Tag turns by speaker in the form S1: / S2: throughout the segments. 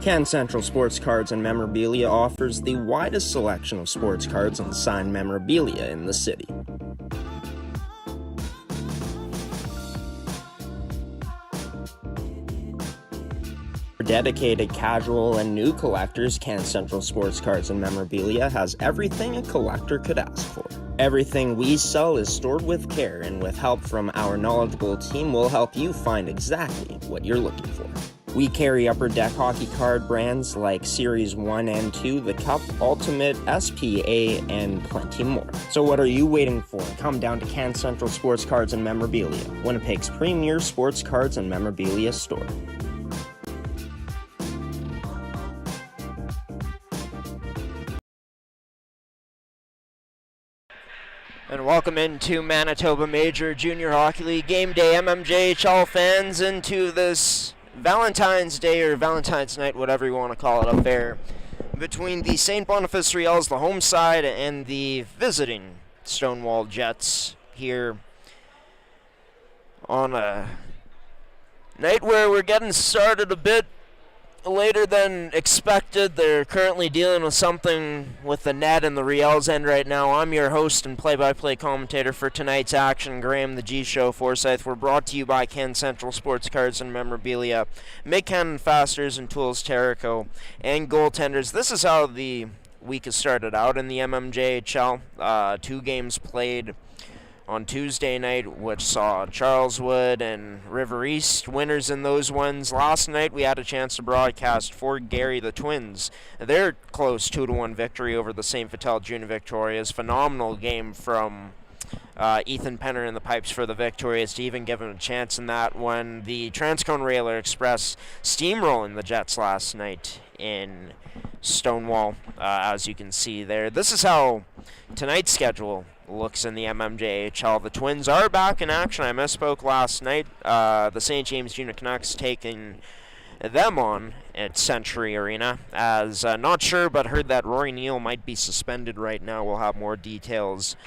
S1: Can Central Sports Cards and Memorabilia offers the widest selection of sports cards and signed memorabilia in the city. For dedicated casual and new collectors, Can Central Sports Cards and Memorabilia has everything a collector could ask for. Everything we sell is stored with care, and with help from our knowledgeable team, we'll help you find exactly what you're looking for. We carry Upper Deck hockey card brands like Series 1 and 2, The Cup, Ultimate, SPA, and plenty more. So what are you waiting for? Come down to Can Central Sports Cards and Memorabilia, Winnipeg's premier sports cards and memorabilia store.
S2: And welcome into Manitoba Major Junior Hockey League Game Day, mmjhl fans, into this Valentine's Day or Valentine's Night, whatever you want to call it, affair between the St. Boniface Riels, the home side, and the visiting Stonewall Jets here on a night where we're getting started a bit later than expected. They're currently dealing with something with the net and the Riels end right now. I'm your host and play-by-play commentator for tonight's action, Graham the G Show Forsyth. We're brought to you by Can Central Sports Cards and Memorabilia, Mid-Cannon Fasteners and Tools, Terrico, and Goaltenders. This is how the week has started out in the mmjhl. 2 games played on Tuesday night, which saw Charleswood and River East winners in those ones. Last night, we had a chance to broadcast Fort Garry, the Twins, their close 2-1 victory over the St. Vital Junior Victorias. Phenomenal game from Ethan Penner in the pipes for the Victorias to even give him a chance in that one. The Transcone Railer Express steamrolling the Jets last night in Stonewall, as you can see there. This is how tonight's schedule looks in the mmjhl. The Twins are back in action. I misspoke last night. The St. James Junior Canucks taking them on at Century Arena. As not sure, but heard that Rory Neal might be suspended right now. We'll have more details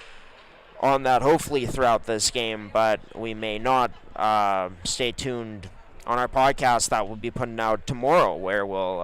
S2: on that hopefully throughout this game, but we may not. Stay tuned on our podcast that we'll be putting out tomorrow, where we'll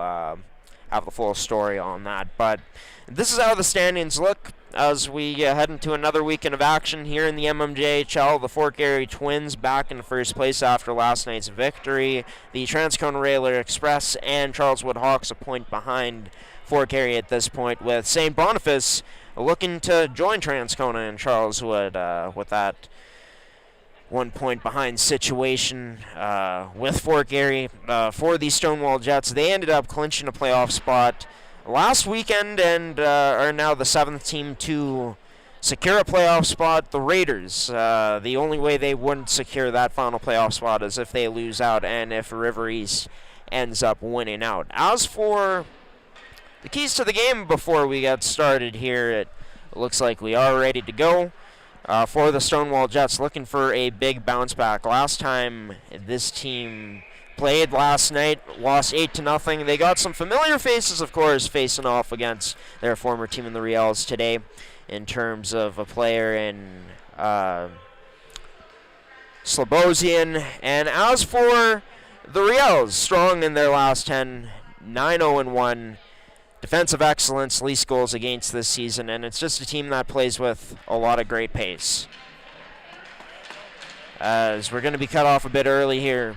S2: have the full story on that. But this is how the standings look as we head into another weekend of action here in the mmjhl. The Fort Garry Twins back in first place after last night's victory. The Transcone Railer Express and Charleswood Hawks a point behind Fort Garry at this point, with St. Boniface looking to join Transcona and Charleswood with that 1 point behind situation with Fort Garry. For the Stonewall Jets, they ended up clinching a playoff spot last weekend and are now the 7th team to secure a playoff spot. The Raiders, the only way they wouldn't secure that final playoff spot is if they lose out and if River East ends up winning out. As for the keys to the game before we get started here, it looks like we are ready to go. For the Stonewall Jets, looking for a big bounce back. Last time this team played last night, lost 8-0. They got some familiar faces, of course, facing off against their former team in the Riels today in terms of a player in Slobosian. And as for the Riels, strong in their last 10, 9-0-1. Defensive excellence, least goals against this season, and it's just a team that plays with a lot of great pace. As we're going to be cut off a bit early here.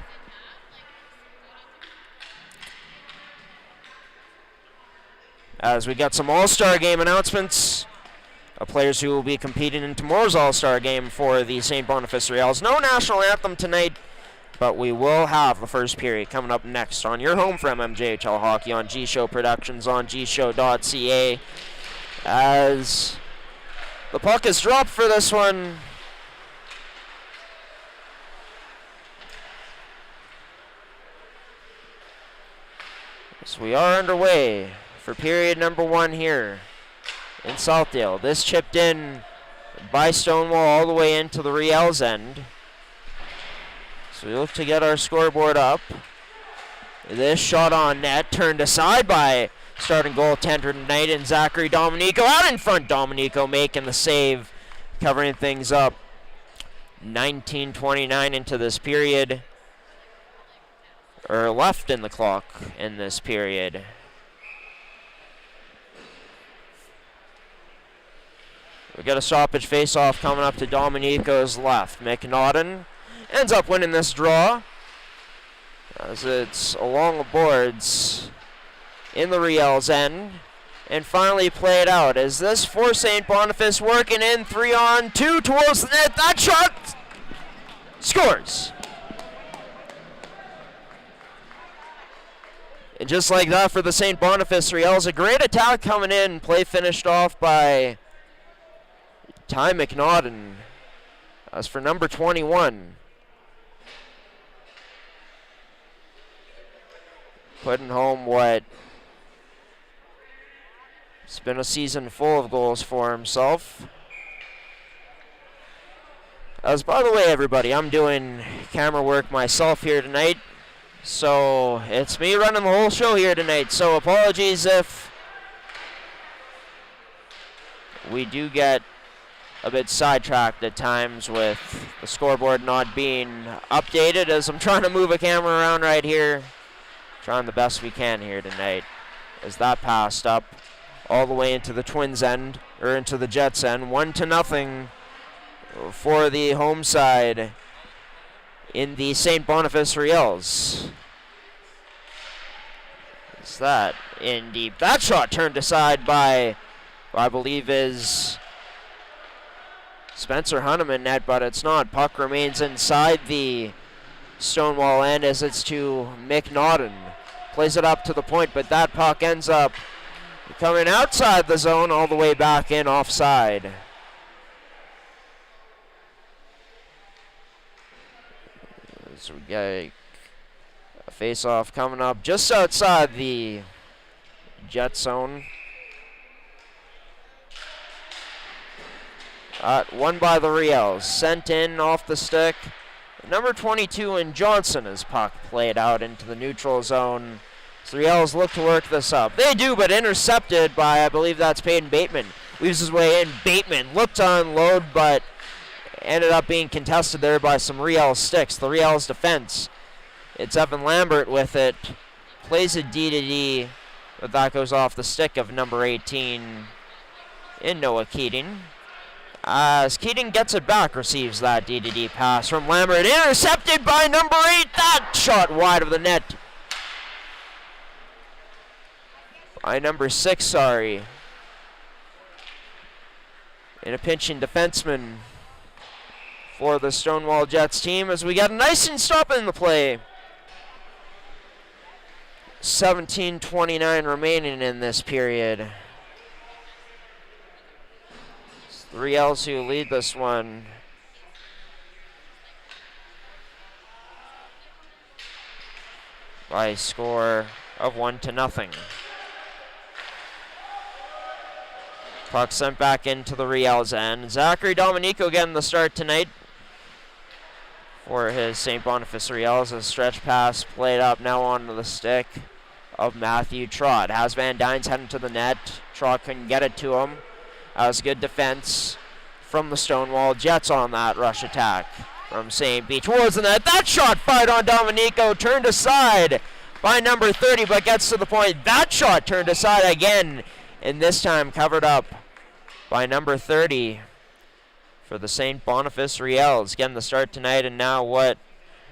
S2: As we got some All-Star Game announcements of players who will be competing in tomorrow's All-Star Game for the St. Boniface Riels. No national anthem tonight, but we will have the first period coming up next on your home for mmjhl Hockey on G Show Productions on mmjhl.ca. As the puck is dropped for this one. So we are underway for period number 1 here in Southdale. This chipped in by Stonewall all the way into the Riels end. So we look to get our scoreboard up. This shot on net, turned aside by starting goaltender tonight and Zachary Dominico. Out in front, Dominico making the save, covering things up. 19:29 into this period. or left in the clock in this period. We got a stoppage face-off coming up to Dominico's left. McNaughton ends up winning this draw as it's along the boards in the Riels end. And finally played out as this for St. Boniface working in 3-on-2 towards the net. That shot scores. And just like that for the St. Boniface Riels, a great attack coming in. Play finished off by Ty McNaughton. As for number 21, putting home what it's been a season full of goals for himself. As by the way, everybody, I'm doing camera work myself here tonight, so it's me running the whole show here tonight. So apologies if we do get a bit sidetracked at times with the scoreboard not being updated, as I'm trying to move a camera around right here, trying the best we can here tonight. As that passed up all the way into the Twins end, or into the Jets end, 1-0 for the home side in the St. Boniface Riels. Is that in deep? That shot turned aside by, I believe, is Spencer Hunneman net, but it's not. Puck remains inside the Stonewall end as it's to McNaughton. Plays it up to the point, but that puck ends up coming outside the zone all the way back in offside. So we got a face-off coming up just outside the Jet zone. Won by the Riels. Sent in off the stick. Number 22 in Johnson as puck played out into the neutral zone. So the Riels look to work this up. They do, but intercepted by, I believe that's Peyton Bateman. Weaves his way in. Bateman looked to unload, but ended up being contested there by some Riels sticks. The Riels defense. It's Evan Lambert with it. Plays a D-to-D, but that goes off the stick of number 18 in Noah Keating. As Keating gets it back, receives that D-to-D pass from Lambert. Intercepted by number 8. That shot wide of the net. By number 6, sorry. And a pinching defenseman for the Stonewall Jets team as we got a nice and stop in the play. 17:29 remaining in this period. It's the Riels who lead this one. By a score of 1-0. Puck sent back into the Riels end. Zachary Dominico getting the start tonight for his St. Boniface Riels. A stretch pass played up now onto the stick of Matthew Trott. Has Van Dyne's heading to the net. Trott couldn't get it to him. That was good defense from the Stonewall Jets on that rush attack from St. B towards the net. That shot fired on Dominico, turned aside by number 30, but gets to the point. That shot turned aside again, and this time covered up by number 30 for the St. Boniface Riels. Getting the start tonight, and now what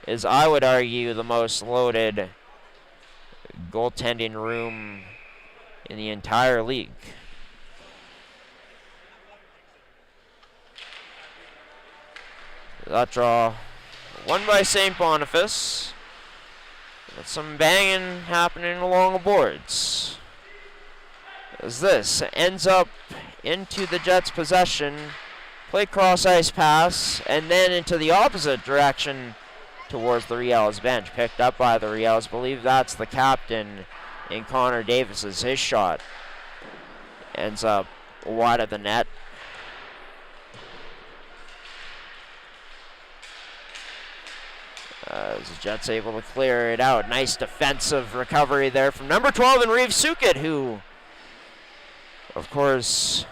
S2: is, I would argue, the most loaded goaltending room in the entire league. That draw won by St. Boniface. With some banging happening along the boards. As this ends up into the Jets' possession. Play cross-ice pass, and then into the opposite direction towards the Riels bench. Picked up by the Riels. Believe that's the captain in Connor Davis. His shot ends up wide of the net. As the Jets able to clear it out. Nice defensive recovery there from number 12 in Reeve Sukit, who, of course,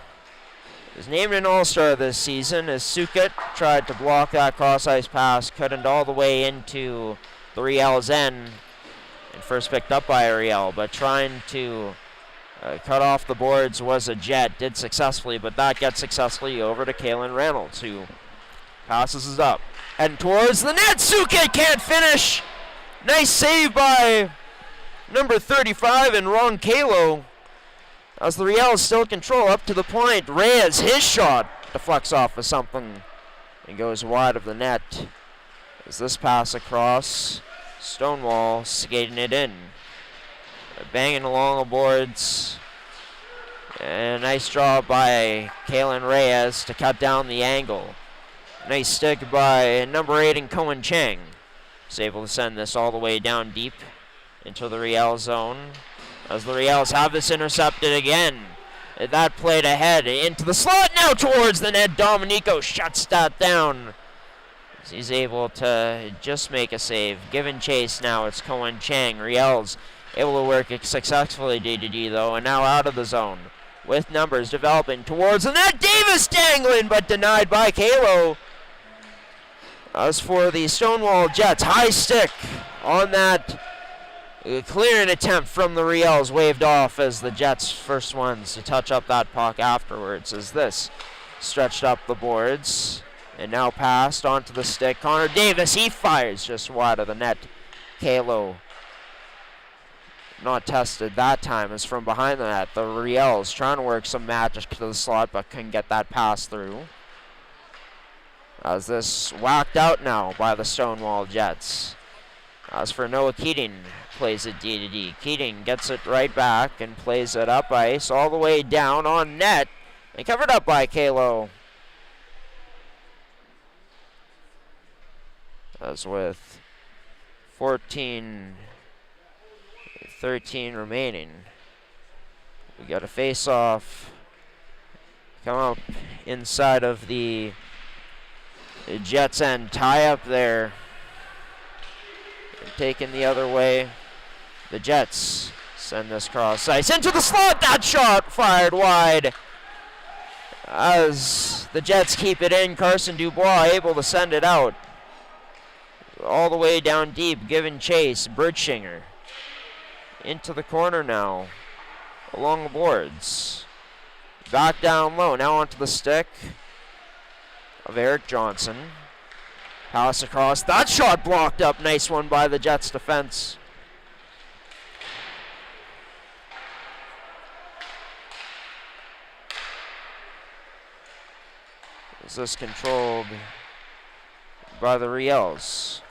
S2: is named an all-star this season, as Sukit tried to block that cross-ice pass, couldn't all the way into the Riels end. And first picked up by Riel, but trying to cut off the boards was a Jet. Did successfully, but not get successfully over to Kalen Reynolds, who passes it up. And towards the net, Suke can't finish. Nice save by number 35 and Ron Kalo. As the Riels still in control up to the point. Reyes, his shot deflects off of something and goes wide of the net. As this pass across, Stonewall skating it in. They're banging along the boards. And a nice draw by Kalen Reyes to cut down the angle. Nice stick by number 8 and Cohen Chang. He's able to send this all the way down deep into the Riel zone. As the Riels have this intercepted again. That played ahead into the slot, now towards the net. Dominico shuts that down. He's able to just make a save. Given chase now, it's Cohen Chang. Riels able to work it successfully D though, and now out of the zone. With numbers developing towards the net. Davis dangling, but denied by Kalo. As for the Stonewall Jets, high stick on that clearing attempt from the Riels, waved off as the Jets first ones to touch up that puck afterwards. As this stretched up the boards and now passed onto the stick. Connor Davis, he fires just wide of the net. Kalo not tested that time as from behind the net. The Riels trying to work some magic to the slot but couldn't get that pass through. As this whacked out now by the Stonewall Jets. As for Noah Keating, plays it D. Keating gets it right back and plays it up ice all the way down on net and covered up by Kalo. As with 14-13 remaining, we got a face-off come up inside of the Jets end, tie up there. Taken the other way. The Jets send this cross ice into the slot. That shot fired wide. As the Jets keep it in, Carson Dubois able to send it out. All the way down deep, given chase. Bertschinger into the corner now. Along the boards. Back down low. Now onto the stick of Eric Johnson. Pass across. That shot blocked up. Nice one by the Jets defense. Is this controlled by the Riels?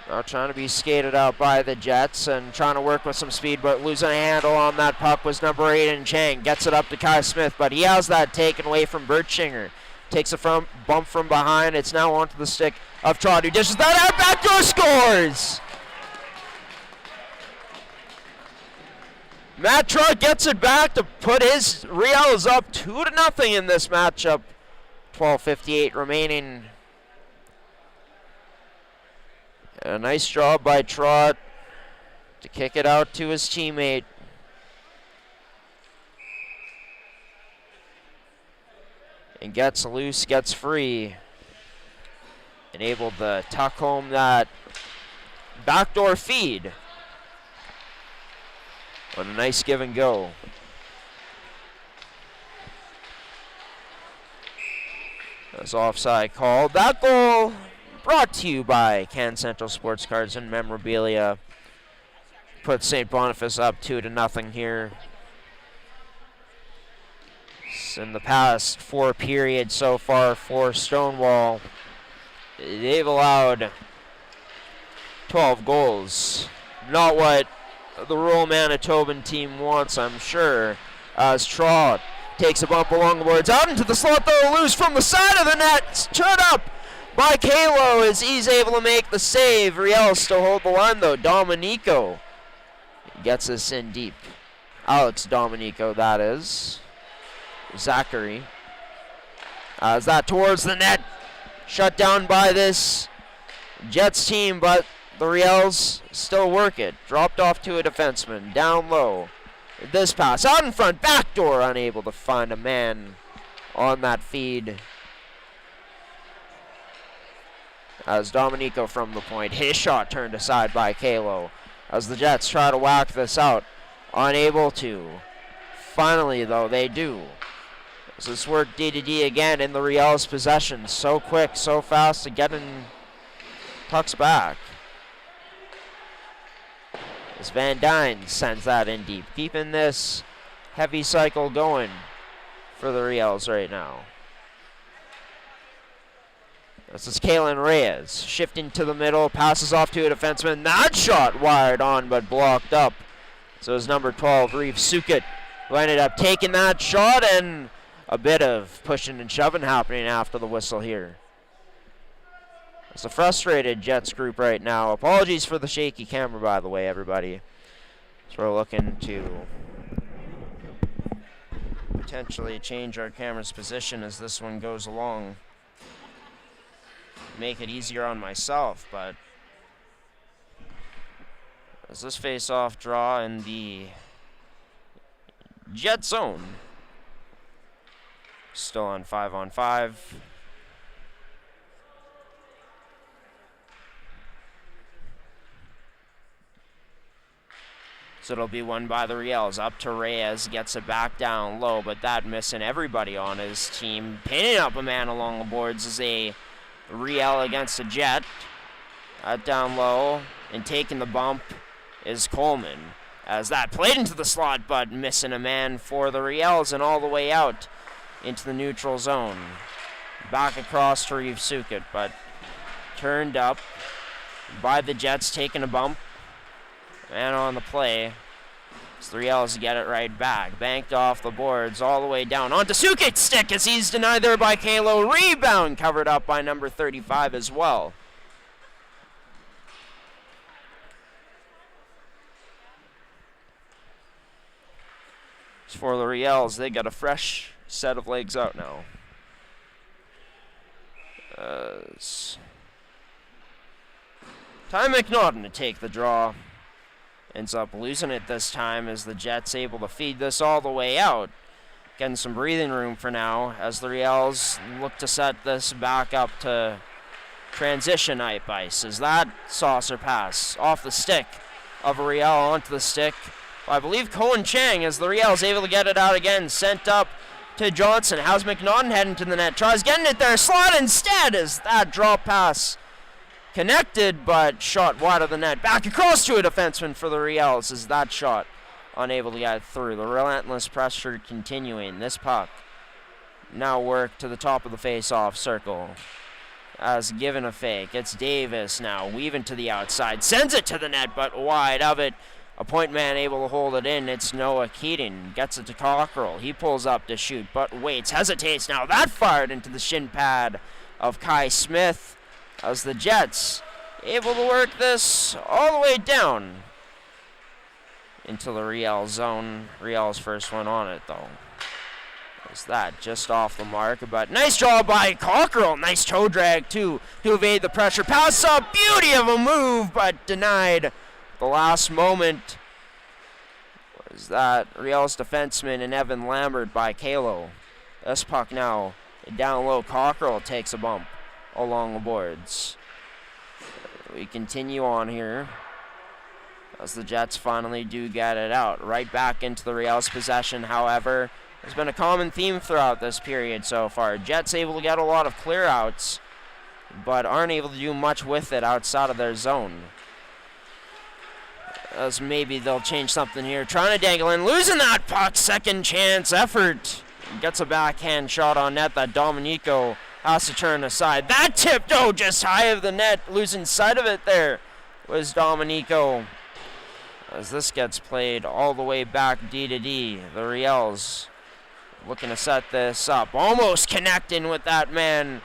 S2: Now trying to be skated out by the Jets and trying to work with some speed, but losing a handle on that puck was number 8 and Chang. Gets it up to Kai Smith, but he has that taken away from Bertschinger. Takes a bump from behind. It's now onto the stick of Trott, who dishes that out. Backdoor scores! Matt Trott gets it back to put his Riels up 2-0 in this matchup. 12:58 remaining. A nice job by Trott to kick it out to his teammate. And gets loose, gets free. And able to tuck home that backdoor feed. On a nice give and go. That's offside called. That goal brought to you by Can Central Sports Cards and Memorabilia. Put St. Boniface up 2-0 here. In the past 4 periods so far for Stonewall, they've allowed 12 goals. Not what the rural Manitoban team wants, I'm sure. As Trott takes a bump along the boards, out into the slot though, loose from the side of the net, turned up by Kalo as he's able to make the save. Riels still hold the line though. Dominico gets us in deep. Alex Dominico, that is. Zachary. As that towards the net. Shut down by this Jets team, but the Riels still work it. Dropped off to a defenseman. Down low. This pass out in front. Backdoor, unable to find a man on that feed. As Dominico from the point, his shot turned aside by Kalo. As the Jets try to whack this out, unable to. Finally, though, they do. As this work D2D again in the Riels' possession. So quick, so fast to get in pucks back. As Van Dyne sends that in deep, keeping this heavy cycle going for the Riels right now. This is Kalen Reyes, shifting to the middle, passes off to a defenseman. That shot wired on, but blocked up. So it's number 12, Reeve Sukit, who ended up taking that shot, and a bit of pushing and shoving happening after the whistle here. It's a frustrated Jets group right now. Apologies for the shaky camera, by the way, everybody. So we're looking to potentially change our camera's position as this one goes along. Make it easier on myself, but as this face-off draw in the Jet zone, still on 5-on-5. So it'll be won by the Riels. Up to Reyes, gets it back down low, but that missing everybody on his team. Pinning up a man along the boards is a Riel against a Jet. Down low, and taking the bump is Coleman. As that played into the slot, but missing a man for the Riels and all the way out into the neutral zone. Back across to Reeve Sukit, but turned up by the Jets, taking a bump. And on the play, it's the Riels get it right back. Banked off the boards all the way down onto Sukit's stick as he's denied there by Kalo. Rebound covered up by number 35 as well. As for the Riels, they got a fresh set of legs out now. Ty McNaughton to take the draw. Ends up losing it this time as the Jets able to feed this all the way out. Getting some breathing room for now as the Riels look to set this back up to transition ice. As that saucer pass off the stick of a Riel onto the stick, I believe Cohen Chang, as the Riels able to get it out again. Sent up to Johnson. How's McNaughton heading to the net? Tries getting it there. Slot instead as that drop pass connected, but shot wide of the net. Back across to a defenseman for the Riels as that shot unable to get through. The relentless pressure continuing. This puck now worked to the top of the face-off circle. As given a fake. It's Davis now weaving to the outside. Sends it to the net, but wide of it. A point man able to hold it in. It's Noah Keating. Gets it to Cockrell. He pulls up to shoot, but waits. Hesitates now. That fired into the shin pad of Kai Smith. As the Jets able to work this all the way down into the Riels zone. Riels first one on it, though. Is that just off the mark? But nice job by Cockrell. Nice toe drag, too, to evade the pressure. Pass up. Beauty of a move, but denied the last moment. Was that Riels defenseman and Evan Lambert by Kalo. This puck now down low. Cockrell takes a bump along the boards. We continue on here as the Jets finally do get it out. Right back into the Riels' possession, however. There's been a common theme throughout this period so far. Jets able to get a lot of clear-outs, but aren't able to do much with it outside of their zone. As maybe they'll change something here. Trying to dangle in, losing that puck. Second chance effort. Gets a backhand shot on net that Dominico has to turn aside. That tipped, just high of the net. Losing sight of it there was Dominico. As this gets played all the way back D to D. The Riels looking to set this up. Almost connecting with that man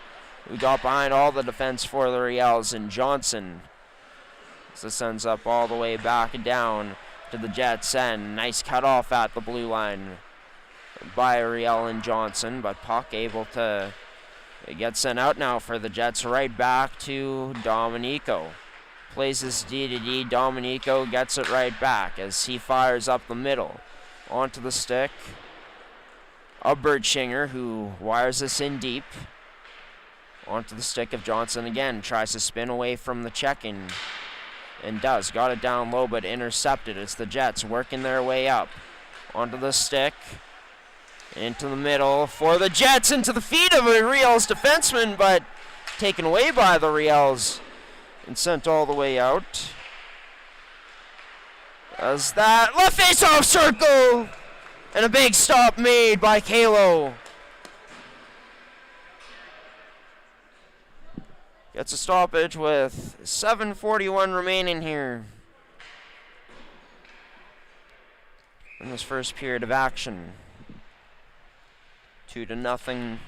S2: who got behind all the defense for the Riels, and Johnson. As this ends up all the way back down to the Jets end. Nice cutoff at the blue line by Riel and Johnson, but puck able to get sent out now for the Jets. Right back to Dominico. Plays this D to D. Dominico gets it right back as he fires up the middle. Onto the stick. of Bertschinger, who wires this in deep. Onto the stick of Johnson again. Tries to spin away from the check-in. And does. Got it down low, but intercepted. It's the Jets working their way up. Onto the stick. Into the middle for the Jets. Into the feet of a Riels defenseman, but taken away by the Riels and sent all the way out. As that left face-off circle. And a big stop made by Kalo. Gets a stoppage with 7:41 remaining here in this first period of action. 2-0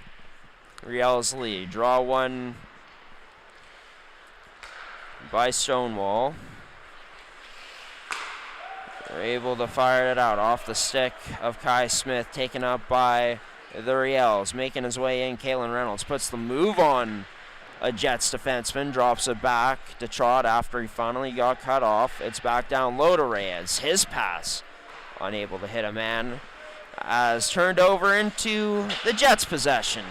S2: Riels lead. Draw one by Stonewall. They're able to fire it out off the stick of Kai Smith, taken up by the Riels. Making his way in, Kalen Reynolds puts the move on a Jets defenseman, drops it back to Trot after he finally got cut off. It's back down low to Reyes. His pass, unable to hit a man, as turned over into the Jets' possession.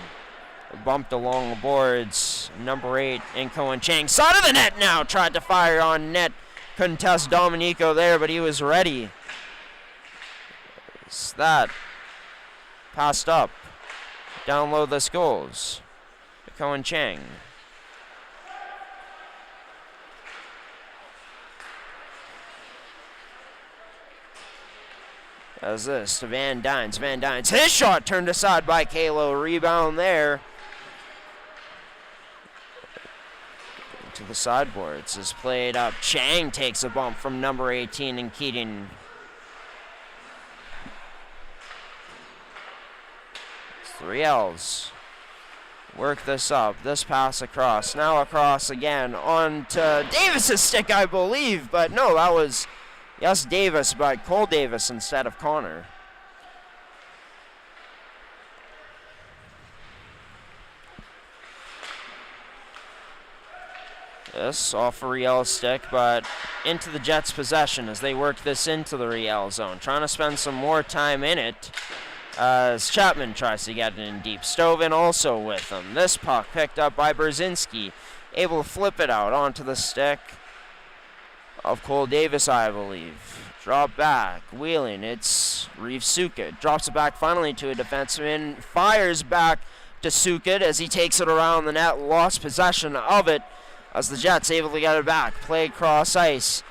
S2: Bumped along the boards. Number 8 in Cohen Chang. Side of the net now. Tried to fire on net. Couldn't test Dominico there, but he was ready. It's that. Passed up. Down low this goes. Cohen Chang. As this to Van Dynes. Van Dynes. His shot turned aside by Kalo. Rebound there. To the sideboards is played up. Chang takes a bump from number 18 in Keating. It's the Riels. Work this up. This pass across. Now across again onto Davis's stick, I believe. But no, that was, yes, Davis, but Cole Davis instead of Connor. This off a Riels stick, but into the Jets' possession as they work this into the Riels zone. Trying to spend some more time in it as Chapman tries to get it in deep. Stovin also with him. This puck picked up by Brzezinski. Able to flip it out onto the stick of Cole Davis, I believe. Drop back, wheeling. It's Reeve Sukit. Drops it back finally to a defenseman. Fires back to Sukit as he takes it around the net. Lost possession of it as the Jets able to get it back. Play across ice.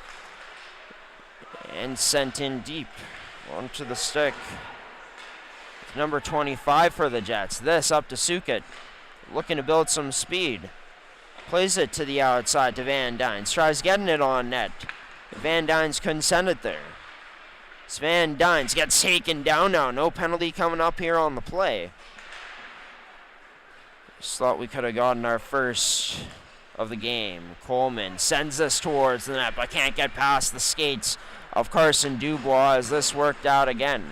S2: And sent in deep onto the stick. Number 25 for the Jets. This up to Sukit. Looking to build some speed. Plays it to the outside to Van Dynes. Tries getting it on net. Van Dynes couldn't send it there. It's Van Dynes gets taken down now. No penalty coming up here on the play. Just thought we could have gotten our first of the game. Coleman sends this towards the net, but can't get past the skates of Carson Dubois as this worked out again.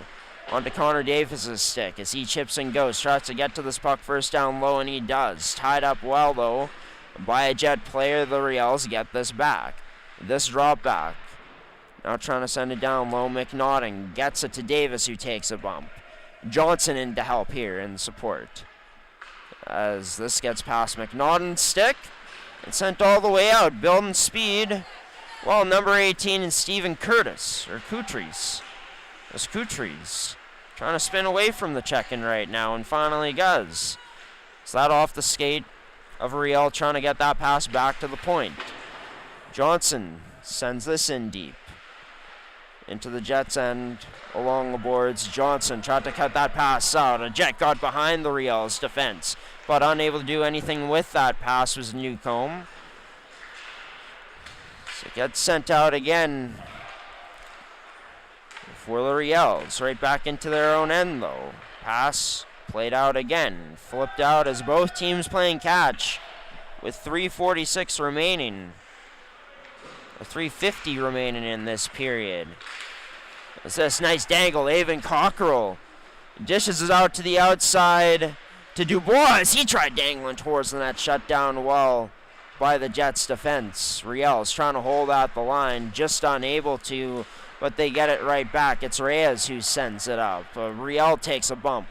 S2: Onto Connor Davis's stick as he chips and goes. Tries to get to this puck first down low, and he does. Tied up well, though, by a Jet player. The Riels get this back. This drop back. Now trying to send it down low. McNaughton gets it to Davis, who takes a bump. Johnson in to help here in support. As this gets past McNaughton's stick and sent all the way out. Building speed. Well, number 18 is Stephen Curtis, or Coutries. It's Coutries trying to spin away from the check-in right now, and finally does. Is that off the skate of Riel, trying to get that pass back to the point. Johnson sends this in deep. Into the Jets' end, along the boards. Johnson tried to cut that pass out. A Jet got behind the Riels' defense, but unable to do anything with that pass was Newcomb. So it gets sent out again for the Riels. Right back into their own end, though. Pass played out again. Flipped out as both teams playing catch with 3:46 remaining. 3:50 remaining in this period. It's this nice dangle. Avon Cockerell dishes it out to the outside to Dubois. He tried dangling towards the net, shut down well by the Jets defense. Riels trying to hold out the line, just unable to, but they get it right back. It's Reyes who sends it up. Riel takes a bump.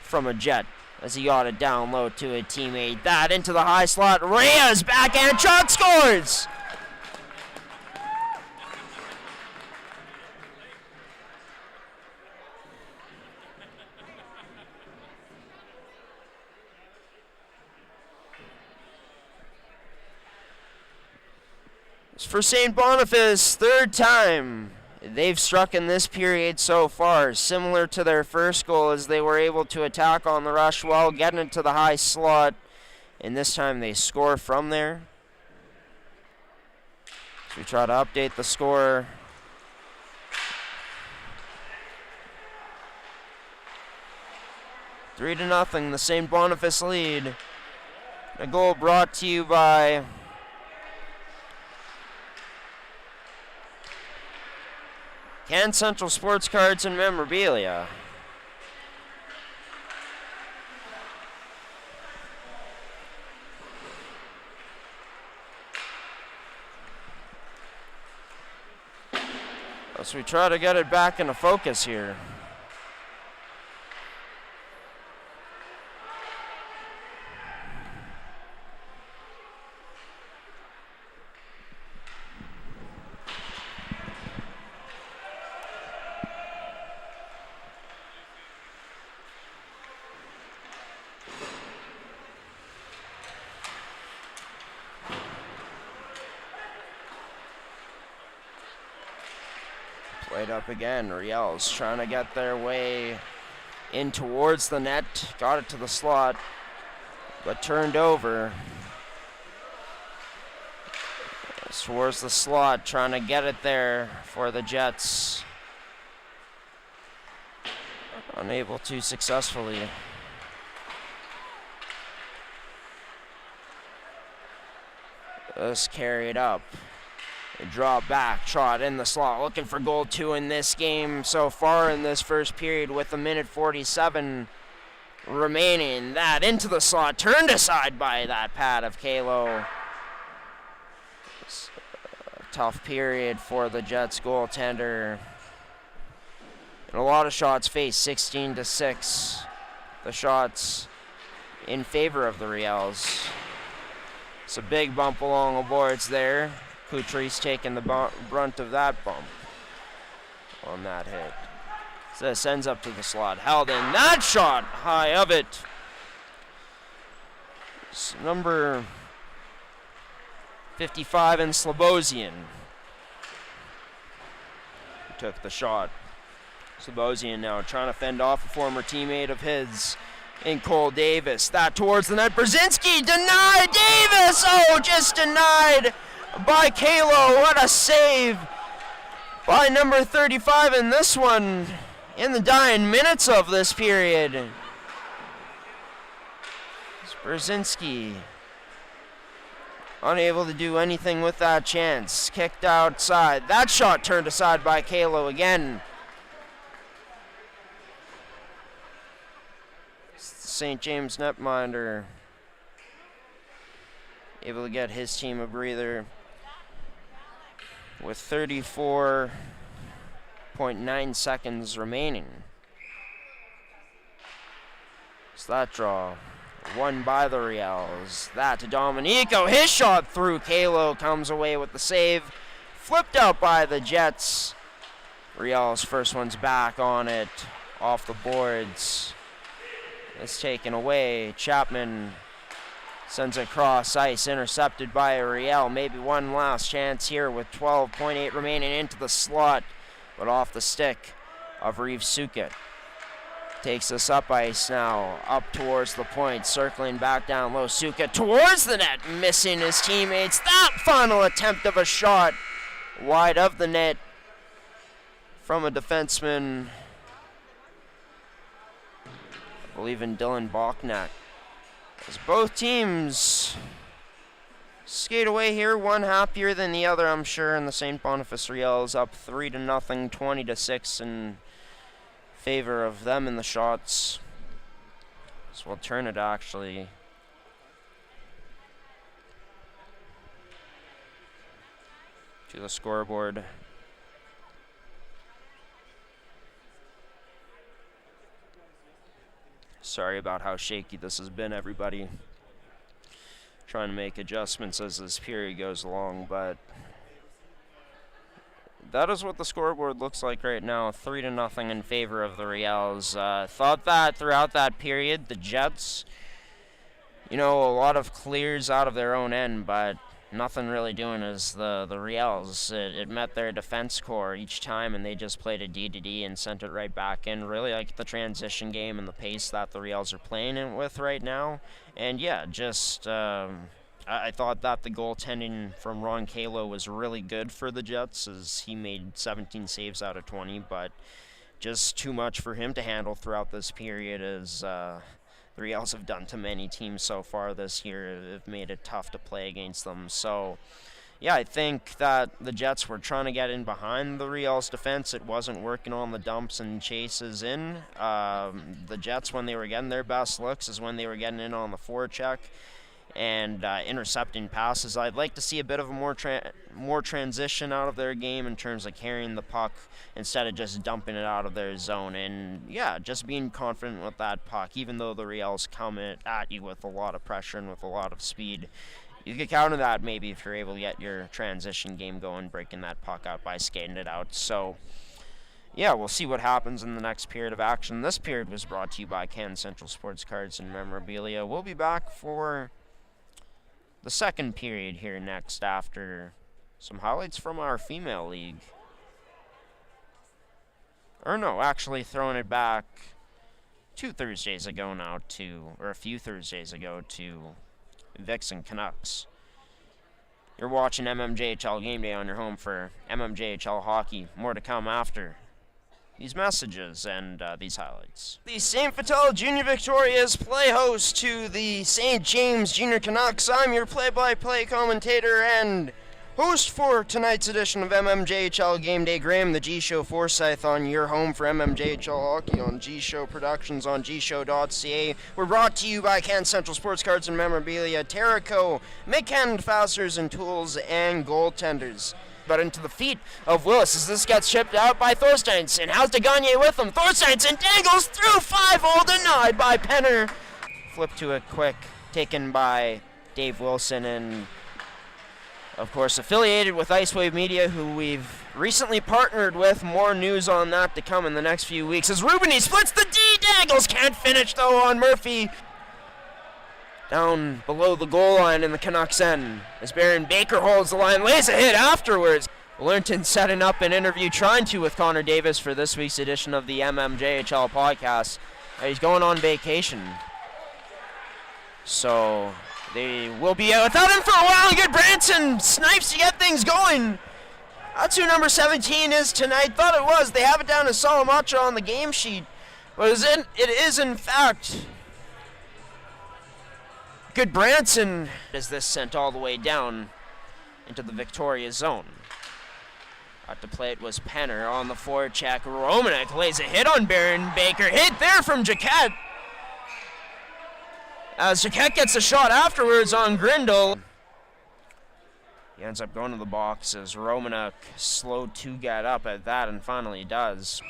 S2: from a Jet as he got it down low to a teammate. That into the high slot. Riels backhand shot scores! For St. Boniface, third time they've struck in this period so far, similar to their first goal as they were able to attack on the rush well, getting into the high slot, and this time they score from there. So we try to update the score. Three to nothing, the St. Boniface lead. A goal brought to you by Can Central Sports Cards and Memorabilia. So we try to get it back into focus here. Played up again. Riels trying to get their way in towards the net. Got it to the slot, but turned over. Towards the slot, trying to get it there for the Jets. Unable to successfully. This carried up. They draw back, shot in the slot, looking for goal 2 in this game so far in this first period with 1:47 remaining. That into the slot, turned aside by that pad of Kalo. Tough period for the Jets goaltender. And a lot of shots faced, 16-6. The shots in favor of the Riels. It's a big bump along the boards there. Couturi's taking the brunt of that bump on that hit. So this ends up to the slot. Held in. That shot high of it. It's number 55 in Slobosian. Took the shot. Slobosian now trying to fend off a former teammate of his in Cole Davis. That towards the net. Brzezinski denied. Davis! Oh, just denied by Kalo. What a save by number 35 in this one in the dying minutes of this period. Brzezinski unable to do anything with that chance. Kicked outside. That shot turned aside by Kalo again. St. James netminder able to get his team a breather with 34.9 seconds remaining. So that draw won by the Riels. That to Dominico. His shot through Kalo comes away with the save. Flipped out by the Jets. Riels first one's back on it. Off the boards. It's taken away. Chapman sends it across ice, intercepted by a Riel. Maybe one last chance here with 12.8 remaining into the slot, but off the stick of Reeves Sukit. Takes us up ice now, up towards the point, circling back down low. Sukit towards the net, missing his teammates. That final attempt of a shot wide of the net from a defenseman, I believe in Dylan Bachnak. As both teams skate away here, one happier than the other, I'm sure, and the St. Boniface Riels up 3-0, 20-6 in favor of them in the shots. So we'll turn it actually to the scoreboard. Sorry about how shaky this has been, everybody. Trying to make adjustments as this period goes along, but that is what the scoreboard looks like right now, 3-0 in favor of the Riels. Thought that throughout that period, the Jets, a lot of clears out of their own end, but nothing really doing as the Riels. It met their defense core each time, and they just played a D-to-D and sent it right back in. Really like the transition game and the pace that the Riels are playing it with right now. And yeah, I thought that the goaltending from Ron Kalo was really good for the Jets, as he made 17 saves out of 20, but just too much for him to handle throughout this period, as the Riels have done to many teams so far this year. Have made it tough to play against them. So, yeah, I think that the Jets were trying to get in behind the Riels defense. It wasn't working on the dumps and chases in. The Jets, when they were getting their best looks, is when they were getting in on the forecheck and intercepting passes. I'd like to see a bit of a more transition out of their game in terms of carrying the puck instead of just dumping it out of their zone. And yeah, just being confident with that puck, even though the Riels come at you with a lot of pressure and with a lot of speed. You could counter that maybe if you're able to get your transition game going, breaking that puck out by skating it out. So yeah, we'll see what happens in the next period of action. This period was brought to you by Canton Central Sports Cards and Memorabilia. We'll be back for the second period here next after some highlights from our female league. Or no, actually throwing it back a few Thursdays ago to Vixen Canucks. You're watching mmjhl Game Day on your home for mmjhl hockey. More to come after these messages and these highlights. The St. Vital Junior Victorias play host to the St. James Junior Canucks. I'm your play-by-play commentator and host for tonight's edition of mmjhl Game Day, Graham, the G-Show Forsyth, on your home for mmjhl hockey on G-Show Productions on mmjhl.ca. We're brought to you by Canton Central Sports Cards and Memorabilia, Terrico, Mid-Canton Fasteners and Tools, and Goaltenders. But into the feet of Willis as this gets shipped out by Thorsteins, and how's Gagne with him? Thorsteins and dangles through 5-hole, denied by Penner. Flip to it quick, taken by Dave Wilson, and of course affiliated with Icewave Media, who we've recently partnered with. More news on that to come in the next few weeks as Rubini splits the D. Dangles can't finish though on Murphy. Down below the goal line in the Canucks end as Baron Baker holds the line, lays a hit afterwards. Lernton setting up an interview, trying to with Connor Davis for this week's edition of the mmjhl podcast. He's going on vacation, so they will be out without him for a while. Good Branson snipes to get things going. That's who number 17 is tonight. Thought it was. They have it down as Salamacha on the game sheet, but it is in fact Good Branson, as this sent all the way down into the Victoria zone. Out to play it was Penner on the forecheck. Romanek lays a hit on Baron Baker. Hit there from Jaquette, as Jaquette gets a shot afterwards on Grindle. He ends up going to the box as Romanek slowed to get up at that, and finally does.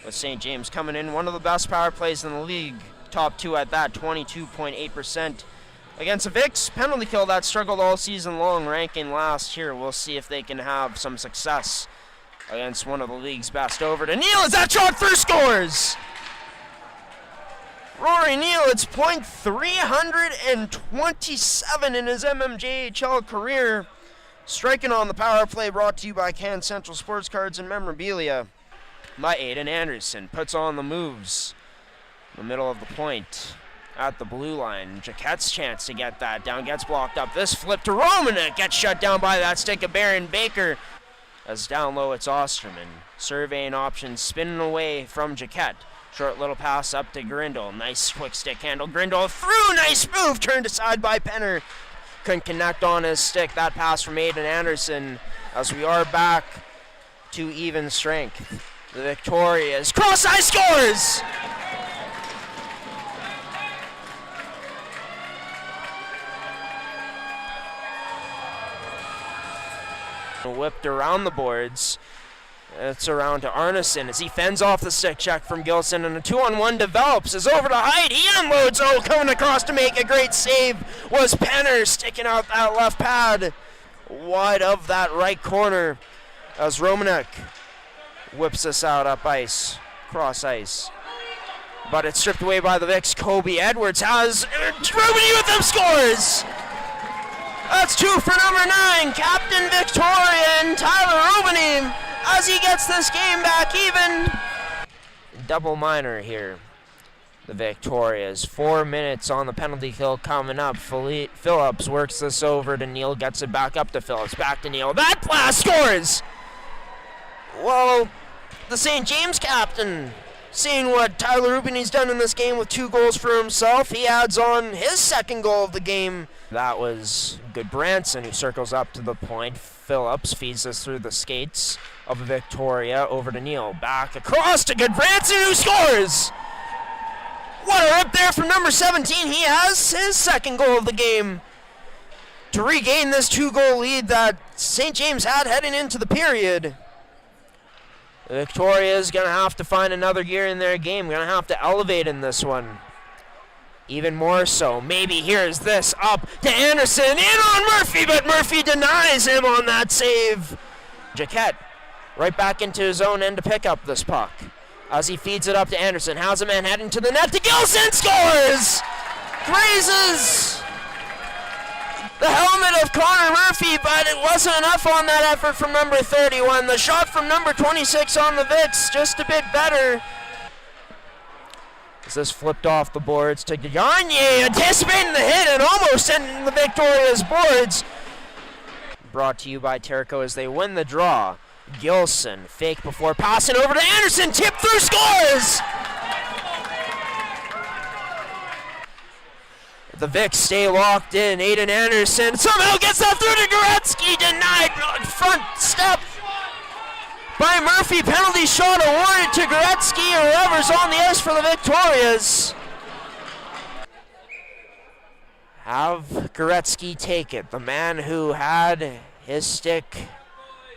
S2: With St. James coming in, one of the best power plays in the league. Top two at that, 22.8%. Against a Vix penalty kill that struggled all season long, ranking last here. We'll see if they can have some success against one of the league's best. Over to Neal as that shot through scores! Rory Neal, it's .327 in his mmjhl career. Striking on the power play, brought to you by Canton Central Sports Cards and Memorabilia. By Aiden Anderson, puts on the moves in the middle of the point. At the blue line, Jaquette's chance to get that down gets blocked up. This flip to Romanek gets shut down by that stick of Baron Baker. As down low, it's Osterman. Surveying options, spinning away from Jaquette. Short little pass up to Grindle. Nice quick stick handle. Grindle through, nice move, turned aside by Penner. Couldn't connect on his stick. That pass from Aiden Anderson, as we are back to even strength. The Victorias cross-eye scores! Whipped around the boards. It's around to Arneson as he fends off the stick check from Gilson, and a 2-on-1 develops. Is over to Hyde. He unloads. Oh, coming across to make a great save was Penner, sticking out that left pad wide of that right corner as Romanek whips us out up ice, cross ice. But it's stripped away by the Vicks. Kobe Edwards has Rubini with them, scores! That's 2 for number 9, Captain Victoria and Tyler Rubini, as he gets this game back even. Double minor here. The Victorias. 4 minutes on the penalty kill coming up. Phillips works this over to Neal, gets it back up to Phillips, back to Neal. That blast scores! Well, the St. James captain, seeing what Tyler Rubini's done in this game with 2 goals for himself, he adds on his second goal of the game. That was good Branson, who circles up to the point. Phillips feeds this through the skates of Victoria over to Neal. Back across to good Branson, who scores! What a rip there from number 17. He has his second goal of the game to regain this 2-goal lead that St. James had heading into the period. Victoria's going to have to find another gear in their game. Going to have to elevate in this one. Even more so. Maybe here's this up to Anderson. In on Murphy, but Murphy denies him on that save. Jaquette right back into his own end to pick up this puck as he feeds it up to Anderson. How's a man heading to the net to Gilson, scores! Grazes the helmet of Connor Murphy, but it wasn't enough on that effort from number 31. The shot from number 26 on the Vicks, just a bit better. As this flipped off the boards to Gagne, anticipating the hit and almost sending the Victoria's boards. Brought to you by Terrico as they win the draw. Gilson, fake before passing over to Anderson, tip through, scores! The Vicks stay locked in. Aiden Anderson somehow gets that through to Goretzky, denied front step by Murphy. Penalty shot awarded to Goretzky, or whoever's on the ice for the Victorias. Have Goretzky take it. The man who had his stick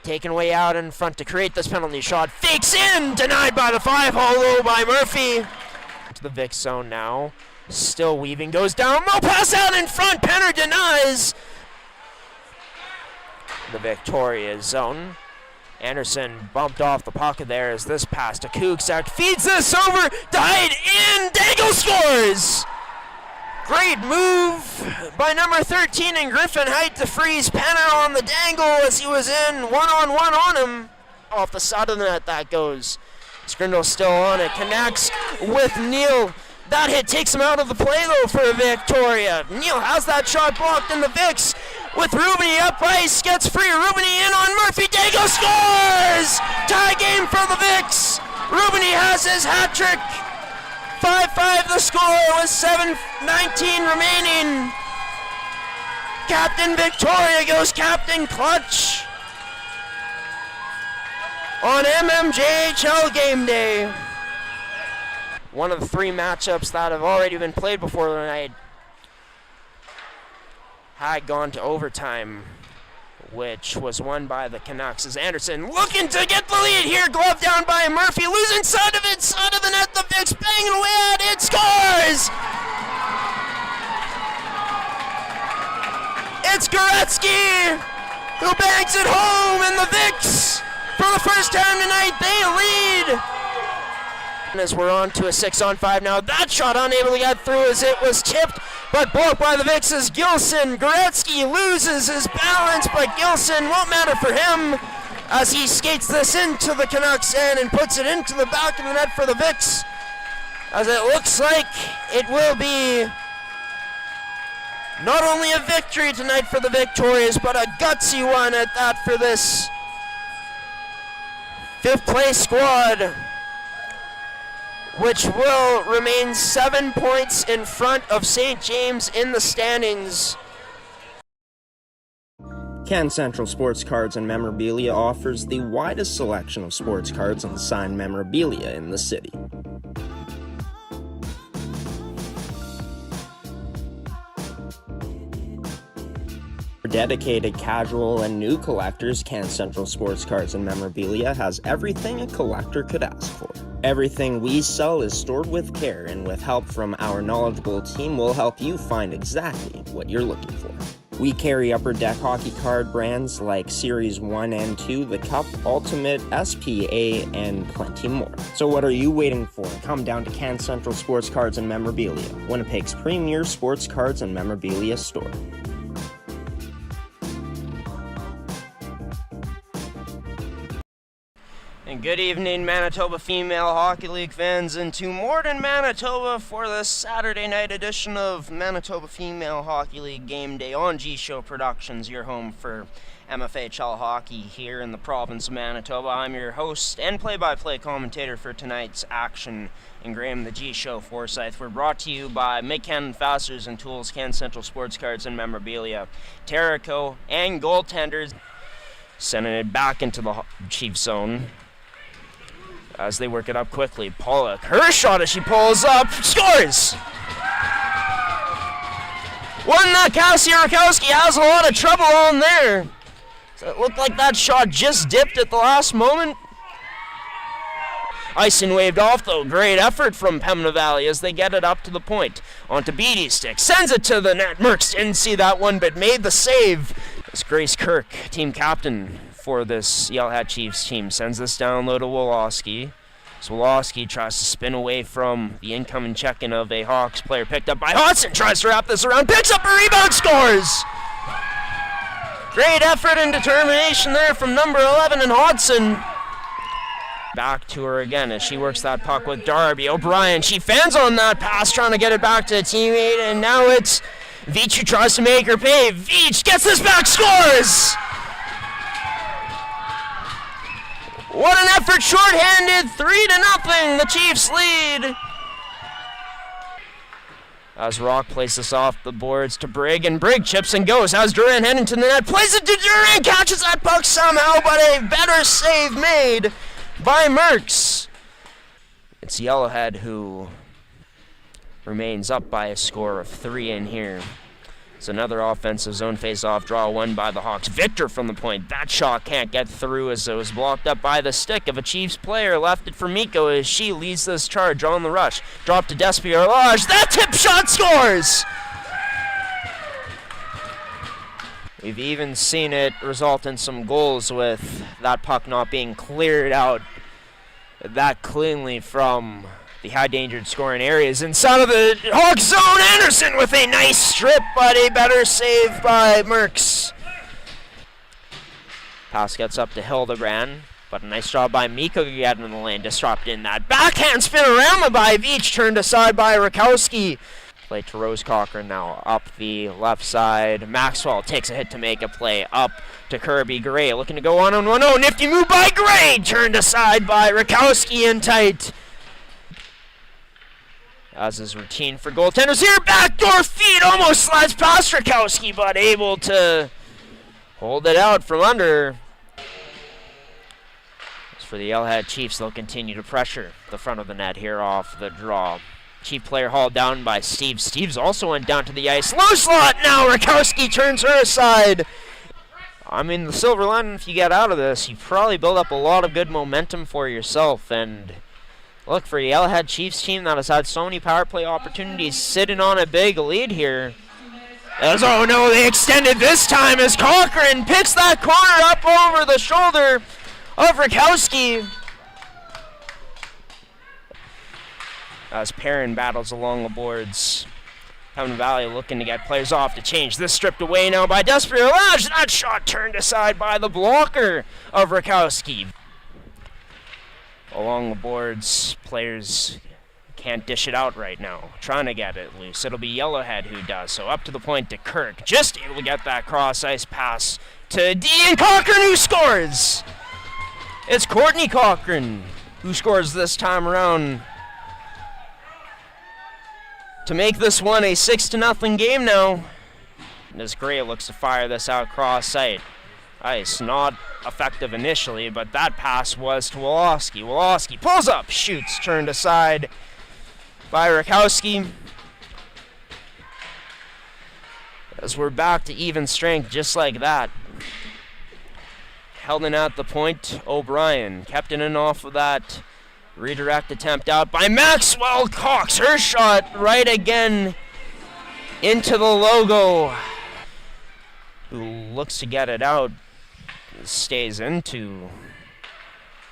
S2: taken away out in front to create this penalty shot. Fakes in, denied by the 5-hole low by Murphy. To the Vicks zone now. Still weaving, goes down, low pass out in front, Penner denies. The Victoria zone. Anderson bumped off the pocket there as this pass to Kuksak feeds this over, died in, Dangle scores! Great move by number 13 and Griffin Height to freeze Penner on the dangle as he was in one-on-one on him. Off the side of the net that goes. Skrindle's still on it, connects with Neal. That hit takes him out of the play, though, for Victoria. Neal has that shot blocked in the Vicks with Rubini up ice. Gets free. Rubini in on Murphy. Dago scores! Tie game for the Vicks. Rubini has his hat trick. 5-5 the score with 7:19 remaining. Captain Victoria goes Captain Clutch on mmjhl game day. One of the 3 matchups that have already been played before tonight had gone to overtime, which was won by the Canucks. As Anderson looking to get the lead here, glove down by Murphy, losing sight of it, side of the net, the Vicks banging away at it, scores! It's Goretzky who bangs it home, and the Vicks, for the first time tonight, they lead. As we're on to a 6-on-5 now. That shot unable to get through as it was tipped, but blocked by the Vicks as Gilson. Goretzky loses his balance, but Gilson won't matter for him as he skates this into the Canucks end and puts it into the back of the net for the Vicks. As it looks like it will be not only a victory tonight for the Victorias, but a gutsy one at that for this 5th place squad, which will remain 7 points in front of St. James in the standings.
S1: Can Central Sports Cards and Memorabilia offers the widest selection of sports cards and signed memorabilia in the city. For dedicated casual and new collectors, Can Central Sports Cards and Memorabilia has everything a collector could ask for. Everything we sell is stored with care, and with help from our knowledgeable team, we'll help you find exactly what you're looking for. We carry Upper Deck hockey card brands like Series 1 and 2, the Cup, Ultimate, SPA, and plenty more. So what are you waiting for? Come down to Can Central Sports Cards and Memorabilia, Winnipeg's premier sports cards and memorabilia store.
S2: And good evening, Manitoba Female Hockey League fans, and to Morden, Manitoba for the Saturday night edition of Manitoba Female Hockey League Game Day on G-Show Productions, your home for MFHL hockey here in the province of Manitoba. I'm your host and play-by-play commentator for tonight's action, and Graham the G-Show Forsyth. We're brought to you by Make-Cannon Fasteners and Tools, Can Central Sports Cards and Memorabilia, Terrico, and Goaltenders. Sending it back into the Chiefs zone as they work it up quickly. Pollock, her shot as she pulls up, scores! One that Cassie Rakowski has a lot of trouble on there. So it looked like that shot just dipped at the last moment. Icing waved off though. Great effort from Pembina Valley as they get it up to the point. Onto Beatty's stick. Sends it to the net. Merckx didn't see that one but made the save. It's Grace Kirk, team captain for this Yellowhead Chiefs team, sends this down low to Wolowski. So Wolowski tries to spin away from the incoming check-in of a Hawks player picked up by Hodson, tries to wrap this around, picks up a rebound, scores! Great effort and determination there from number 11 in Hodson. Back to her again as she works that puck with Darby O'Brien. She fans on that pass, trying to get it back to a teammate, and now it's Veach who tries to make her pay. Veach gets this back, scores! What an effort, shorthanded, 3-0, the Chiefs lead. As Rock plays this off the boards to Brigg, and Brigg chips and goes. As Duran heading to the net, plays it to Duran, catches that puck somehow, but a better save made by Merckx. It's Yellowhead who remains up by a score of 3 in here. It's another offensive zone face-off draw won by the Hawks. Victor from the point. That shot can't get through as it was blocked up by the stick of a Chiefs player. Left it for Miko as she leads this charge on the rush. Drop to Despier-Lage. That tip shot scores! We've even seen it result in some goals with that puck not being cleared out that cleanly from the high-dangered scoring areas. Inside of the Hawks zone, Anderson with a nice strip, but a better save by Merckx. Pass gets up to Hildebrand, but a nice job by Miko to get in the lane, disrupting that backhand spin around by Veach, turned aside by Rakowski. Play to Rose Cochran now up the left side. Maxwell takes a hit to make a play up to Kirby Gray, looking to go on 1-0. Nifty move by Gray, turned aside by Rakowski in tight. As is routine for goaltenders here, backdoor feed almost slides past Rakowski, but able to hold it out from under. As for the Yellowhead Chiefs, they'll continue to pressure the front of the net here off the draw. Chief player hauled down by Steve. Steve's also went down to the ice. Low slot now, Rakowski turns her aside. I mean, the silver lining, if you get out of this, you probably build up a lot of good momentum for yourself, and look, for a Yellowhead Chiefs team that has had so many power play opportunities, sitting on a big lead here. Oh no, they extended this time as Cochran picks that corner up over the shoulder of Rakowski. As Perrin battles along the boards. Pembina Valley looking to get players off to change. This stripped away now by Despier-Lage. That shot turned aside by the blocker of Rakowski. Along the boards, players can't dish it out right now. Trying to get it loose. It'll be Yellowhead who does. So up to the point to Kirk. Just able to get that cross-ice pass to Dean Cochran, who scores! It's Courtney Cochran who scores this time around to make this one a 6-0 game now. And as Gray looks to fire this out cross-site. Ice, not effective initially, but that pass was to Wolowski. Wolowski pulls up, shoots, turned aside by Rakowski. as we're back to even strength just like that. Held in at the point, O'Brien kept it in off of that redirect attempt out by Maxwell Cox. Her shot right again into the logo. Who looks to get it out, stays into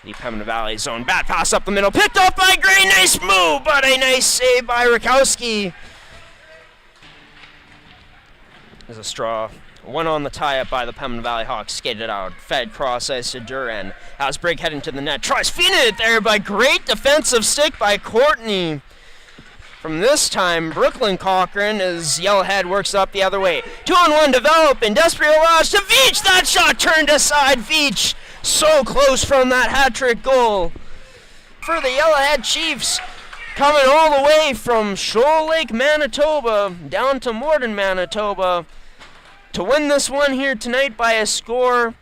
S2: the Pembina Valley zone. Bat pass up the middle, picked off by Gray. Nice move, but a nice save by Rakowski. There's a straw. One on the tie-up by the Pembina Valley Hawks. Skated out. Fed cross ice to Duran. Has break heading to the net. Tries feeding it there by great defensive stick by Courtney. From this time, Brooklyn Cochran as Yellowhead works up the other way. 2-on-1 develop. Industrial Lodge to Veach. That shot turned aside. Veach so close from that hat-trick goal. For the Yellowhead Chiefs, coming all the way from Shoal Lake, Manitoba, down to Morden, Manitoba, to win this one here tonight by a score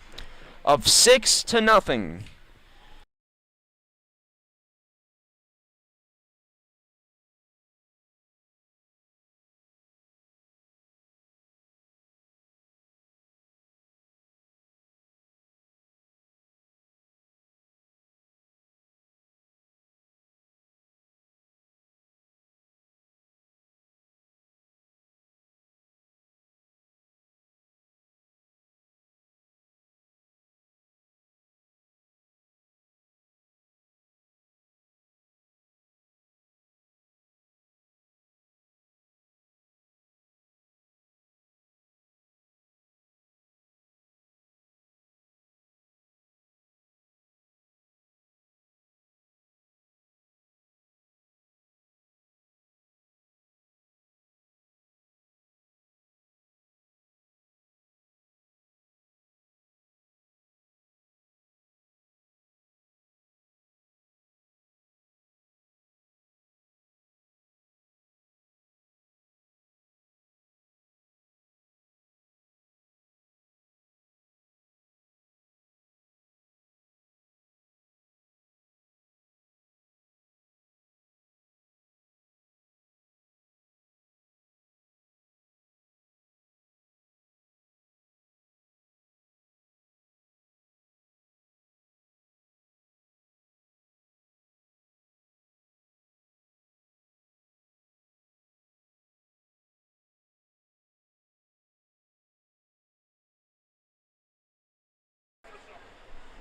S2: of 6-0.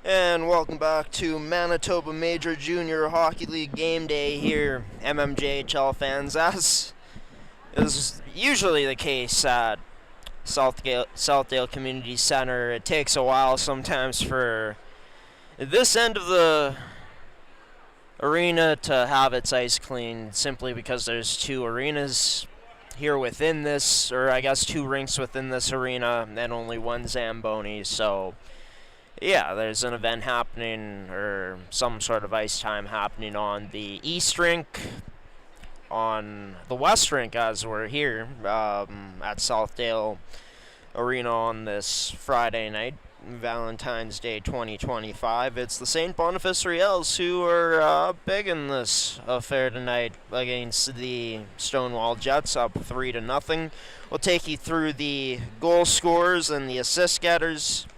S2: And welcome back to Manitoba Major Junior Hockey League game day here, mmjhl fans. As is usually the case at Southdale Community Center, it takes a while sometimes for this end of the arena to have its ice cleaned, simply because there's two arenas here within this, or I guess two rinks within this arena, and only one Zamboni, so yeah, there's an event happening, or some sort of ice time happening on the East Rink, on the West Rink as we're here at Southdale Arena on this Friday night, Valentine's Day 2025. It's the St. Boniface Riels who are big in this affair tonight against the Stonewall Jets, up 3-0. We'll take you through the goal scorers and the assist getters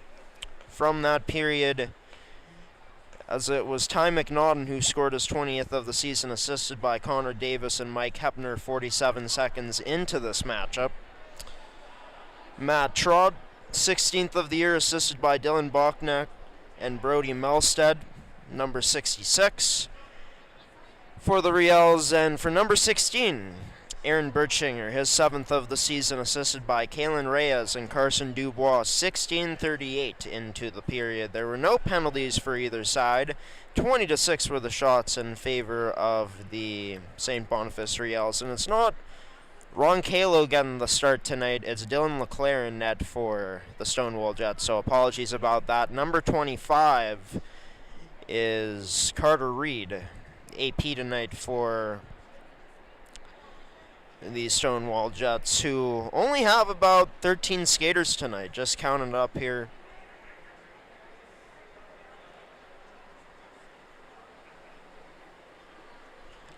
S2: from that period, as it was Ty McNaughton who scored his 20th of the season, assisted by Connor Davis and Mike Hepner 47 seconds into this matchup. Matt Trott, 16th of the year, assisted by Dylan Bachneck and Brody Melstead, number 66 for the Riels. And for number 16, Aaron Birchinger, his 7th of the season, assisted by Kalen Reyes and Carson Dubois, 16:38 into the period. There were no penalties for either side. 20-6 were the shots in favor of the St. Boniface Riels. And it's not Ron Kalo getting the start tonight. It's Dylan LeClaire in net for the Stonewall Jets, so apologies about that. Number 25 is Carter Reed, AP tonight for the Stonewall Jets, who only have about 13 skaters tonight. Just counting it up here.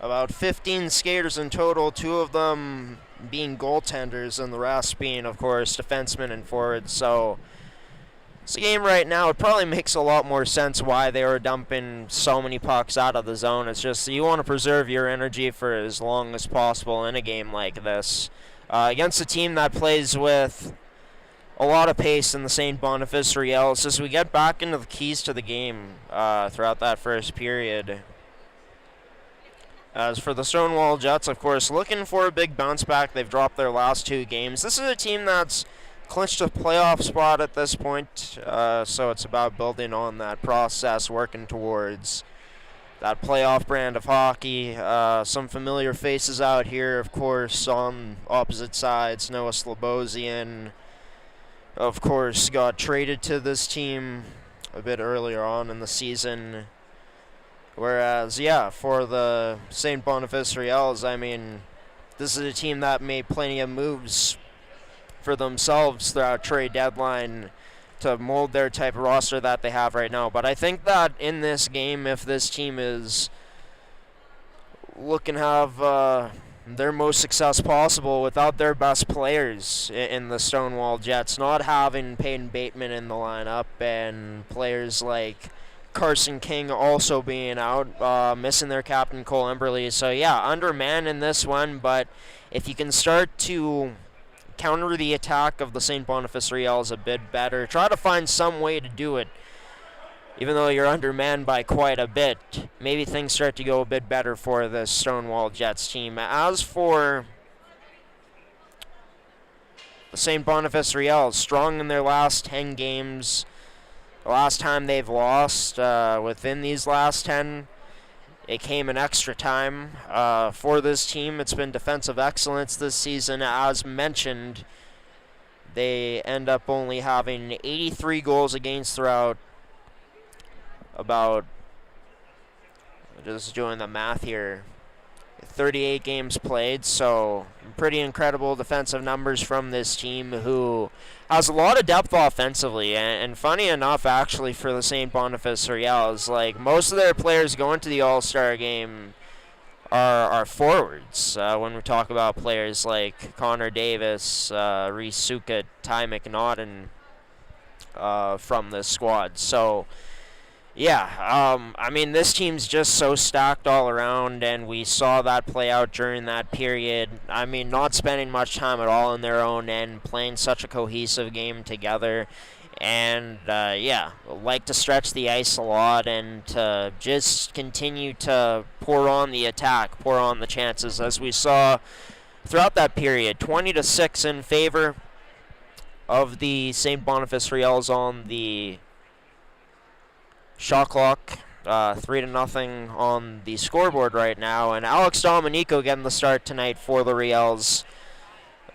S2: About 15 skaters in total, 2 of them being goaltenders and the rest being, of course, defensemen and forwards. So it's a game right now. It probably makes a lot more sense why they were dumping so many pucks out of the zone. It's just you want to preserve your energy for as long as possible in a game like this. Against a team that plays with a lot of pace in the St. Boniface Riels, as we get back into the keys to the game throughout that first period. As for the Stonewall Jets, of course, looking for a big bounce back. They've dropped their last 2 games. This is a team that's clinched a playoff spot at this point, so it's about building on that process, working towards that playoff brand of hockey. Some familiar faces out here, of course, on opposite sides. Noah Slobosian, of course, got traded to this team a bit earlier on in the season. Whereas, yeah, for the St. Boniface Riels, I mean, this is a team that made plenty of moves for themselves throughout trade deadline to mold their type of roster that they have right now. But I think that in this game, if this team is looking to have their most success possible without their best players in the Stonewall Jets, not having Peyton Bateman in the lineup and players like Carson King also being out, missing their captain Cole Emberley. So yeah, undermanned in this one, but if you can start to counter the attack of the St. Boniface Riels a bit better, try to find some way to do it, even though you're undermanned by quite a bit, maybe things start to go a bit better for the Stonewall Jets team. As for the St. Boniface Riels, strong in their last 10 games. The last time they've lost within these last 10, it came in extra time. For this team, it's been defensive excellence this season. As mentioned, they end up only having 83 goals against throughout about, just doing the math here, 38 games played, so pretty incredible defensive numbers from this team, who has a lot of depth offensively. And funny enough, actually, for the St. Boniface Riels, like, most of their players going to the All-Star game are forwards. When we talk about players like Connor Davis, Reese Suka, Ty McNaughton from this squad. So yeah, I mean, this team's just so stacked all around, and we saw that play out during that period. I mean, not spending much time at all in their own end, playing such a cohesive game together, and yeah, like to stretch the ice a lot and to just continue to pour on the attack, pour on the chances, as we saw throughout that period. 20-6 in favor of the St. Boniface Riels on the shot clock, 3-0 on the scoreboard right now, and Alex Dominico getting the start tonight for the Riels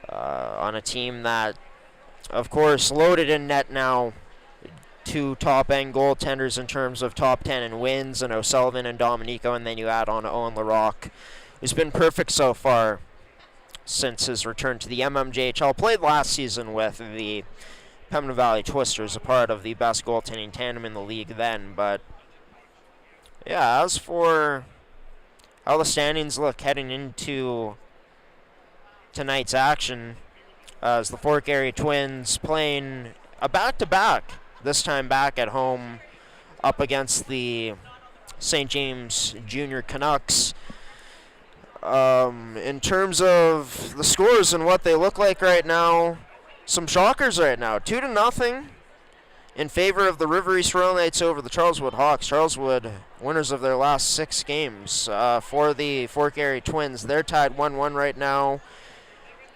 S2: on a team that, of course, loaded in net now. 2 top-end goaltenders in terms of top 10 in wins, and O'Sullivan and Dominico, and then you add on Owen LaRocque, who's been perfect so far since his return to the mmjhl. Played last season with the Pembina Valley Twisters, a part of the best goaltending tandem in the league then. But yeah, as for how the standings look heading into tonight's action, as the Fork Area Twins playing a back-to-back, this time back at home up against the St. James Junior Canucks. In terms of the scores and what they look like right now, some shockers right now. 2-0 in favor of the River East Royal Knights over the Charleswood Hawks. Charleswood, winners of their last 6 games. For the Fork Area Twins, they're tied 1-1 right now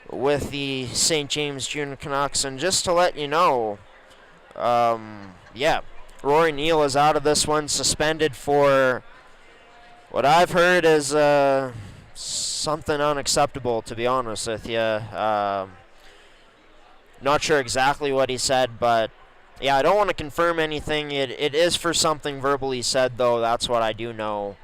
S2: with the St. James Junior Canucks. And just to let you know, yeah, Rory Neal is out of this one, suspended for what I've heard is something unacceptable, to be honest with you. Not sure exactly what he said, but yeah, I don't want to confirm anything. It is for something verbally said, though. That's what I do know.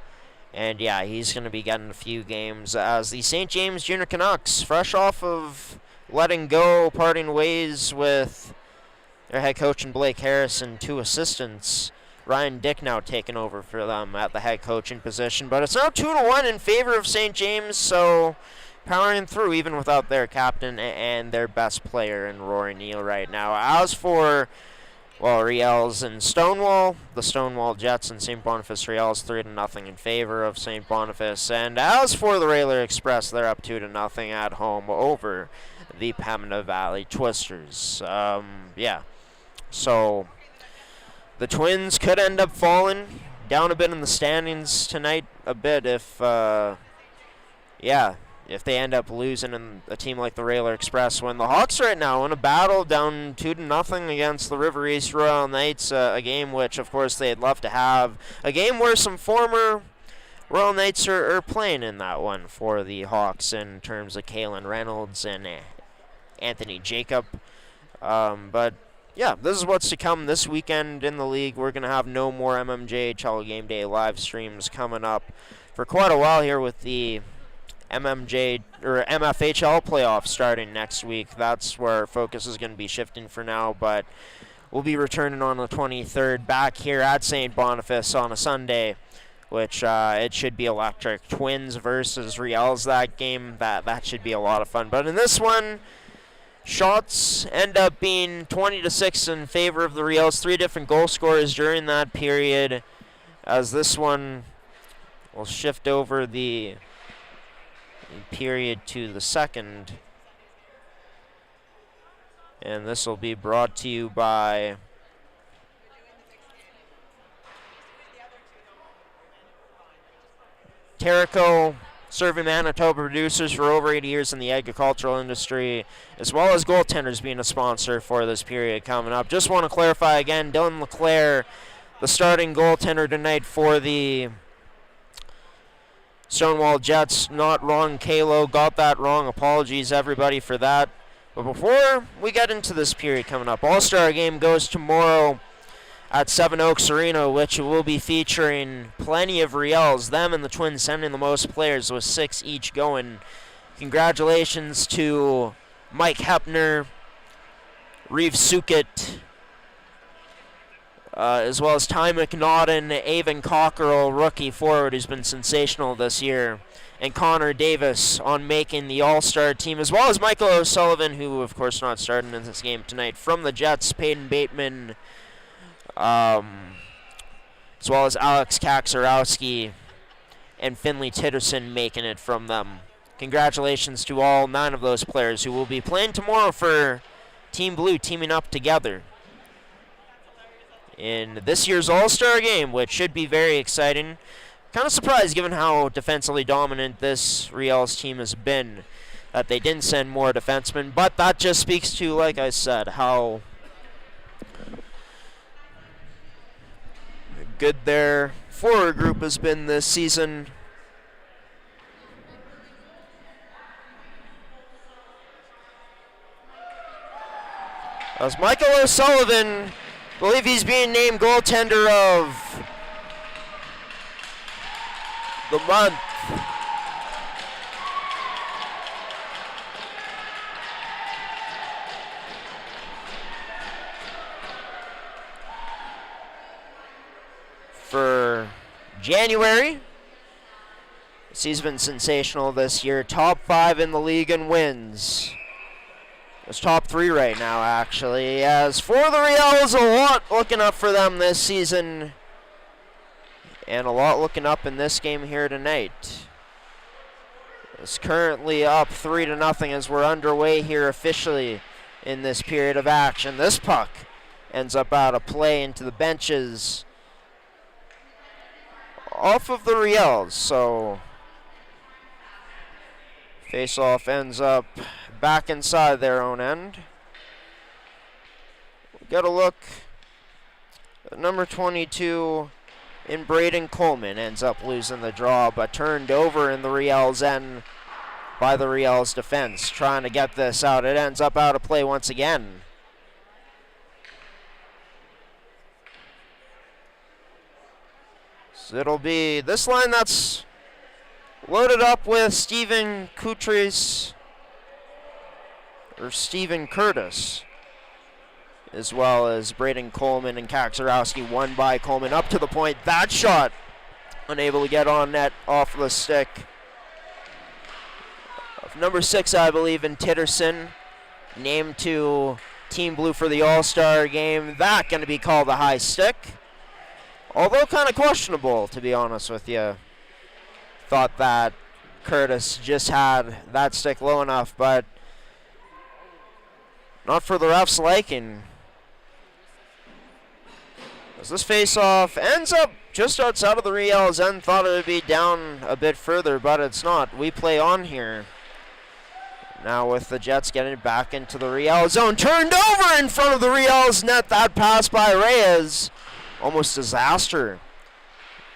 S2: And yeah, he's going to be getting a few games, as the St. James Junior Canucks, fresh off of letting go, parting ways with their head coach and Blake Harris and 2 assistants. Ryan Dick now taking over for them at the head coaching position. But it's now 2-1 in favor of St. James, so powering through even without their captain and their best player in Rory Neal right now. As for, well, Riels and Stonewall, the Stonewall Jets and St. Boniface Riels 3-0 in favor of St. Boniface. And as for the Railer Express, they're up 2-0 at home over the Pembina Valley Twisters. Yeah, so the Twins could end up falling down a bit in the standings tonight, a bit if they end up losing in a team like the Railer Express, when the Hawks right now in a battle down 2-0 against the River East Royal Knights, a game which, of course, they'd love to have. A game where some former Royal Knights are playing in that one for the Hawks in terms of Kalen Reynolds and Anthony Jacob. But yeah, this is what's to come this weekend in the league. We're going to have no more mmjhl Game Day live streams coming up for quite a while here, with the MFHL playoffs starting next week. That's where our focus is going to be shifting for now, but we'll be returning on the 23rd back here at St. Boniface on a Sunday, which it should be electric. Twins versus Riels, that game, that should be a lot of fun. But in this one, shots end up being 20-6 in favor of the Riels. 3 different goal scorers during that period, as this one will shift over the period to the second. And this will be brought to you by Terrico, serving Manitoba producers for over 80 years in the agricultural industry, as well as goaltenders being a sponsor for this period coming up. Just want to clarify again, Dylan LeClaire, the starting goaltender tonight for the Stonewall Jets. Not Ron Kalo, got that wrong. Apologies, everybody, for that. But before we get into this period coming up, All-Star Game goes tomorrow at Seven Oaks Arena, which will be featuring plenty of Riels. Them and the Twins sending the most players with 6 each going. Congratulations to Mike Hepner, Reeve Sukit, as well as Ty McNaughton, Avon Cockerell, rookie forward who's been sensational this year, and Connor Davis on making the All-Star team, as well as Michael O'Sullivan, who of course not starting in this game tonight, from the Jets, Peyton Bateman, as well as Alex Kaczorowski and Finley Titterson making it from them. Congratulations to all 9 of those players who will be playing tomorrow for Team Blue, teaming up together in this year's All-Star Game, which should be very exciting. Kind of surprised, given how defensively dominant this Riels team has been, that they didn't send more defensemen, but that just speaks to, like I said, how good their forward group has been this season. As Michael O'Sullivan, I believe he's being named goaltender of the month. For January, he's been sensational this year. Top 5 in the league in wins. It's top 3 right now, actually. As for the Riels, a lot looking up for them this season, and a lot looking up in this game here tonight. It's currently up 3-0 as we're underway here officially in this period of action. This puck ends up out of play into the benches off of the Riels, so face-off ends up back inside their own end. We got a look at number 22 in Braden Coleman. Ends up losing the draw, but turned over in the Riels end by the Riels defense, trying to get this out. It ends up out of play once again. So it'll be this line that's loaded up with Stephen Curtis, as well as Braden Coleman and Kaczorowski. One by Coleman up to the point. That shot unable to get on net off the stick Number 6, I believe, in Titterson, named to Team Blue for the All-Star game. That going to be called a high stick. Although kind of questionable, to be honest with you. Thought that Curtis just had that stick low enough, but not for the ref's liking. As this face-off ends up just outside of the Riels end, thought it would be down a bit further, but it's not. We play on here. Now with the Jets getting it back into the Riels zone. Turned over in front of the Riels net. That pass by Reyes. Almost disaster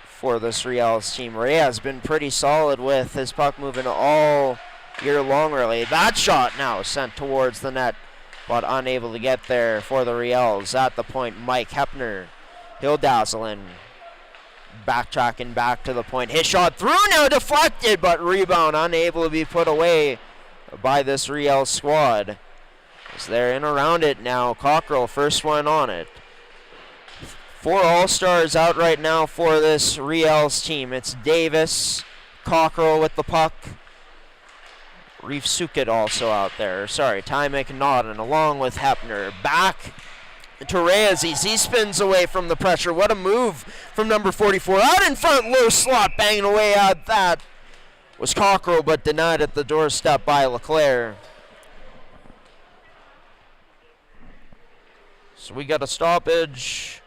S2: for this Riels team. Reyes has been pretty solid with his puck moving all year long, really. That shot now sent towards the net, but unable to get there for the Riels. At the point, Mike Hepner. Hildaslin backtracking back to the point. His shot through, now deflected, but rebound unable to be put away by this Riels squad. As they're in around it now. Cockrell, first one on it. 4 All-Stars out right now for this Riels team. It's Davis, Cockrell with the puck. Reef Sukit also out there. Sorry, Ty McNaughton along with Hepner. Back to Reyes. He spins away from the pressure. What a move from number 44. Out in front, low slot, banging away at that was Cockrell, but denied at the doorstep by LeClaire. So we got a stoppage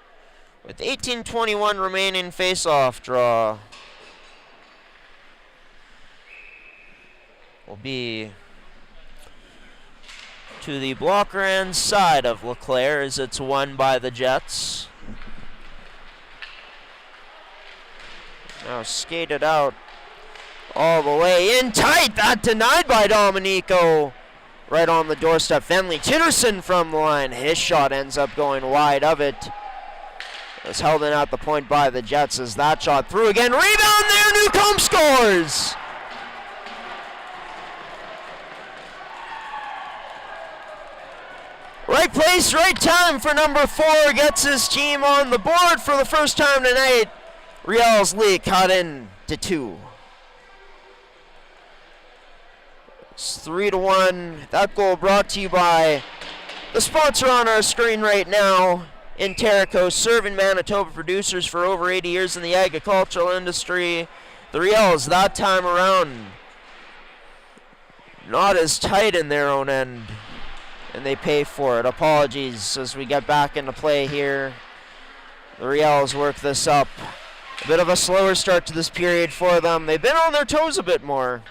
S2: with 18:21 remaining face-off draw. Will be to the blocker end side of LeClaire as it's won by the Jets. Now skated out all the way in tight. That denied by Dominico. Right on the doorstep. Fenley Titterson from the line. His shot ends up going wide of it. It's held in at the point by the Jets as that shot through again. Rebound there. Newcomb scores. Right place, right time for number 4. Gets his team on the board for the first time tonight. Riels lead cut in to 2. It's 3-1. That goal brought to you by the sponsor on our screen right now, Interco, serving Manitoba producers for over 80 years in the agricultural industry. The Riels that time around not as tight in their own end, and they pay for it. Apologies as we get back into play here. The Riels work this up. A bit of a slower start to this period for them. They've been on their toes a bit more.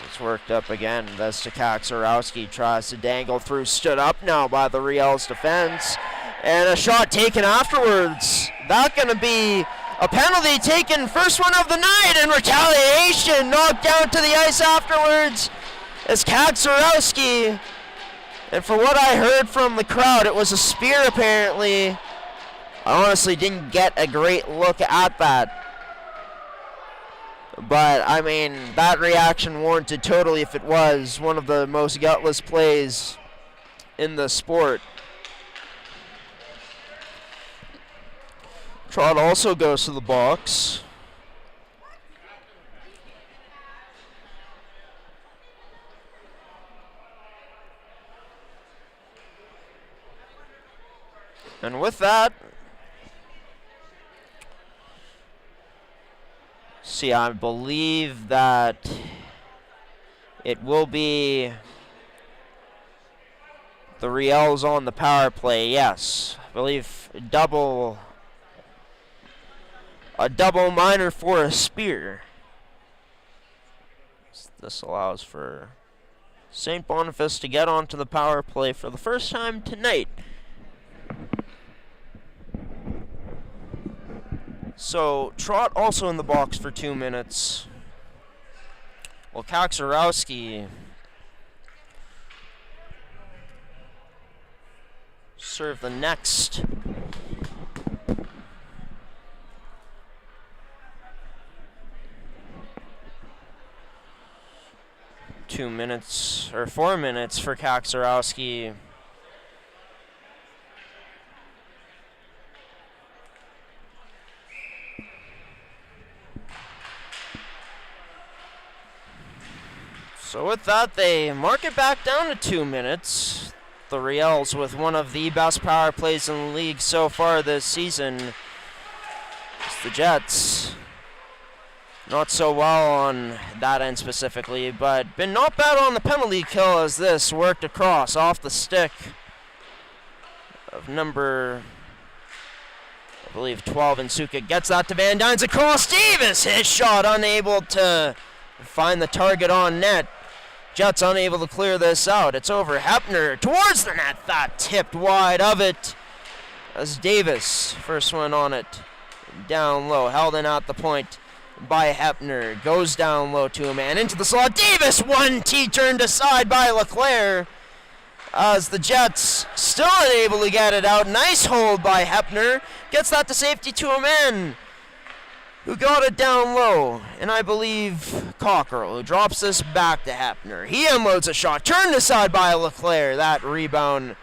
S2: It's worked up again. That's to Kaczorowski. Tries to dangle through. Stood up now by the Riels defense. And a shot taken afterwards. That going to be a penalty taken. First one of the night. And retaliation. Knocked down to the ice afterwards is Kaczorowski. And for what I heard from the crowd, it was a spear apparently. I honestly didn't get a great look at that. But, I mean, that reaction warranted totally if it was one of the most gutless plays in the sport. Trot also goes to the box. And with that, see, I believe that it will be the Riels on the power play. Yes, I believe a double minor for a spear. This allows for St. Boniface to get onto the power play for the first time tonight. So, Trot also in the box for 2 minutes. Well, Kaczorowski serve the next. Four minutes for Kaczorowski. So with that, they mark it back down to 2 minutes. The Riels with one of the best power plays in the league so far this season. It's the Jets. Not so well on that end specifically, but been not bad on the penalty kill as this worked across off the stick of number, I believe, 12, and Suka gets that to Van Dyne's across. Davis, his shot unable to find the target on net. Jets unable to clear this out. It's over Hepner towards the net. That tipped wide of it as Davis, first one on it, down low, held in at the point by Hepner. Goes down low to a man into the slot. Davis, 1T turned aside by LeClaire as the Jets still unable to get it out. Nice hold by Hepner. Gets that to safety to a man who got it down low, and I believe Cockerell, who drops this back to Hepner. He unloads a shot, turned aside by LeClaire. That rebound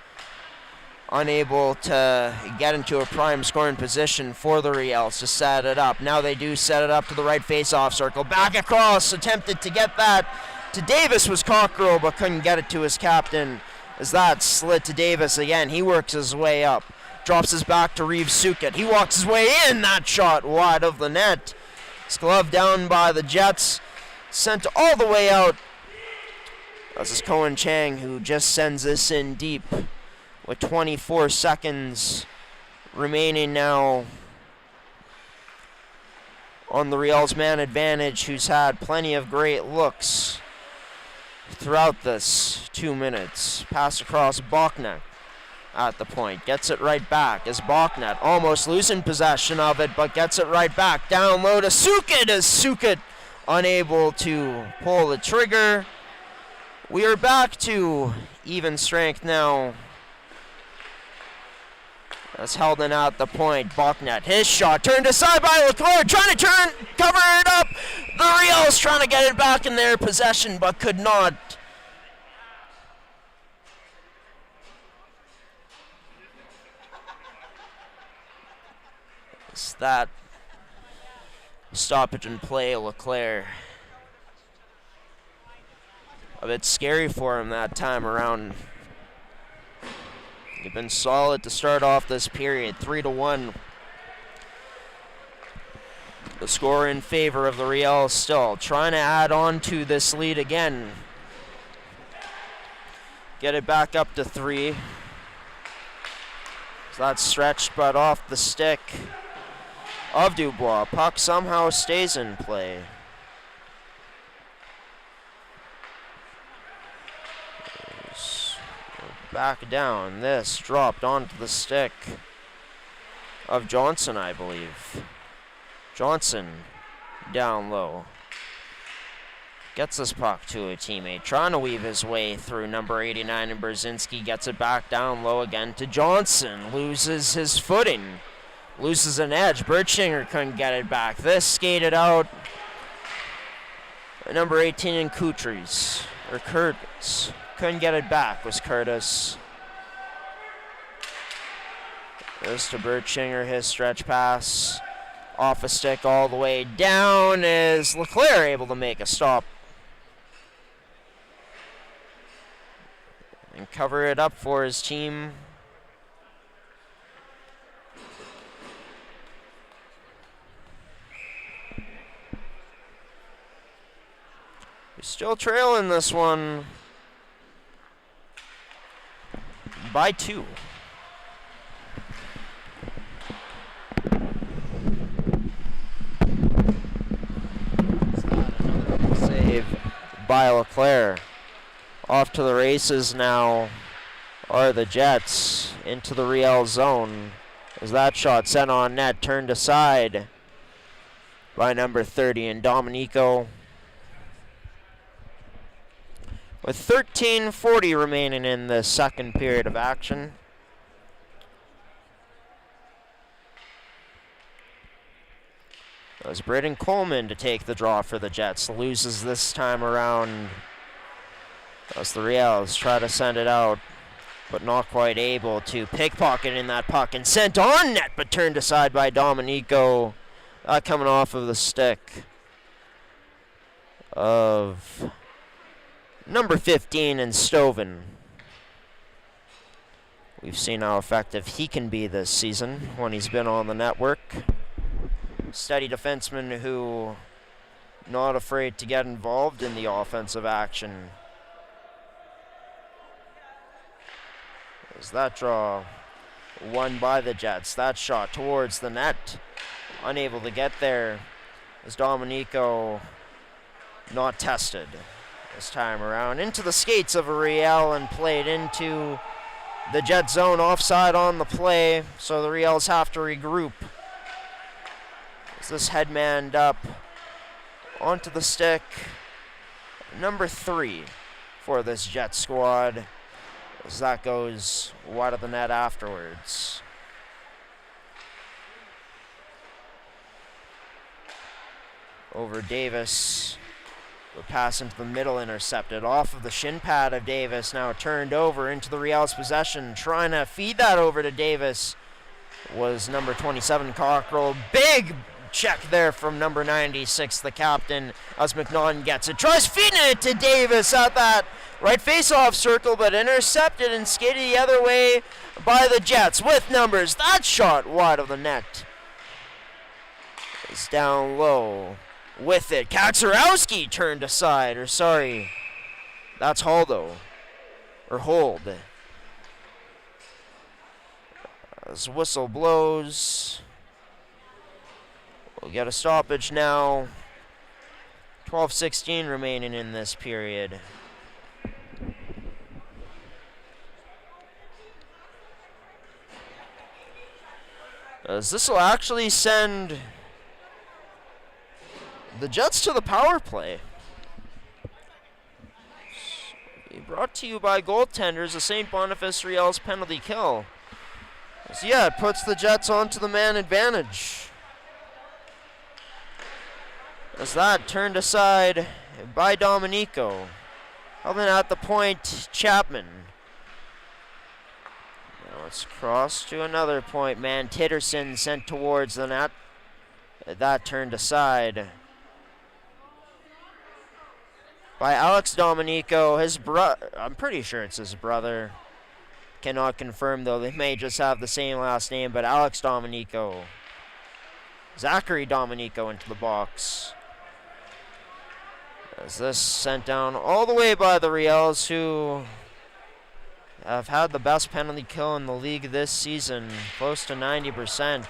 S2: unable to get into a prime scoring position for the Riels to set it up. Now they do set it up to the right face-off circle. Back across, attempted to get that to Davis was Cockerell, but couldn't get it to his captain as that slid to Davis again. He works his way up. Drops his back to Reeves Sukat. He walks his way in. That shot wide of the net. It's gloved down by the Jets. Sent all the way out. This is Cohen Chang who just sends this in deep with 24 seconds remaining now on the Riels man advantage, who's had plenty of great looks throughout this 2 minutes. Pass across Bachnek at the point. Gets it right back as Bachnet almost losing possession of it, but gets it right back. Down low to Sukat as Sukat unable to pull the trigger. We are back to even strength now. That's held in at the point. Bachnet, his shot turned aside by LeClaire, trying to cover it up. The Riels trying to get it back in their possession, but could not. It's that stoppage and play, LeClaire. A bit scary for him that time around. He's been solid to start off this period, 3-1. The score in favor of the Riels still. Trying to add on to this lead again. Get it back up to 3. So that's stretched, but off the stick of Dubois. Puck somehow stays in play. Back down. This dropped onto the stick of Johnson, I believe. Johnson down low. Gets this puck to a teammate. Trying to weave his way through number 89, and Brzezinski gets it back down low again to Johnson. Loses his footing. Loses an edge. Bertschinger couldn't get it back. This skated out. Number 18 in Curtis. Couldn't get it back, was Curtis. Goes to Bertschinger, his stretch pass. Off a stick all the way down. Is LeClaire able to make a stop and cover it up for his team? He's still trailing this one by 2. Save by LeClaire. Off to the races now are the Jets into the Riels zone. As that shot sent on net, turned aside by number 30 and Dominico. With 13:40 remaining in the second period of action. It was Braden Coleman to take the draw for the Jets. Loses this time around as the Riels try to send it out, but not quite able to. Pickpocketing that puck and sent on net, but turned aside by Dominico. Coming off of the stick of number 15 in Stoven. We've seen how effective he can be this season when he's been on the network. Steady defenseman who not afraid to get involved in the offensive action. As that draw won by the Jets. That shot towards the net. Unable to get there as Dominico not tested this time around. Into the skates of a Riel and played into the Jet zone. Offside on the play, so the Riels have to regroup. As this headmanned up onto the stick. Number 3 for this Jet squad, as that goes wide of the net afterwards. Over Davis. The pass into the middle, intercepted off of the shin pad of Davis. Now turned over into the Riels' possession. Trying to feed that over to Davis was number 27, Cockrell. Big check there from number 96, the captain, as McNaughton gets it. Tries feeding it to Davis at that right face-off circle, but intercepted and skated the other way by the Jets with numbers. That shot wide of the net is down low. With it, Kaczorowski turned aside, that's Holdo, or Hold. As whistle blows, we'll get a stoppage now. 12:16 remaining in this period. As this will actually send the Jets to the power play. Brought to you by goaltenders, the St. Boniface Riels penalty kill. So yeah, it puts the Jets onto the man advantage. As that turned aside by Dominico. Held in at the point, Chapman. Now it's crossed to another point, man. Titterson sent towards the net. That turned aside by Alex Dominico, his I'm pretty sure it's his brother. Cannot confirm though, they may just have the same last name, but Alex Dominico. Zachary Dominico into the box. As this sent down all the way by the Riels, who have had the best penalty kill in the league this season, close to 90%.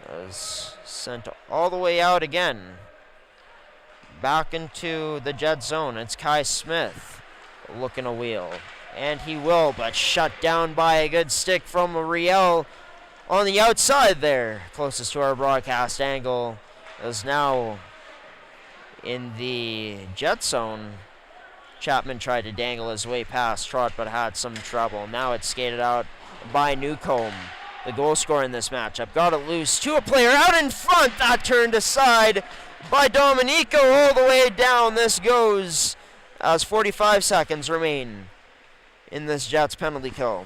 S2: As sent all the way out again. Back into the Jet zone. It's Kai Smith looking a wheel. And he will, but shut down by a good stick from a Riel on the outside there. Closest to our broadcast angle is now in the Jet zone. Chapman tried to dangle his way past Trott, but had some trouble. Now it's skated out by Newcomb. The goal scorer in this matchup got it loose to a player out in front. That turned aside by Dominico all the way down. This goes as 45 seconds remain in this Jets penalty kill.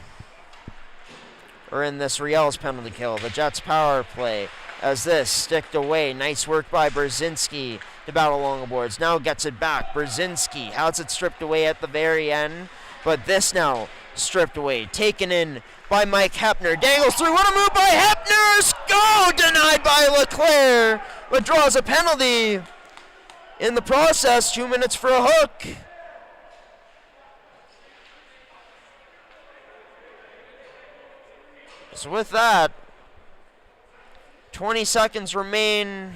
S2: Or in this Riels penalty kill. The Jets power play as this sticked away. Nice work by Brzezinski to battle along the boards. Now gets it back. Brzezinski has it stripped away at the very end. But this now stripped away. Taken in by Mike Hepner. Dangles through. What a move by Hepner! Go! Denied by LeClaire. But draws a penalty in the process. 2 minutes for a hook. So with that, 20 seconds remain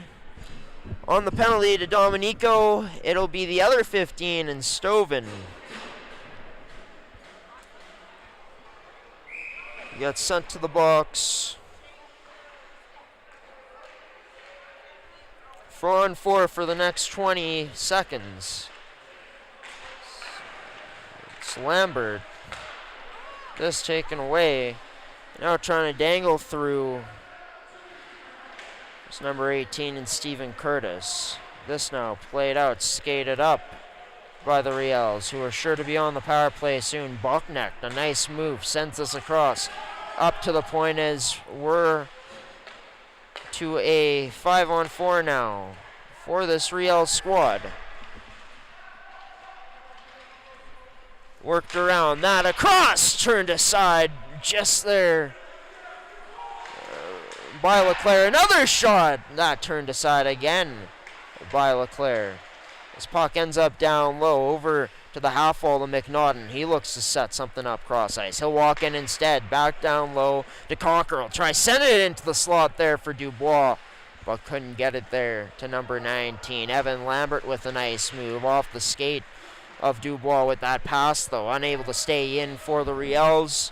S2: on the penalty to Dominico. It'll be the other 15 in Stoven. He got sent to the box. 4-on-4 for the next 20 seconds. It's Lambert. This taken away. Now trying to dangle through. It's number 18 and Stephen Curtis. This now played out, skated up by the Riels, who are sure to be on the power play soon. Boknek, a nice move, sends this across up to the point as we're to a 5-on-4 now for this Riels squad. Worked around that across, turned aside just there by LeClaire. Another shot that turned aside again by LeClaire. This puck ends up down low over to the half wall of McNaughton. He looks to set something up cross ice. He'll walk in instead. Back down low to Cockrell. Try send it into the slot there for Dubois, but couldn't get it there to number 19. Evan Lambert with a nice move off the skate of Dubois with that pass, though. Unable to stay in for the Riels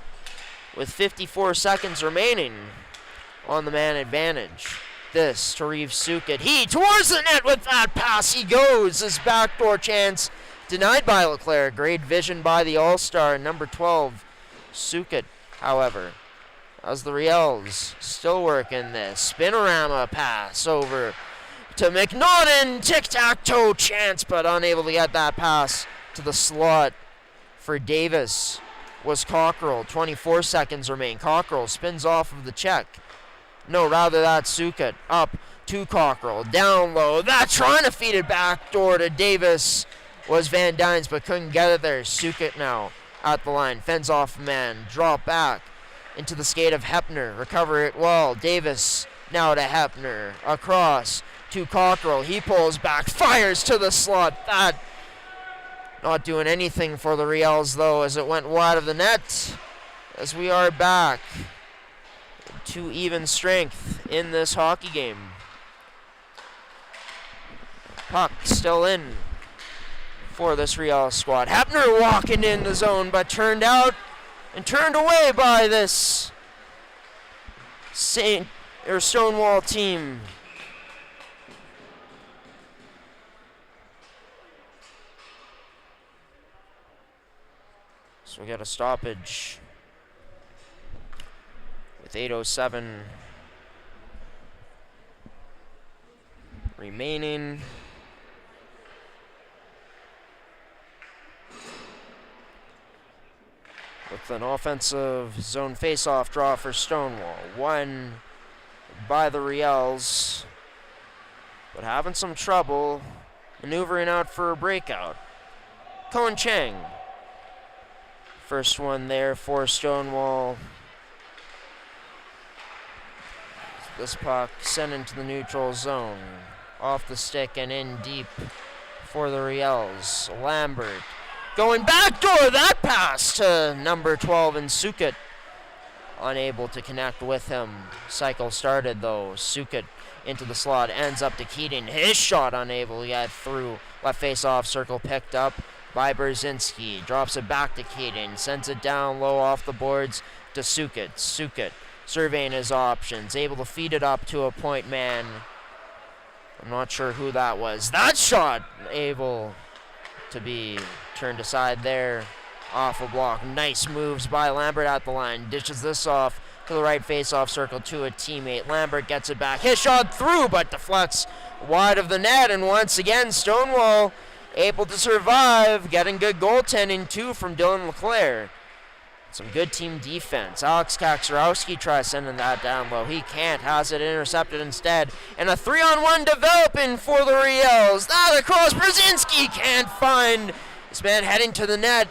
S2: with 54 seconds remaining on the man advantage. This to Reeves Suket. He towards the net with that pass. He goes. His backdoor chance denied by LeClaire. Great vision by the All-Star, number 12, Suket, however. As the Riels still working this. Spinorama pass over to McNaughton. Tic-tac-toe chance, but unable to get that pass to the slot for Davis was Cockrell. 24 seconds remain. Cockrell spins off of the check. No, rather that's Suket. Up to Cockrell. Down low. That trying to feed it back door to Davis was Van Dynes, but couldn't get it there. Suket now at the line. Fends off a man. Drop back into the skate of Hepner. Recover it well. Davis now to Hepner. Across to Cockrell. He pulls back. Fires to the slot. That not doing anything for the Riels, though, as it went wide of the net. As we are back to even strength in this hockey game. Puck still in for this Riels squad. Hepner walking in the zone, but turned out and turned away by this Stonewall team. So we got a stoppage with 8:07 remaining. With an offensive zone face-off draw for Stonewall. One by the Riels, but having some trouble maneuvering out for a breakout. Cohen Chang. First one there for Stonewall. This puck sent into the neutral zone. Off the stick and in deep for the Riels. Lambert going backdoor. That pass to number 12 and Suket. Unable to connect with him. Cycle started though. Suket into the slot. Ends up to Keating. His shot unable to get through. Left face-off circle picked up by Brzezinski. Drops it back to Keating. Sends it down low off the boards to Suket. Suket surveying his options, able to feed it up to a point man. I'm not sure who that was. That shot able to be turned aside there off a block. Nice moves by Lambert at the line. Dishes this off to the right face-off circle to a teammate. Lambert gets it back. His shot through, but deflects wide of the net. And once again, Stonewall able to survive, getting good goaltending too from Dylan LeClaire. Some good team defense. Alex Kaczorowski tries sending that down low. He can't. Has it intercepted instead. And a 3-on-1 developing for the Riels. That across. Brzezinski can't find this man heading to the net.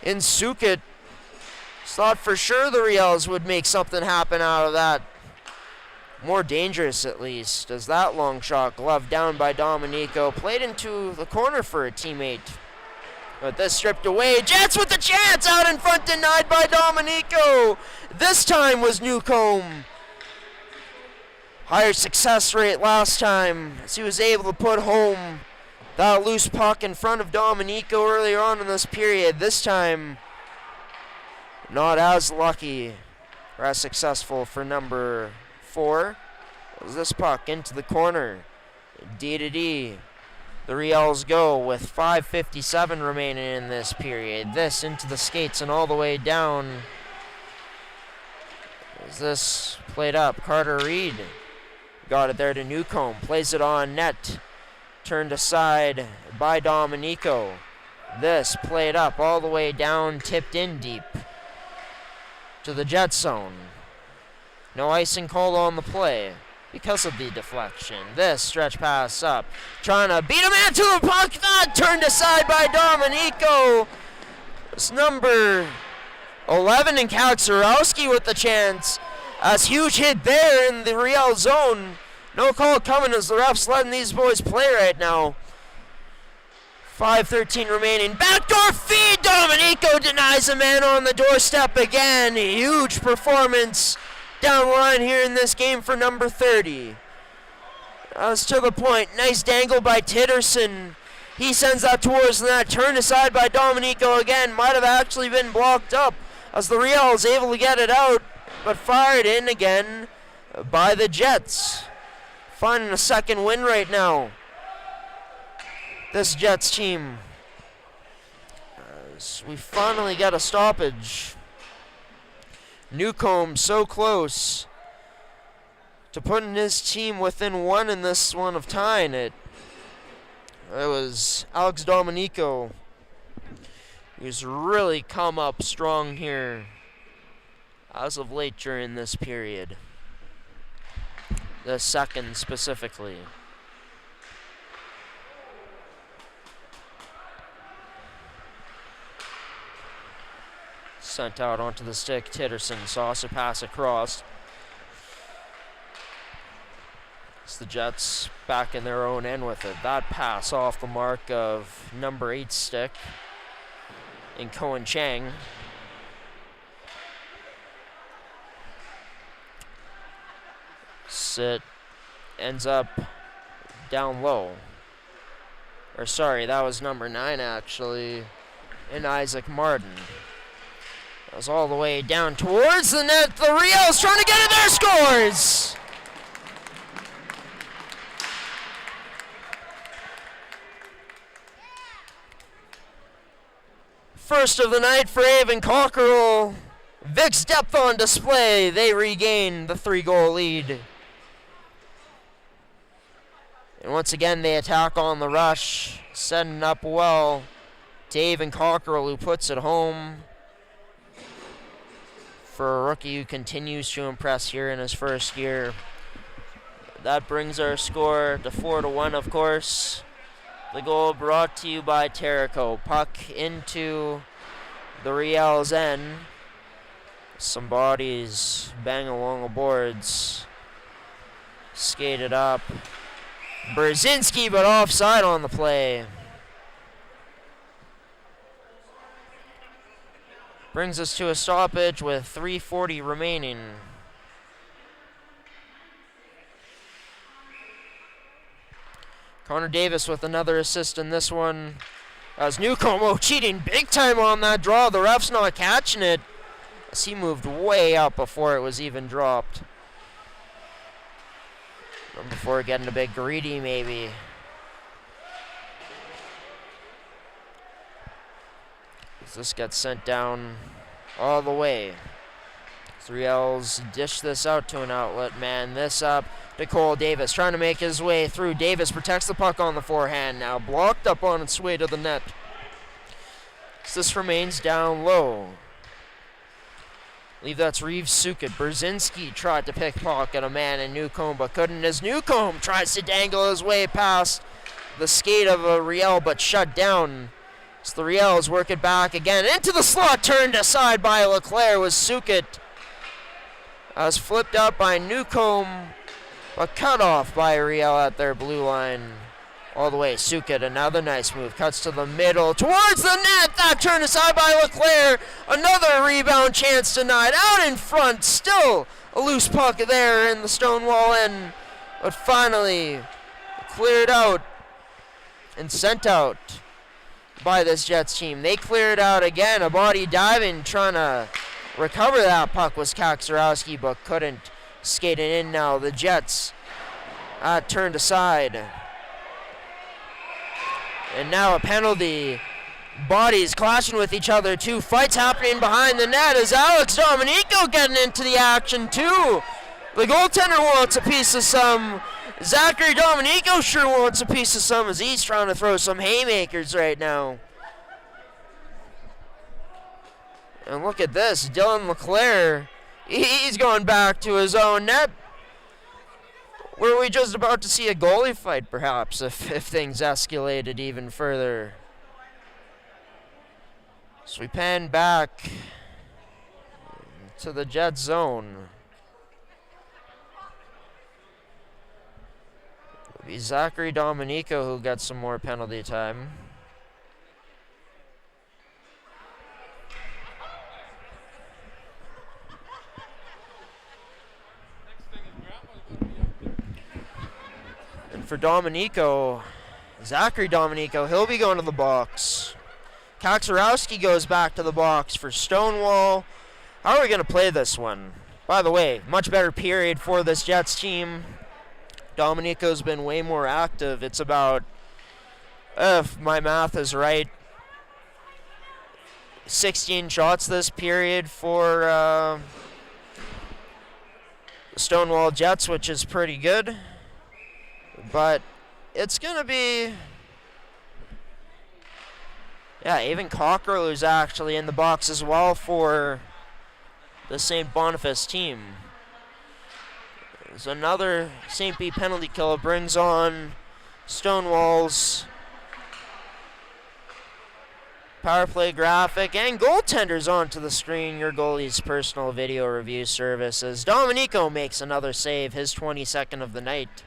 S2: In Suket. Thought for sure the Riels would make something happen out of that. More dangerous at least. As that long shot gloved down by Dominico. Played into the corner for a teammate. But this stripped away. Jets with the chance out in front, denied by Dominico. This time was Newcomb. Higher success rate last time as he was able to put home that loose puck in front of Dominico earlier on in this period. This time, not as lucky or as successful for number 4. Was this puck into the corner. D to D. The Riels go with 5:57 remaining in this period. This into the skates and all the way down Is this played up? Carter Reed got it there to Newcomb. Plays it on net. Turned aside by Dominico. This played up all the way down, tipped in deep to the Jet zone. No icing called on the play because of the deflection. This stretch pass up. Trying to beat a man to the puck. That turned aside by Dominico. It's number 11 in Kaczorowski with the chance. As huge hit there in the Riels zone. No call coming as the refs letting these boys play right now. 5:13 remaining. Backdoor feed. Dominico denies a man on the doorstep again. Huge performance down the line here in this game for number 30. That's to the point. Nice dangle by Titterson. He sends that towards the net. Turned aside by Dominico again. Might have actually been blocked up as the Riels able to get it out, but fired in again by the Jets. Finding a second win right now. This Jets team. As we finally get a stoppage. Newcomb so close to putting his team within one in this one of tying it. It was Alex Dominico. He's really come up strong here as of late during this period. The second specifically. Sent out onto the stick. Titterson saw a pass across. It's the Jets back in their own end with it. That pass off the mark of number 8 stick in Cohen Chang. Sit ends up down low. Or sorry, that was number 9 actually, in Isaac Martin. That was all the way down towards the net. The Riels trying to get it there, scores! First of the night for Avon Cockerell. Vic's depth on display. They regain the 3-goal lead. And once again, they attack on the rush, setting up well to Avon Cockerell, who puts it home for a rookie who continues to impress here in his first year. That brings our score to 4-1, of course. The goal brought to you by Terrico. Puck into the Riels end. Some bodies bang along the boards. Skated up. Brzezinski, but offside on the play. Brings us to a stoppage with 3:40 remaining. Connor Davis with another assist in this one. As Newcomb cheating big time on that draw. The ref's not catching it, as he moved way up before it was even dropped. Or before getting a bit greedy, maybe. This gets sent down all the way. Riels dish this out to an outlet man. This up to Cole Davis, trying to make his way through. Davis protects the puck on the forehand now. Blocked up on its way to the net. This remains down low. I believe that's Reeves Sukit. Brzezinski tried to pickpocket a man in Newcomb, but couldn't, as Newcomb tries to dangle his way past the skate of a Riel, but shut down. So the Riels work it back again into the slot, turned aside by Leclerc with Sukit. As flipped up by Newcomb, but cut off by Riel at their blue line. All the way, Sukit, another nice move, cuts to the middle, towards the net, that turned aside by Leclerc. Another rebound chance denied, out in front, still a loose puck there in the Stonewall end, but finally cleared out and sent out by this Jets team. They cleared out again, a body diving, trying to recover that puck was Kaczorowski, but couldn't skate it in now. The Jets turned aside. And now a penalty Bodies clashing with each other. Two fights happening behind the net as Alex Dominico getting into the action too. The goaltender wants a piece of some. Zachary Dominico sure wants a piece of some as he's trying to throw some haymakers right now. And look at this, Dylan LeClaire. He's going back to his own net. Were we just about to see a goalie fight, perhaps, if things escalated even further? So we pan back to the Jet zone. It'll be Zachary Dominico who gets some more penalty time. And for Dominico, Zachary Dominico, he'll be going to the box. Kaczorowski goes back to the box for Stonewall. How are we going to play this one? By the way, much better period for this Jets team. Dominico's been way more active. It's about, if my math is right, 16 shots this period for the Stonewall Jets, which is pretty good. But it's going to be... Yeah, even Cockrell is actually in the box as well for the St. Boniface team. There's another St. B penalty kill. It brings on Stonewall's power play graphic and goaltenders onto the screen. Your goalie's personal video review service as Dominico makes another save, his 22nd of the night.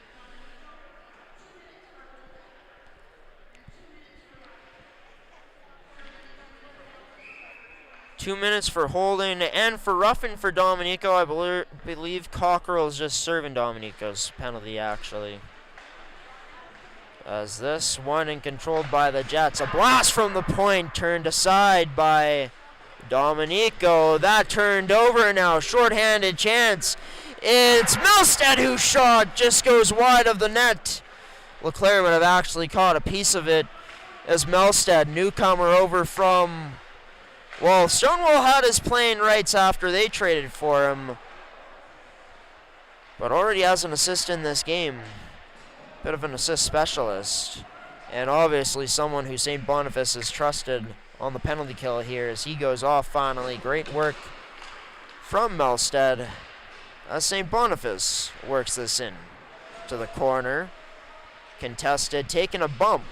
S2: Two minutes for holding and for roughing for Dominico. I believe Cockrell is just serving Dominico's penalty, actually. As this one and controlled by the Jets. A blast from the point turned aside by Dominico. That turned over now. Short-handed chance. It's Milstead whose shot just goes wide of the net. LeClaire would have actually caught a piece of it as Milstead, newcomer over from... Well, Stonewall had his playing rights after they traded for him, but already has an assist in this game. Bit of an assist specialist, and obviously someone who St. Boniface has trusted on the penalty kill here as he goes off finally. Great work from Milstead as St. Boniface works this in to the corner. Contested, taking a bump.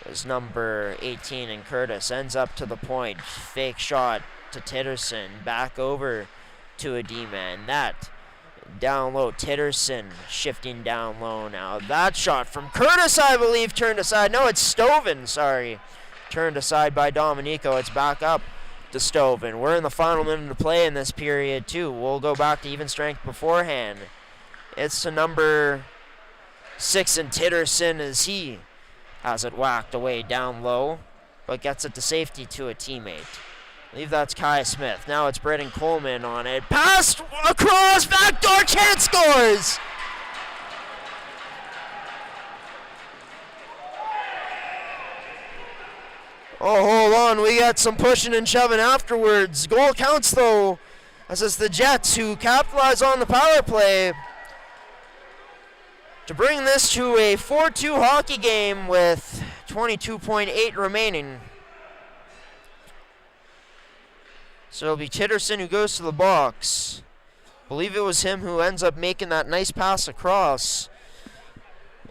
S2: As number 18 and Curtis ends up to the point. Fake shot to Titterson. Back over to a D-man. That down low. Titterson shifting down low now. That shot from Curtis, I believe, turned aside. No, it's Stoven, sorry. Turned aside by Dominico. It's back up to Stoven. We're in the final minute of play in this period, too. We'll go back to even strength beforehand. It's to number 6 and Titterson as he has it whacked away down low, but gets it to safety to a teammate. I believe that's Kai Smith. Now it's Braden Coleman on it. Pass across, backdoor chance, scores! Oh, hold on. We got some pushing and shoving afterwards. Goal counts, though, as it's the Jets who capitalize on the power play to bring this to a 4-2 hockey game with 22.8 remaining. So it'll be Titterson who goes to the box. I believe it was him who ends up making that nice pass across.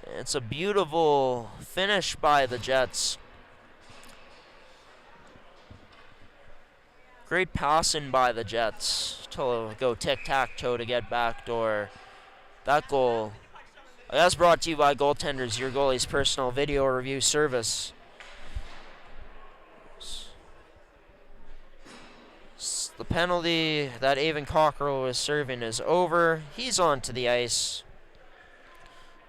S2: It's a beautiful finish by the Jets. Great passing by the Jets to go tic-tac-toe to get backdoor. That goal, that's brought to you by Goaltenders, your goalie's personal video review service. The penalty that Avon Cockrell was serving is over. He's on to the ice.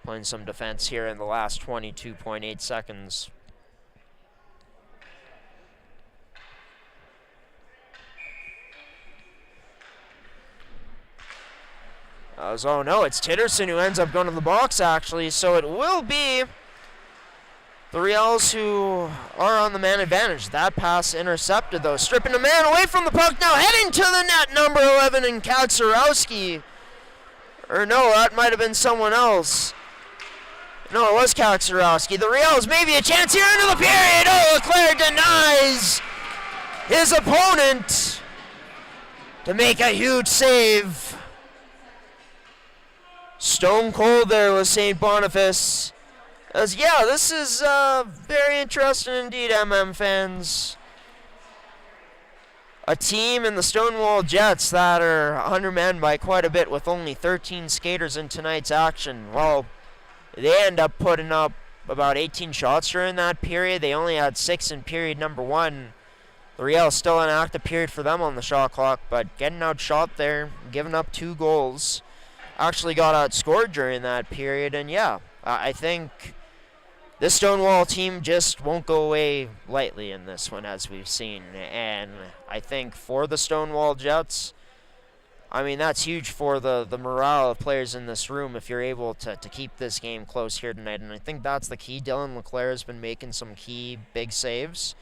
S2: Playing some defense here in the last 22.8 seconds. Oh no, it's Titterson who ends up going to the box actually, so it will be The Riels, who are on the man advantage. That pass intercepted, though. Stripping a man away from the puck now. Heading to the net, number 11 in Kaczorowski. Or no, that might have been someone else. No, it was Kaczorowski. The Riels, maybe a chance here into the period. Oh, Leclerc denies his opponent to make a huge save. Stone cold there with St. Boniface. Yeah, this is very interesting indeed, fans. A team in the Stonewall Jets that are undermanned by quite a bit with only 13 skaters in tonight's action. Well, they end up putting up about 18 shots during that period. They only had 6 in period number 1. The Riels still an active period for them on the shot clock, but getting outshot there, giving up 2 goals. Actually got outscored during that period, and yeah, I think this Stonewall team just won't go away lightly in this one, as we've seen. And I think for the Stonewall Jets, I mean, that's huge for the morale of players in this room if you're able to keep this game close here tonight. And I think that's the key. Dylan Leclerc has been making some key big saves.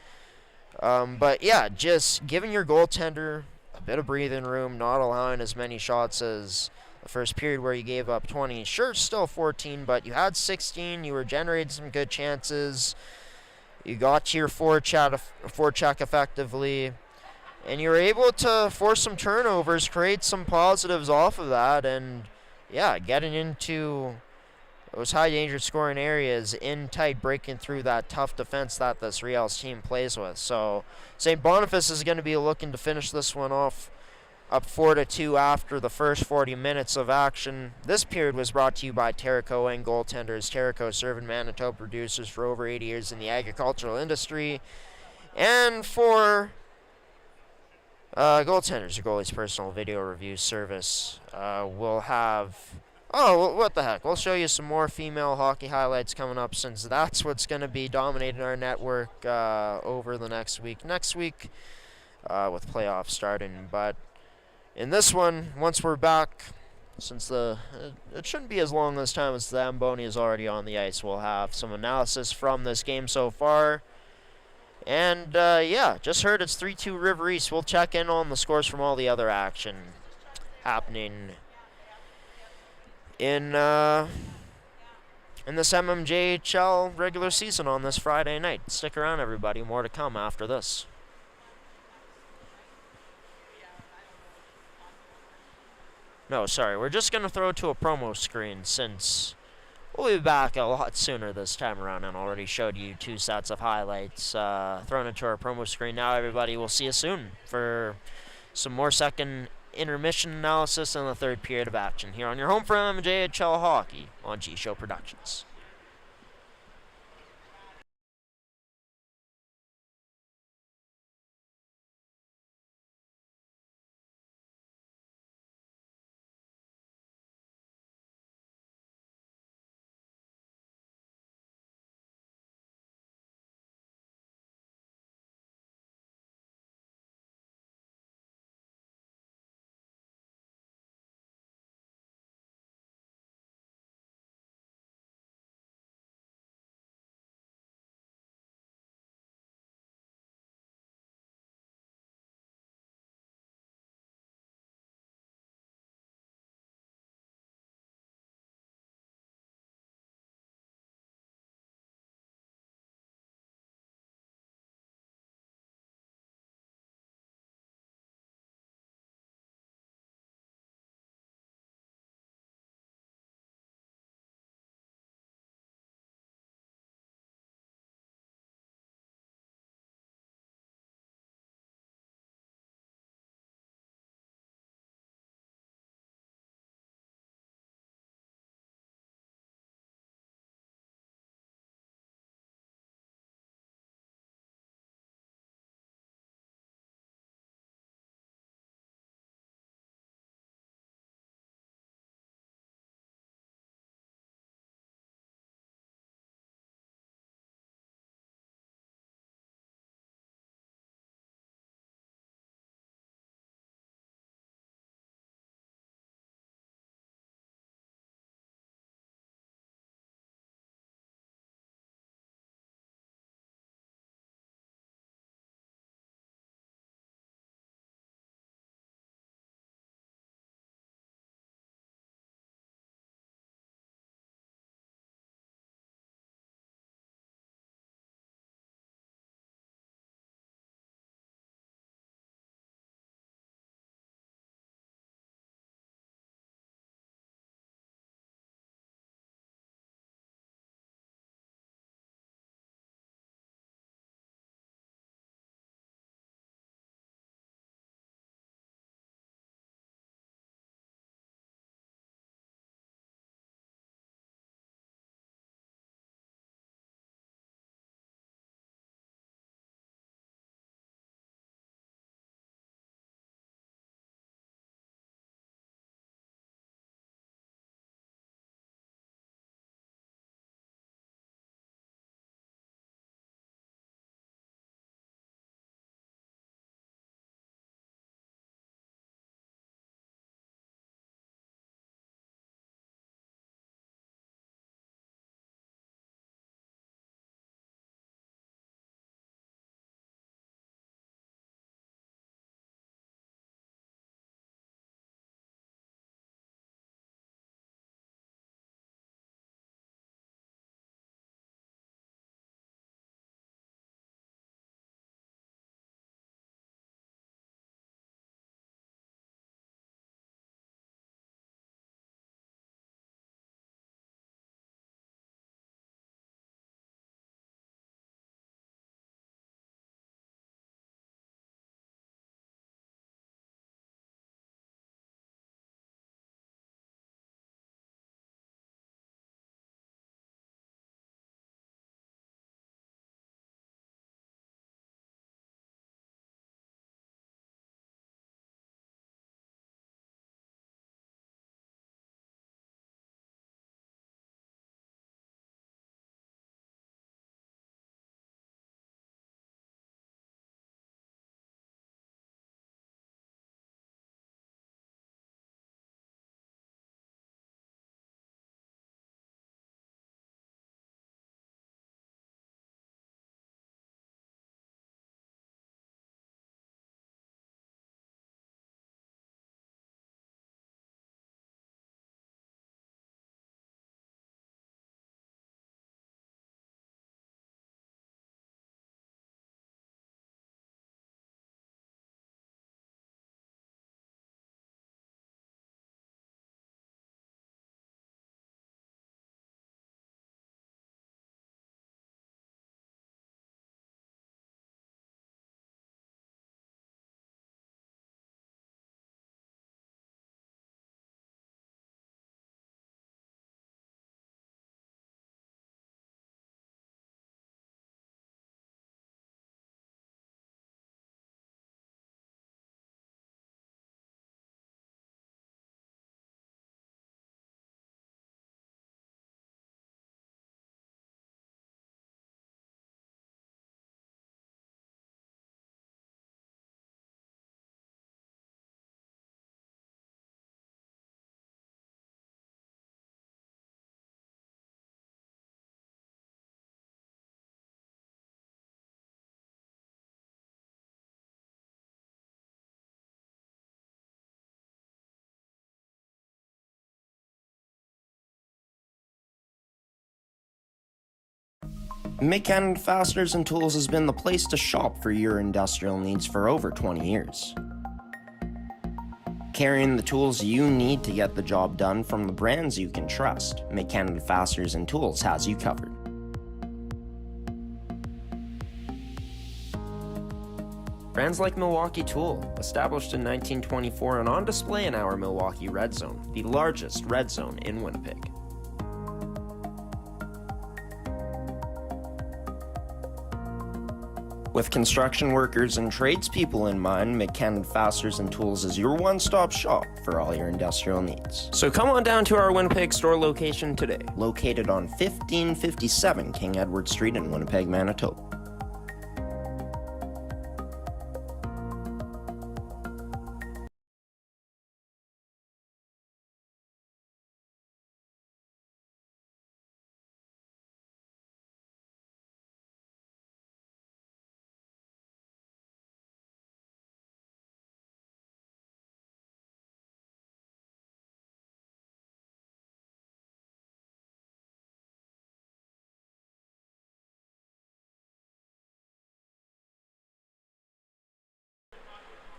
S2: But yeah, just giving your goaltender a bit of breathing room, not allowing as many shots as the first period where you gave up 20. Sure, still 14, but you had 16. You were generating some good chances. You got to your forecheck effectively. And you were able to force some turnovers, create some positives off of that. And, yeah, getting into those high danger scoring areas in tight, breaking through that tough defense that this Riels team plays with. So St. Boniface is going to be looking to finish this one off up 4-2 after the first 40 minutes of action. This period was brought to you by Terrico and Goaltenders. Terrico serving Manitoba producers for over 80 years in the agricultural industry. And for Goaltenders, your goalie's personal video review service, we'll have... Oh, what the heck. We'll show you some more female hockey highlights coming up, since that's what's going to be dominating our network over the next week. Next week, with playoffs starting. But in this one, once we're back, since it shouldn't be as long this time as the Zamboni is already on the ice, we'll have some analysis from this game so far. And, yeah, just heard it's 3-2 River East. We'll check in on the scores from all the other action happening in this mmjhl regular season on this Friday night. Stick around, everybody. More to come after this. No, sorry. We're just going to throw to a promo screen, since we'll be back a lot sooner this time around and already showed you 2 sets of highlights. Thrown into our promo screen now, everybody. We'll see you soon for some more second intermission analysis in the third period of action here on your home for mmjhl Hockey on G Show Productions.
S1: Mid-Canada Fasteners and Tools has been the place to shop for your industrial needs for over 20 years. Carrying the tools you need to get the job done from the brands you can trust, Mid-Canada Fasteners and Tools has you covered. Brands like Milwaukee Tool, established in 1924 and on display in our Milwaukee Red Zone, the largest red zone in Winnipeg. With construction workers and tradespeople in mind, Mid-Canada Fasteners and Tools is your one-stop shop for all your industrial needs. So come on down to our Winnipeg store location today, located on 1557 King Edward Street in Winnipeg, Manitoba.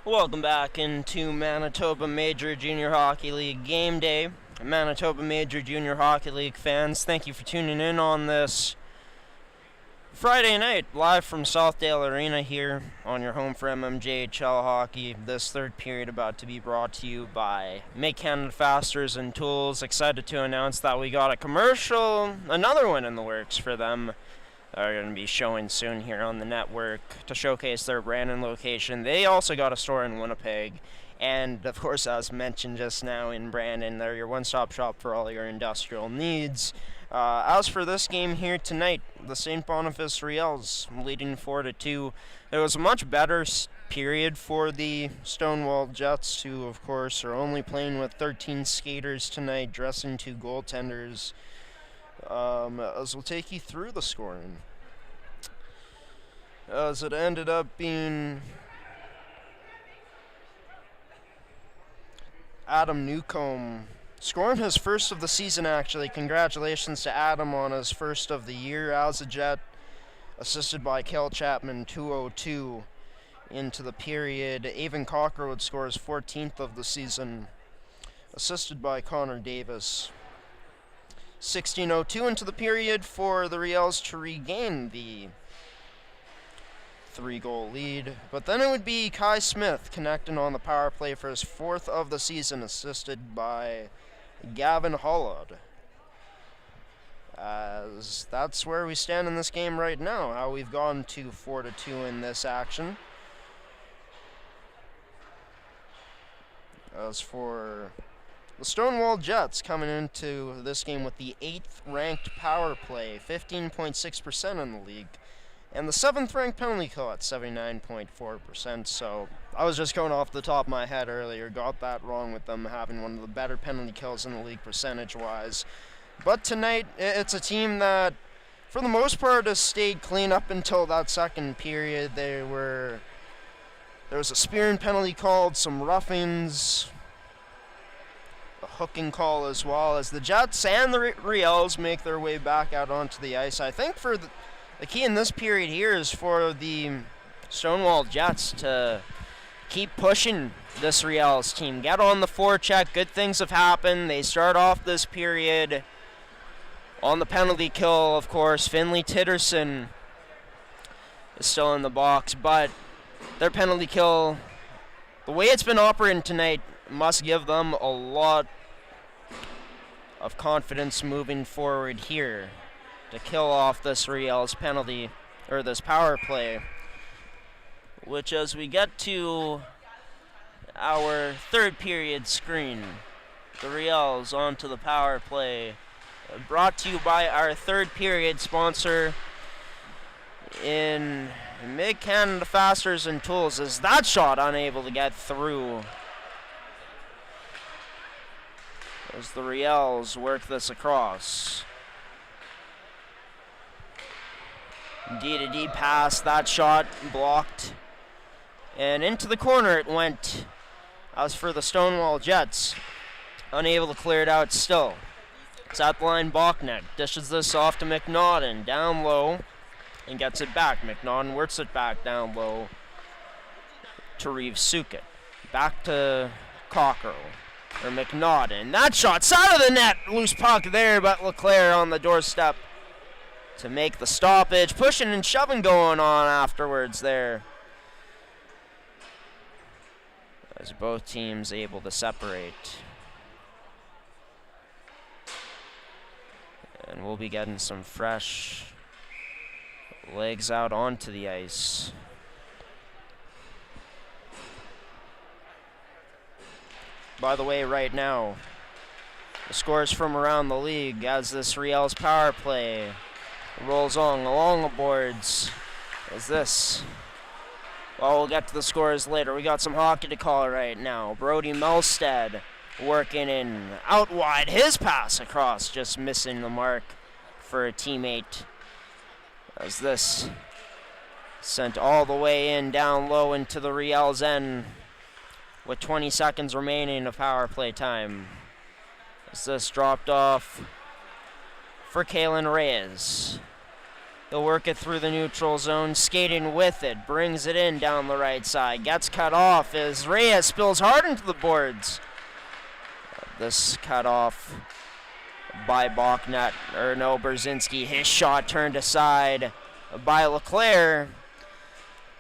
S2: Welcome back into Manitoba Major Junior Hockey League game day. Manitoba Major Junior Hockey League fans, thank you for tuning in on this Friday night, live from Southdale Arena here on your home for mmjhl hockey. This third period about to be brought to you by Mid-Canada Fasteners and Tools. Excited to announce that we got a commercial, another one in the works for them. Are going to be showing soon here on the network to showcase their brand and location. They also got a store in Winnipeg, and of course, as mentioned just now, in Brandon, they're your one-stop shop for all your industrial needs. As for this game here tonight, the St. Boniface Riels leading 4-2. It was a much better period for the Stonewall Jets, who of course are only playing with 13 skaters tonight, dressing 2 goaltenders. As we'll take you through the scoring. As it ended up being Adam Newcomb scoring his first of the season, actually. Congratulations to Adam on his first of the year as a Jet, assisted by Kel Chapman, 2:02 into the period. Avon Cockroach scores 14th of the season, assisted by Connor Davis. 16:02 into the period for the Riels to regain the 3-goal lead. But then it would be Kai Smith connecting on the power play for his 4th of the season, assisted by Gavin Hollowed. As that's where we stand in this game right now, how we've gone to 4-2 in this action. As for the Stonewall Jets coming into this game with the 8th ranked power play, 15.6% in the league, and the 7th ranked penalty kill at 79.4%. So I was just going off the top of my head earlier, got that wrong with them having one of the better penalty kills in the league percentage-wise. But tonight, it's a team that, for the most part, has stayed clean up until that second period. There was a spearing penalty called, some roughings, a hooking call as well, as the Jets and the Riels make their way back out onto the ice. I think for the key in this period here is for the Stonewall Jets to keep pushing this Riels team. Get on the forecheck. Good things have happened. They start off this period on the penalty kill, of course. Finley Titterson is still in the box, but their penalty kill, the way it's been operating tonight, must give them a lot of confidence moving forward here to kill off this Riels penalty, or this power play, which, as we get to our third period screen, the Riels onto the power play, brought to you by our third period sponsor in Mid-Canada Fasteners and Tools. Is that shot unable to get through as the Riels work this across? D-to-D pass, that shot blocked, and into the corner it went. As for the Stonewall Jets, unable to clear it out still. It's at the line, Bachneck dishes this off to McNaughton, down low. and gets it back. McNaughton works it back down low to Reeves Sukit. Back to Cockrell. Or McNaughton. That shot side of the net. Loose puck there, but LeClaire on the doorstep to make the stoppage. Pushing and shoving going on afterwards there, as both teams able to separate. And we'll be getting some fresh legs out onto the ice. By the way, right now, the scores from around the league as this Riels power play rolls on along the boards as this. Well, we'll get to the scores later. We got some hockey to call right now. Brody Melstead working in out wide. His pass across, just missing the mark for a teammate. As this sent all the way in down low into the Riels end with 20 seconds remaining of power play time. As this dropped off for Kalen Reyes. He'll work it through the neutral zone, skating with it, brings it in down the right side, gets cut off as Reyes spills hard into the boards. This cut off by Brzezinski. His shot turned aside by LeClaire.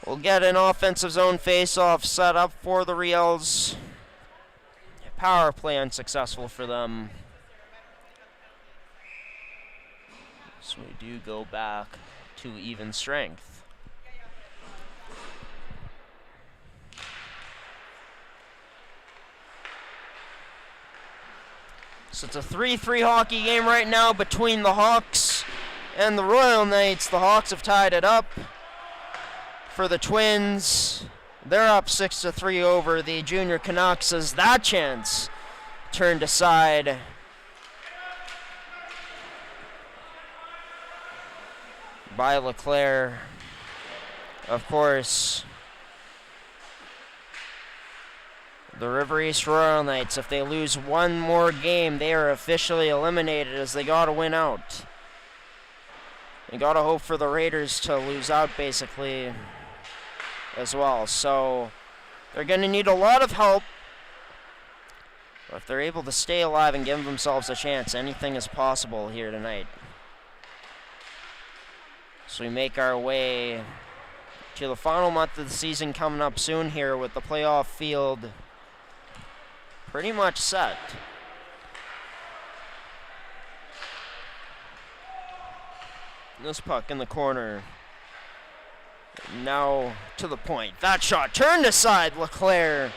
S2: We'll get an offensive zone face-off set up for the Riels. Power play unsuccessful for them. So we do go back to even strength. So it's a 3-3 hockey game right now between the Hawks and the Royal Knights. The Hawks have tied it up for the Twins. They're up 6-3 over the Junior Canucks as that chance turned aside by LeClaire. Of course, the River East Royal Knights, if they lose one more game, they are officially eliminated as they gotta win out. They gotta hope for the Raiders to lose out basically as well. So they're gonna need a lot of help. But if they're able to stay alive and give themselves a chance, anything is possible here tonight. So we make our way to the final month of the season coming up soon here with the playoff field pretty much set. This puck in the corner. Now to the point. That shot turned aside. LeClaire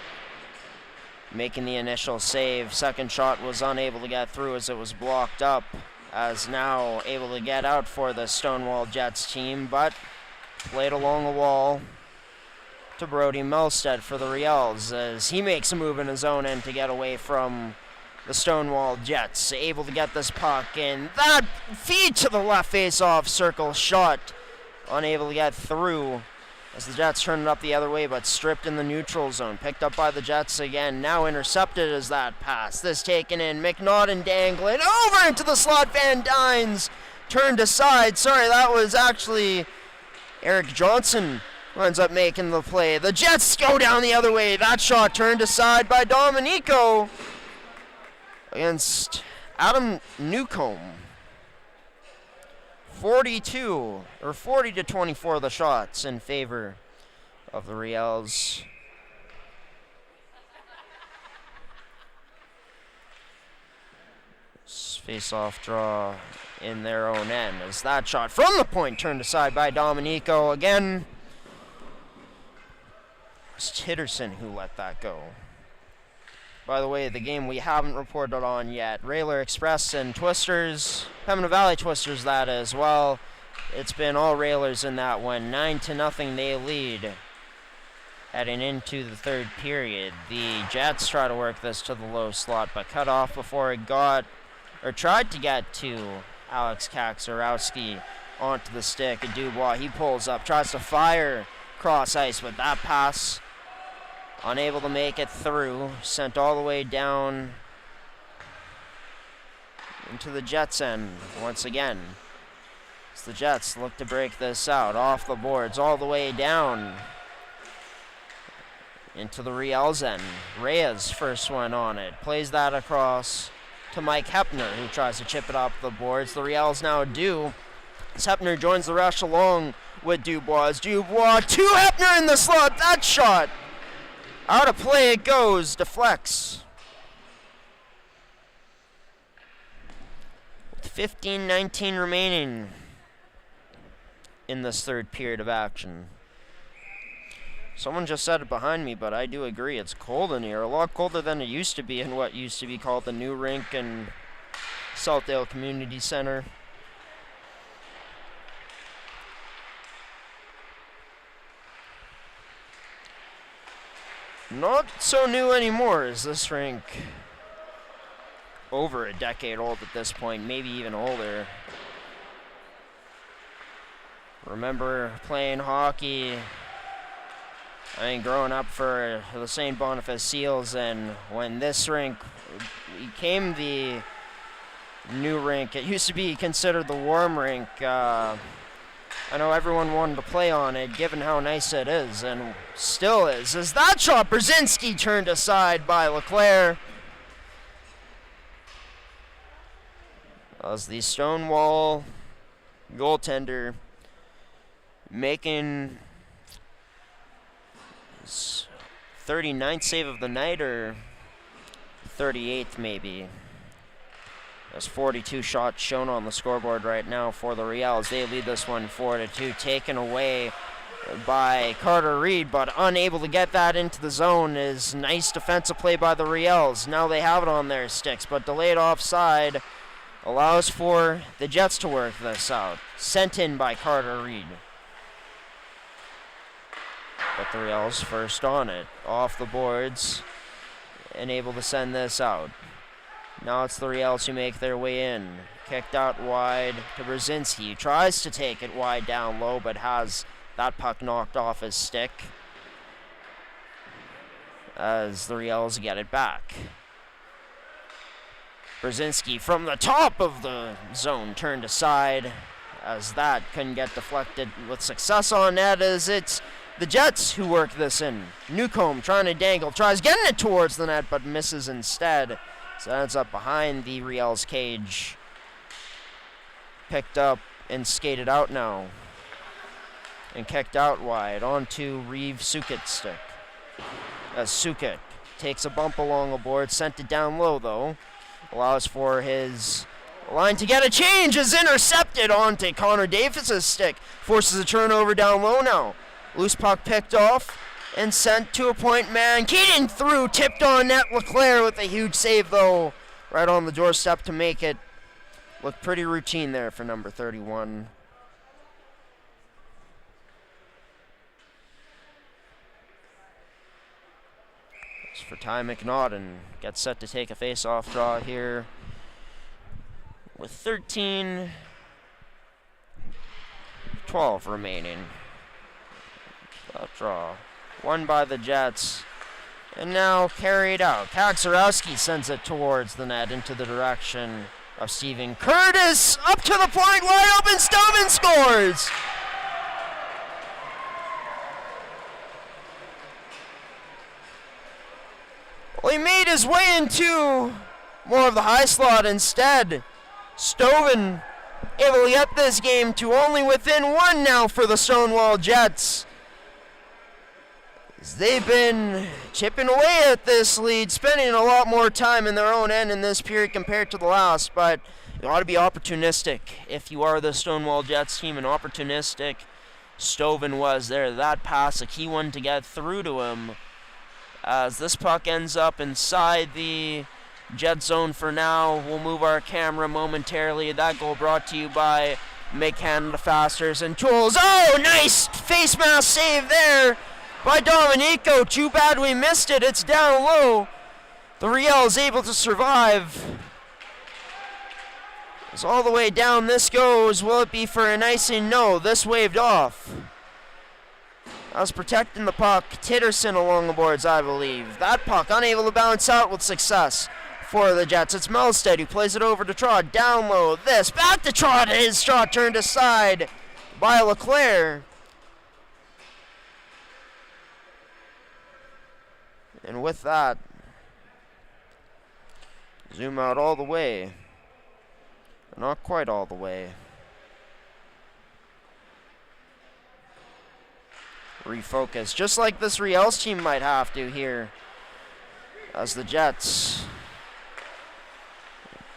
S2: making the initial save. Second shot was unable to get through as it was blocked up. As now able to get out for the Stonewall Jets team, but played along the wall to Brody Melstead for the Riels as he makes a move in his own end to get away from the Stonewall Jets. Able to get this puck and that feed to the left face-off circle shot. Unable to get through as the Jets turn it up the other way, but stripped in the neutral zone. Picked up by the Jets again. Now intercepted as that pass. This taken in. McNaughton dangling over into the slot. Van Dynes turned aside. Sorry, that was actually Eric Johnson who ends up making the play. The Jets go down the other way. That shot turned aside by Domenico against Adam Newcomb. 40 to 24 the shots in favor of the Riels. Face-off draw in their own end as that shot from the point turned aside by Domenico. Again, it's Titterson who let that go. By the way, the game we haven't reported on yet, Rayler Express and Twisters, Pembina Valley Twisters that as well. It's been all Railers in that one. 9-0 they lead heading into the third period. The Jets try to work this to the low slot, but cut off before it got, or tried to get to Alex Kaczorowski onto the stick. And Dubois, he pulls up, tries to fire cross ice, but that pass unable to make it through. Sent all the way down into the Jets end once again. As the Jets look to break this out off the boards all the way down into the Riels end. Reyes first one on it. Plays that across to Mike Hepner, who tries to chip it off the boards. The Riels now do. As Hepner joins the rush along with Dubois. Dubois to Hepner in the slot. That shot out of play it goes. Deflects. With 15:19 remaining in this third period of action. Someone just said it behind me, but I do agree. It's cold in here. A lot colder than it used to be in what used to be called the new rink in Southdale Community Center. Not so new anymore, is this rink over a decade old at this point, maybe even older. Remember playing hockey, growing up for the St. Boniface Seals, and when this rink became the new rink, it used to be considered the warm rink. I know everyone wanted to play on it, given how nice it is, and still is. As that shot, Brzezinski turned aside by LeClaire. As the Stonewall goaltender making his 39th save of the night, or 38th maybe. There's 42 shots shown on the scoreboard right now for the Riels. They lead this one 4-2, taken away by Carter Reed, but unable to get that into the zone. Is nice defensive play by the Riels. Now they have it on their sticks, but delayed offside allows for the Jets to work this out. Sent in by Carter Reed. But the Riels first on it, off the boards, and able to send this out. Now it's the Riels who make their way in. Kicked out wide to Brzezinski. Tries to take it wide down low, but has that puck knocked off his stick as the Riels get it back. Brzezinski from the top of the zone turned aside, as that couldn't get deflected with success on net, as it's the Jets who work this in. Newcomb trying to dangle, tries getting it towards the net, but misses instead. So that ends up behind the Riels cage. Picked up and skated out now. And kicked out wide onto Reeve Sukit's stick. As Sukit takes a bump along the board, sent it down low though. Allows for his line to get a change, is intercepted onto Connor Davis's stick. Forces a turnover down low now. Loose puck picked off and sent to a point man. Keaton through, tipped on net. LeClaire with a huge save though, right on the doorstep to make it look pretty routine there for number 31. As for Ty McNaughton, gets set to take a face-off draw here with 13-12 remaining. That draw won by the Jets, and now carried out. Kaczorowski sends it towards the net into the direction of Stephen Curtis. Up to the point, wide open, Stovin scores! Well, he made his way into more of the high slot instead. Stovin able to get this game to only within one now for the Stonewall Jets. They've been chipping away at this lead, spending a lot more time in their own end in this period compared to the last, but you ought to be opportunistic if you are the Stonewall Jets team, and opportunistic Stovin was there. That pass, a key one to get through to him, as this puck ends up inside the Jet zone for now. We'll move our camera momentarily. That goal brought to you by Make Canada Fasters and Tools. Oh, nice face mask save there by Domenico. Too bad we missed it. It's down low. The Riels able to survive. It's all the way down this goes. Will it be for an icing? No, this waved off. I was protecting the puck. Titterson along the boards, I believe. That puck unable to bounce out with success. for the Jets. It's Melstead who plays it over to Trot. Down low. This. Back to Trot. His shot turned aside by LeClaire. And with that, zoom out all the way. Not quite all the way. Refocus, just like this Riels team might have to here, as the Jets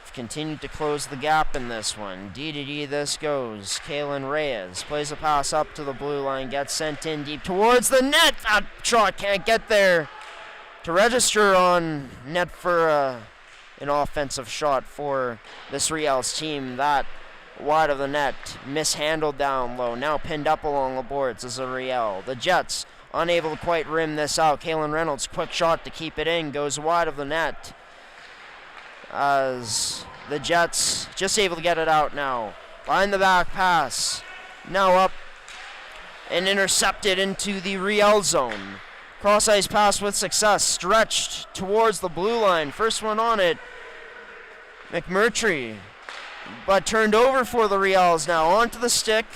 S2: have continued to close the gap in this one. D this goes. Kalen Reyes plays a pass up to the blue line, gets sent in deep towards the net. That shot can't get there to register on net for an offensive shot for this Riels team. That wide of the net, mishandled down low, now pinned up along the boards as a Riel. The Jets unable to quite rim this out. Kalen Reynolds, quick shot to keep it in, goes wide of the net as the Jets just able to get it out now. Behind the back pass, now up and intercepted into the Riel zone. Cross ice pass with success, stretched towards the blue line. First one on it, McMurtry, but turned over for the Riels now. Onto the stick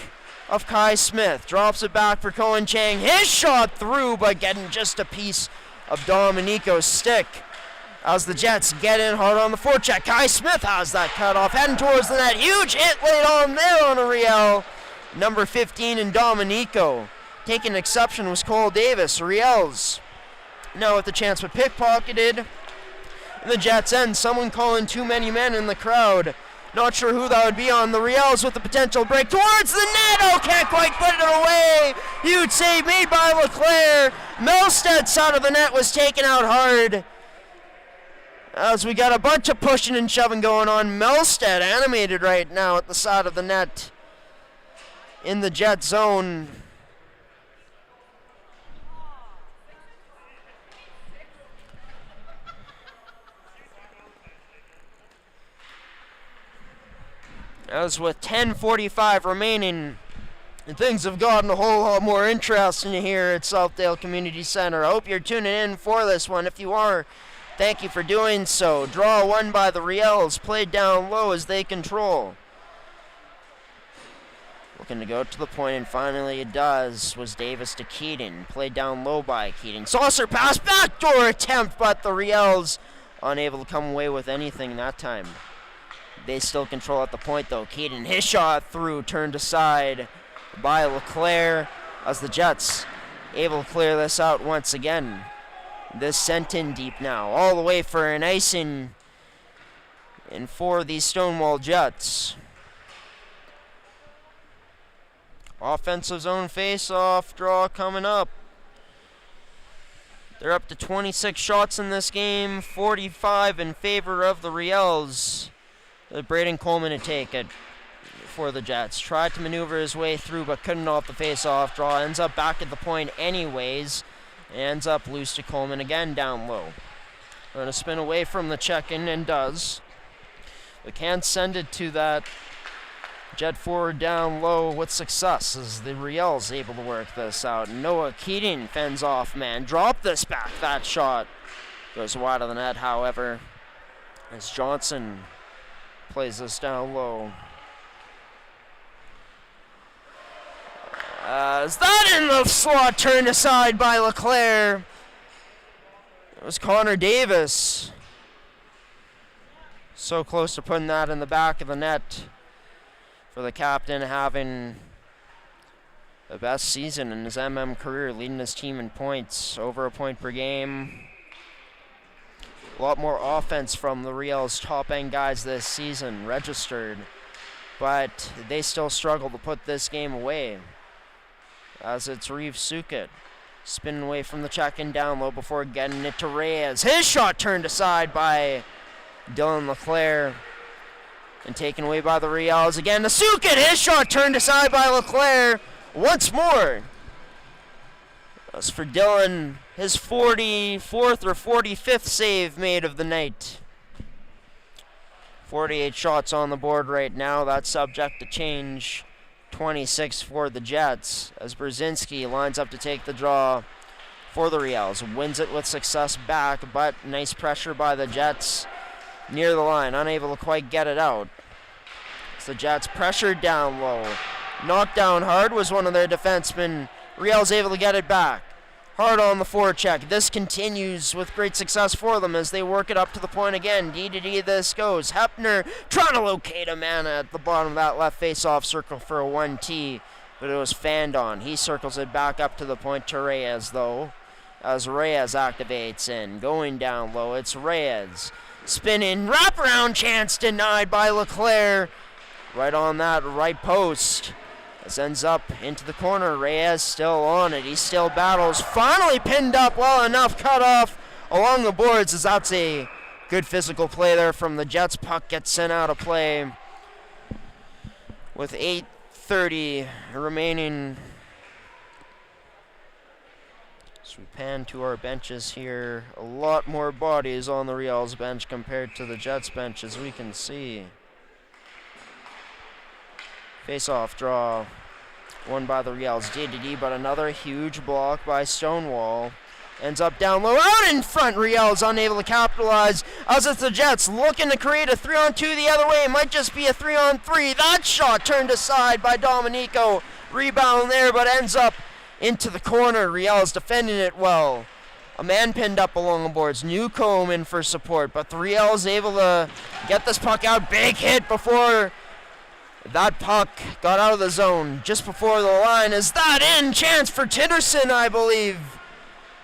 S2: of Kai Smith. Drops it back for Cohen Chang. His shot through, but getting just a piece of Dominico's stick as the Jets get in hard on the forecheck. Kai Smith has that cut off, heading towards the net. Huge hit laid on there on a Riel. Number 15 in Dominico. Taking exception was Cole Davis. Riels now with the chance, but pickpocketed in the Jets' end. Someone calling too many men in the crowd. Not sure who that would be on. The Riels with the potential break towards the net. Oh, can't quite put it away. Huge save made by LeClaire. Melstead's side of the net was taken out hard, as we got a bunch of pushing and shoving going on. Melstead animated right now at the side of the net in the Jet zone. As with 10:45 remaining, things have gotten a whole lot more interesting here at Southdale Community Center. I hope you're tuning in for this one. If you are, thank you for doing so. Draw one by the Riels, played down low as they control. Looking to go to the point, and finally it does. Was Davis to Keaton, played down low by Keaton. Saucer pass, backdoor attempt, but the Riels unable to come away with anything that time. They still control at the point though. Keaton, his shot through, turned aside by LeClaire as the Jets able to clear this out once again. This sent in deep now, all the way for an icing and for the Stonewall Jets. Offensive zone face-off draw coming up. They're up to 26 shots in this game, 45 in favor of the Riels. Braden Coleman to take it for the Jets. Tried to maneuver his way through, but couldn't off the face-off draw. Ends up back at the point anyways. Ends up loose to Coleman again down low. Going to spin away from the check-in, and does. But can't send it to that Jet forward down low with success as the Riels able to work this out. Noah Keating fends off man. Drop this back. That shot goes wide of the net, however, as Johnson plays this down low. Is that in the slot, turned aside by LeClaire? It was Connor Davis. So close to putting that in the back of the net for the captain, having the best season in his career, leading his team in points, over a point per game. A lot more offense from the Riels' top-end guys this season registered, but they still struggle to put this game away, as it's Reeve Sukit spinning away from the check-in down low before getting it to Reyes. His shot turned aside by Dylan LeClaire and taken away by the Riels. Again to Sukit. His shot turned aside by LeClaire once more. As for Dylan, his 44th or 45th save made of the night. 48 shots on the board right now. That's subject to change. 26 for the Jets as Brzezinski lines up to take the draw for the Riels. Wins it with success back, but nice pressure by the Jets near the line, unable to quite get it out. It's the Jets pressured down low. Knocked down hard was one of their defensemen. Riels able to get it back. Hard on the forecheck. This continues with great success for them as they work it up to the point again. D-to-D this goes. Hepner trying to locate a man at the bottom of that left face-off circle for a 1T, but it was fanned on. He circles it back up to the point to Riels, though, as Riels activates in. Going down low, it's Riels. Spinning, wraparound chance denied by Leclerc. Right on that right post. This ends up into the corner. Riels still on it. He still battles. Finally pinned up well enough. Cut off along the boards as that's a good physical play there from the Jets. Puck gets sent out of play with 8:30 remaining. So we pan to our benches here. A lot more bodies on the Riels bench compared to the Jets bench, as we can see. Face-off draw, won by the Riels. D-to-D, but another huge block by Stonewall. Ends up down low, out in front. Riels unable to capitalize as it's the Jets looking to create a 3-on-2 the other way. It might just be a 3-on-3. That shot turned aside by Dominico. Rebound there, but ends up into the corner. Riels defending it well. A man pinned up along the boards. Newcomb in for support, but the Riels able to get this puck out. Big hit before that puck got out of the zone just before the line. Is that in? Chance for Titterson, I believe.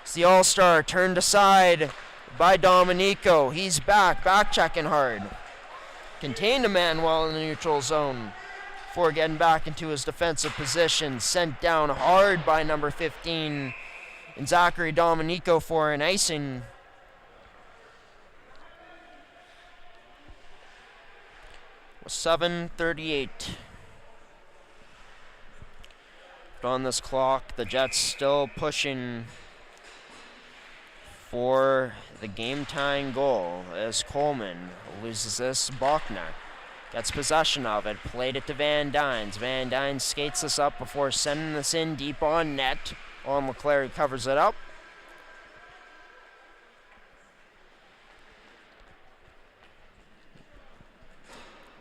S2: It's the All-Star turned aside by Dominico. He's back checking hard. Contained a man well in the neutral zone before getting back into his defensive position. Sent down hard by number 15 and Zachary Dominico for an icing. With 7:38 on this clock. The Jets still pushing for the game-tying goal as Coleman loses this. Bachner gets possession of it, played it to Van Dynes. Van Dynes skates this up before sending this in deep on net. On Leclerc, who covers it up.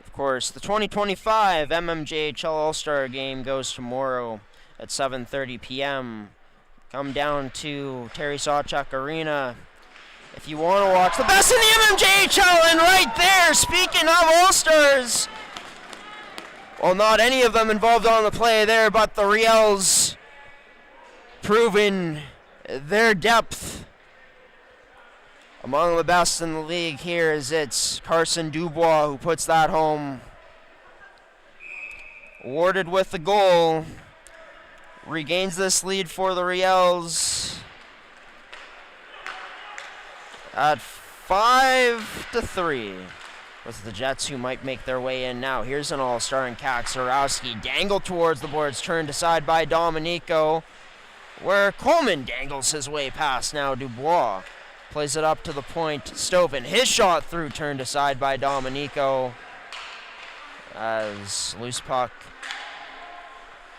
S2: Of course, the 2025 mmjhl All-Star Game goes tomorrow at 7:30 p.m. Come down to Terry Sawchuk Arena if you want to watch the best in the mmjhl. And right there, speaking of All-Stars, well, not any of them involved on the play there, but the Riels proving their depth among the best in the league here, as it's Carson Dubois who puts that home. Awarded with the goal. Regains this lead for the Riels at 5-3. With the Jets, who might make their way in now. Here's an All-Star in Kaczorowski. Dangled towards the boards, turned aside by Dominico, where Coleman dangles his way past now. Dubois plays it up to the point. Stoven, his shot through, turned aside by Dominico as loose puck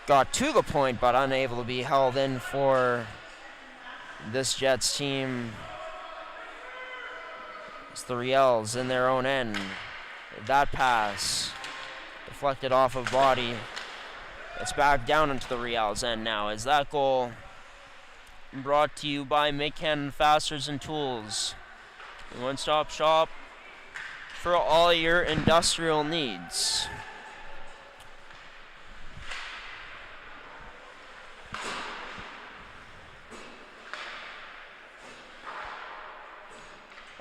S2: got to the point but unable to be held in for this Jets team. It's the Riels in their own end. That pass deflected off of body. It's back down into the Riels end now. Is that goal brought to you by Midcannon Fasteners and Tools, a one-stop shop for all your industrial needs.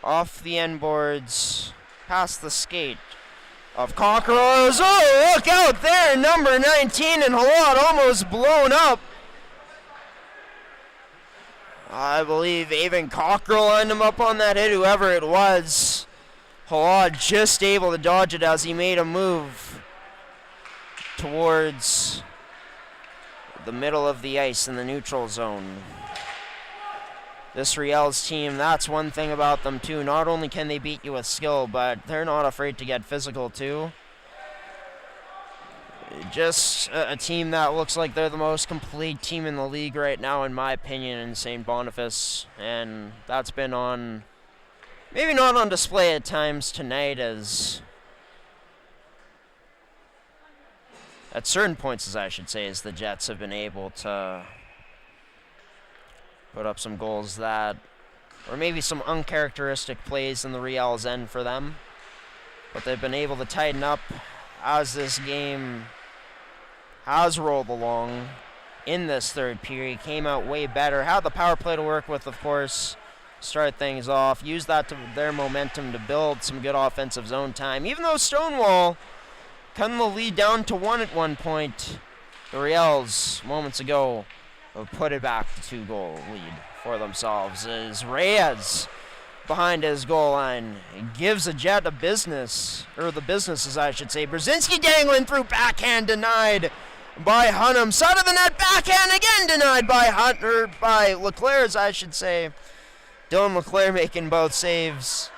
S2: Off the end boards, past the skate of Cockroach. Oh, look out there, number 19, and Halot almost blown up. I believe Avon Cockrell lined him up on that hit, whoever it was. Halot just able to dodge it as he made a move towards the middle of the ice in the neutral zone. This Riels team, that's one thing about them too. Not only can they beat you with skill, but they're not afraid to get physical too. Just a team that looks like they're the most complete team in the league right now, in my opinion, in St. Boniface. And that's been on maybe not on display at times tonight, as at certain points, as I should say, as the Jets have been able to put up some goals that, or maybe some uncharacteristic plays in the Riels' end for them. But they've been able to tighten up as this game has rolled along in this third period. Came out way better. Had the power play to work with, of course. Start things off. Use that to their momentum to build some good offensive zone time. Even though Stonewall cut the lead down to 1 at one point, the Riels moments ago have put it back to 2-goal lead for themselves. As Riels behind his goal line gives a Jet a business, or the business, as I should say. Brzezinski dangling through, backhand denied by Hunnam. Side of the net, backhand again denied by Leclerc, as I should say. Dylan Leclerc making both saves.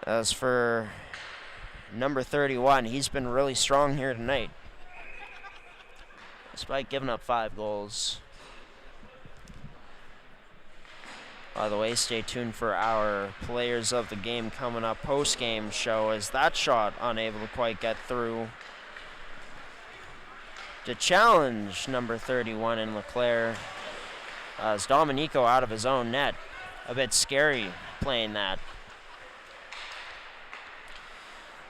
S2: As for number 31, he's been really strong here tonight, despite giving up 5 goals. By the way, stay tuned for our Players of the Game coming up post-game show, as that shot unable to quite get through to challenge number 31 in Leclerc, as Domenico out of his own net. A bit scary playing that.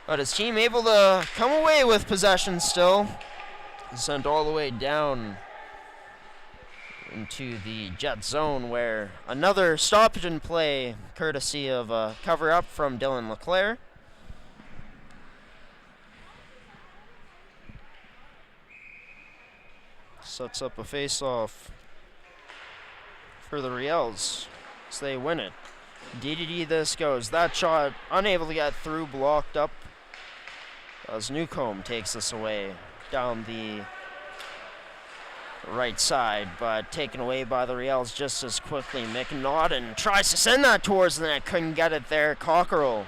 S2: But his team able to come away with possession still. Sent all the way down into the Jet zone, where another stoppage in play, courtesy of a cover-up from Dylan Leclerc. Sets up a face-off for the Riels as they win it. DDD this goes. That shot unable to get through, blocked up as Newcomb takes this away down the right side, but taken away by the Riels just as quickly. McNaughton tries to send that towards the net, couldn't get it there. Cockerell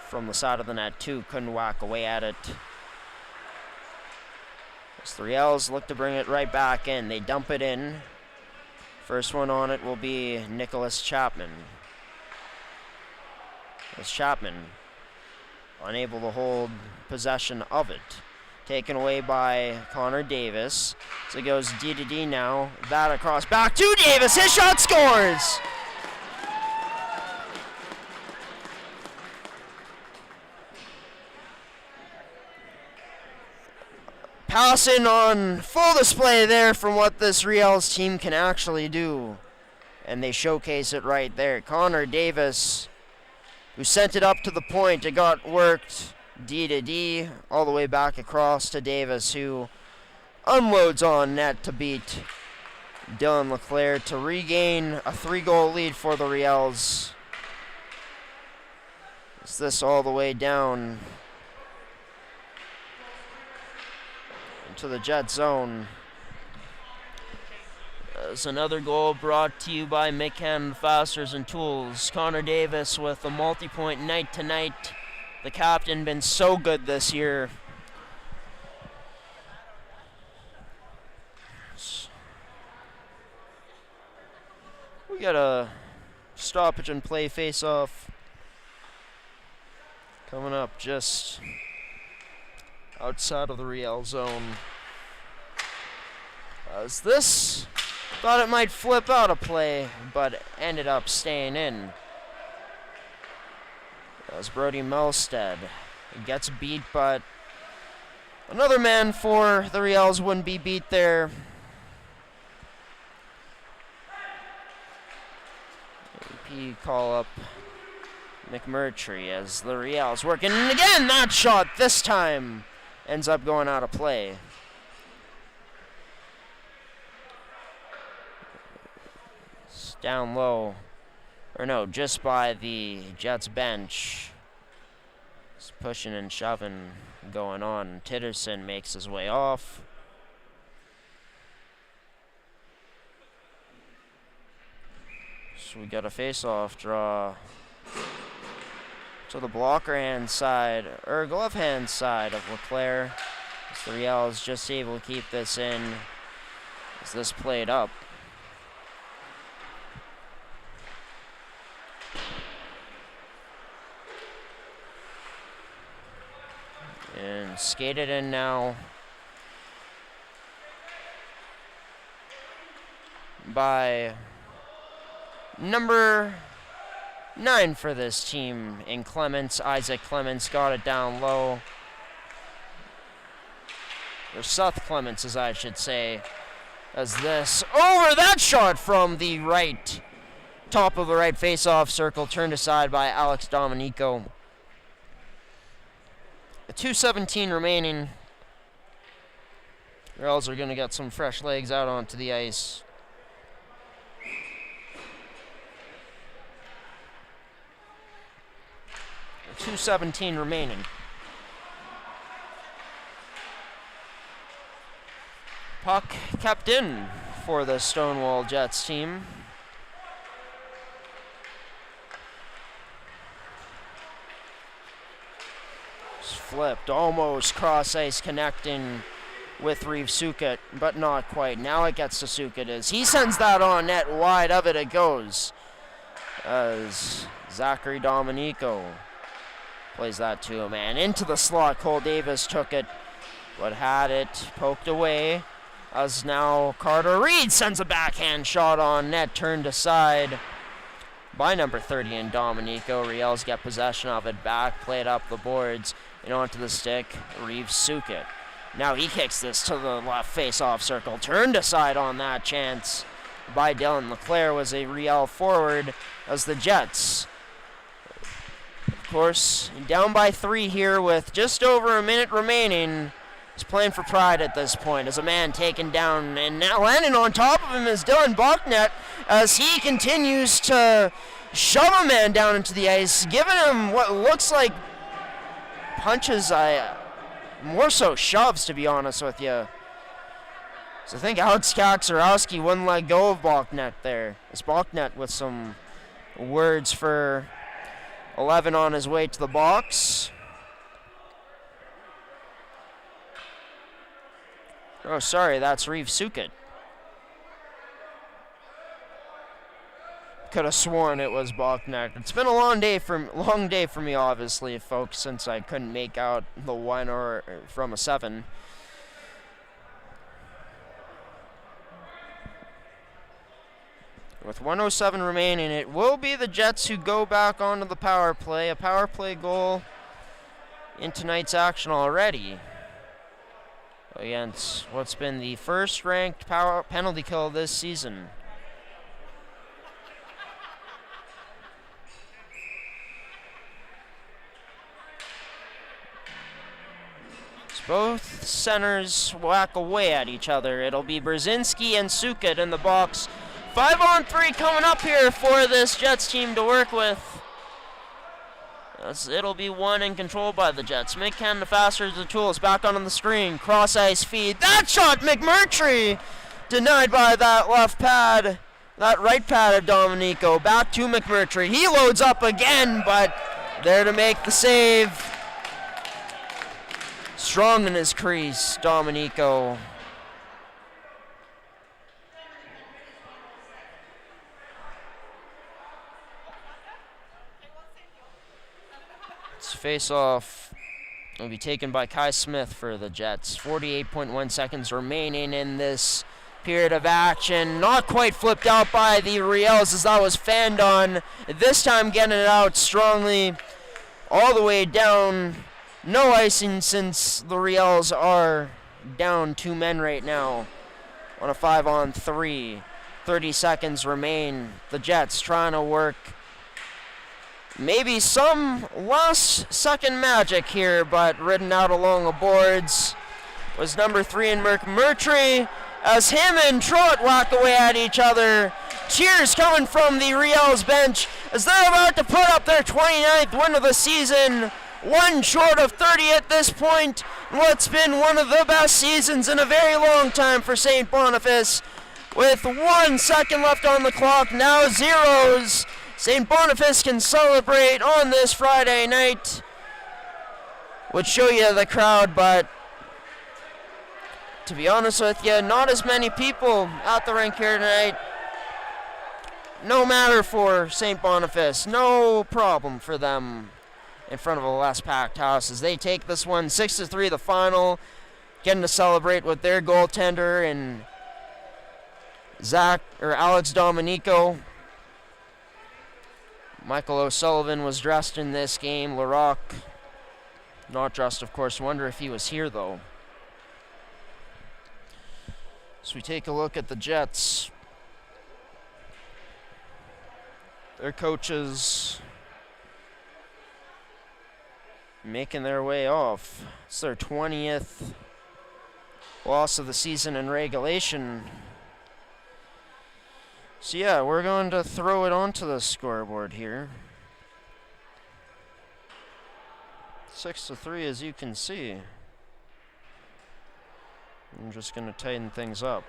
S2: from the side of the net too, couldn't whack away at it. As the Riels look to bring it right back in, they dump it in. First one on it will be Nicholas Chapman. As Chapman unable to hold possession of it. Taken away by Connor Davis. So it goes D to D now. That across back to Davis. His shot scores! Passing on full display there from what this Riels team can actually do. And they showcase it right there. Connor Davis, who sent it up to the point. It got worked D to D all the way back across to Davis, who unloads on net to beat Dylan Leclerc to regain a 3-goal lead for the Riels. Is this all the way down into the Jet zone? As another goal brought to you by Macon Fasteners and Tools. Connor Davis with a multi-point night tonight. The captain been so good this year. We got a stoppage and play face-off coming up just outside of the Riel zone. As this thought it might flip out of play, but ended up staying in. As Brody Melstead gets beat, but another man for the Riels wouldn't be beat there. AP call up McMurtry as the Riels working, and again that shot this time ends up going out of play. It's down low, or no, just by the Jets bench. It's pushing and shoving going on. Titterson makes his way off. So we got a face-off draw to the blocker hand side, or glove hand side of Leclerc. As the Riels just able to keep this in as this played up. Skated in now by number 9 for this team in Clements. Isaac Clements got it down low. Or Seth Clements, as I should say. As this over that shot from the right, top of the right face-off circle, turned aside by Alex Dominico. 2:17 remaining. Riels are going to get some fresh legs out onto the ice. .217 remaining. Puck kept in for the Stonewall Jets team. Flipped, almost cross ice connecting with Riels Suket, but not quite. Now it gets to Suket as he sends that on net, wide of it goes. As Zachary Dominico plays that to a man. Into the slot, Cole Davis took it, but had it poked away. As now Carter Reed sends a backhand shot on net, turned aside by number 30 in Dominico. Riels get possession of it back, played up the boards, and onto the stick, Riels Suket. Now he kicks this to the left face-off circle, turned aside on that chance by Dylan LeClaire. Was a Riel forward as the Jets, of course, down by 3 here with just over a minute remaining. He's playing for pride at this point as a man taken down, and now landing on top of him is Dylan Bachnet as he continues to shove a man down into the ice, giving him what looks like punches, more so shoves, to be honest with you. So I think Alex Kaczorowski wouldn't let go of Bachnet there. It's Bachnet with some words for 11 on his way to the box. Oh, sorry, that's Riels Suket. Could have sworn it was Bachnet. It's been a long day for me, obviously, folks, since I couldn't make out the 1 or from a 7. With 1:07 remaining, it will be the Jets who go back onto the power play. A power play goal in tonight's action already against what's been the first-ranked penalty kill this season. As both centers whack away at each other, it'll be Brzezinski and Suket in the box. 5-on-3 coming up here for this Jets team to work with. It'll be won and controlled by the Jets. McCann, the faster as the tools, back on the screen. Cross ice feed. That shot, McMurtry! Denied by that left pad. That right pad of Dominico. Back to McMurtry. He loads up again, but there to make the save. Strong in his crease, Dominico. Face-off will be taken by Kai Smith for the Jets. 48.1 seconds remaining in this period of action. Not quite flipped out by the Riels as that was fanned on. This time getting it out strongly all the way down. No icing since the Riels are down 2 men right now on a 5-on-3. 30 seconds remain. The Jets trying to work maybe some last-second magic here, but ridden out along the boards was number 3 in McMurtry as him and Trott whack away at each other. Cheers coming from the Riels bench as they're about to put up their 29th win of the season. 1 short of 30 at this point. What's been one of the best seasons in a very long time for St. Boniface. With 1 second left on the clock, now zeros. St. Boniface can celebrate on this Friday night. Would show you the crowd, but to be honest with you, not as many people at the rink here tonight. No matter for St. Boniface, no problem for them in front of a less packed house as they take this one 6-3 the final, getting to celebrate with their goaltender and Alex Dominico. Michael O'Sullivan was dressed in this game. Larocque not dressed, of course. Wonder if he was here, though. So we take a look at the Jets. Their coaches making their way off. It's their 20th loss of the season in regulation. So yeah, we're going to throw it onto the scoreboard here. 6-3, as you can see. I'm just going to tighten things up.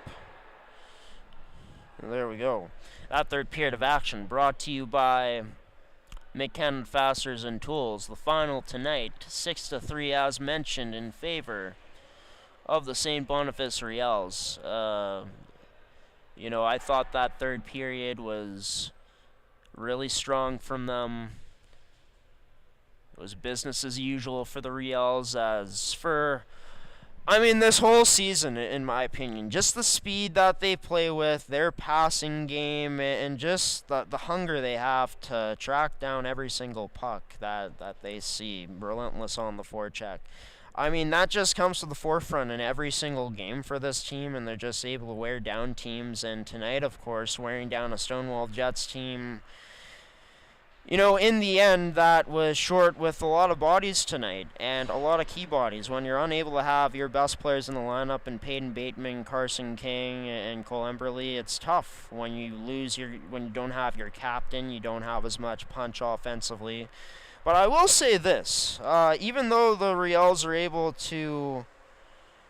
S2: And there we go. That third period of action brought to you by McKenna Fasteners and Tools. The final tonight, 6-3, as mentioned, in favor of the St. Boniface Riels. You know, I thought that third period was really strong from them. It was business as usual for the Riels. As for, I mean, this whole season, in my opinion, just the speed that they play with, their passing game, and just the hunger they have to track down every single puck that they see, relentless on the forecheck. I mean, that just comes to the forefront in every single game for this team, and they're just able to wear down teams. And tonight, of course, wearing down a Stonewall Jets team, you know, in the end, that was short with a lot of bodies tonight, and a lot of key bodies. When you're unable to have your best players in the lineup, and Peyton Bateman, Carson King, and Cole Emberley, it's tough when you when you don't have your captain, you don't have as much punch offensively. But I will say this, even though the Riels are able to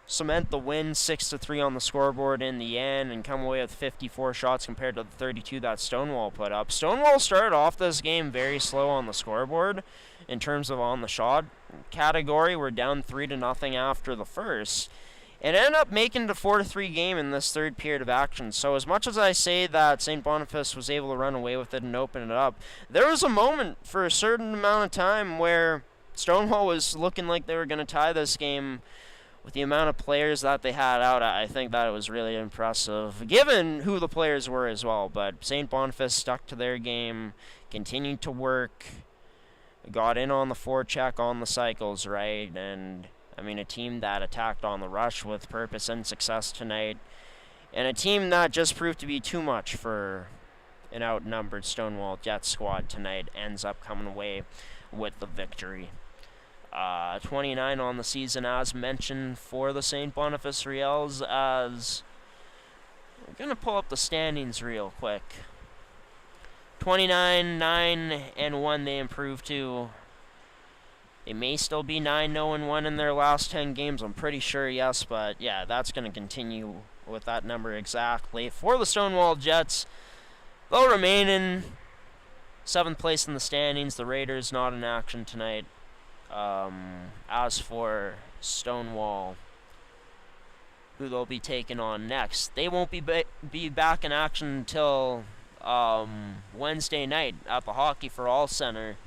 S2: cement the win 6-3 on the scoreboard in the end and come away with 54 shots compared to the 32 that Stonewall put up, Stonewall started off this game very slow on the scoreboard in terms of on the shot category. We're down 3-0 after the first, and ended up making it a 4-3 game in this third period of action. So as much as I say that St. Boniface was able to run away with it and open it up, there was a moment for a certain amount of time where Stonewall was looking like they were going to tie this game with the amount of players that they had out. I think that it was really impressive, given who the players were as well. But St. Boniface stuck to their game, continued to work, got in on the forecheck, on the cycles, right? And I mean, a team that attacked on the rush with purpose and success tonight, and a team that just proved to be too much for an outnumbered Stonewall Jets squad tonight ends up coming away with the victory. 29 on the season, as mentioned, for the St. Boniface Riels. As we're going to pull up the standings real quick. 29, 9-1 they improved to. They may still be 9-0-1 in their last 10 games, I'm pretty sure, yes, but yeah, that's going to continue with that number exactly. For the Stonewall Jets, they'll remain in 7th place in the standings. The Raiders not in action tonight. As for Stonewall, who they'll be taking on next, they won't be back in action until Wednesday night at the Hockey for All Center,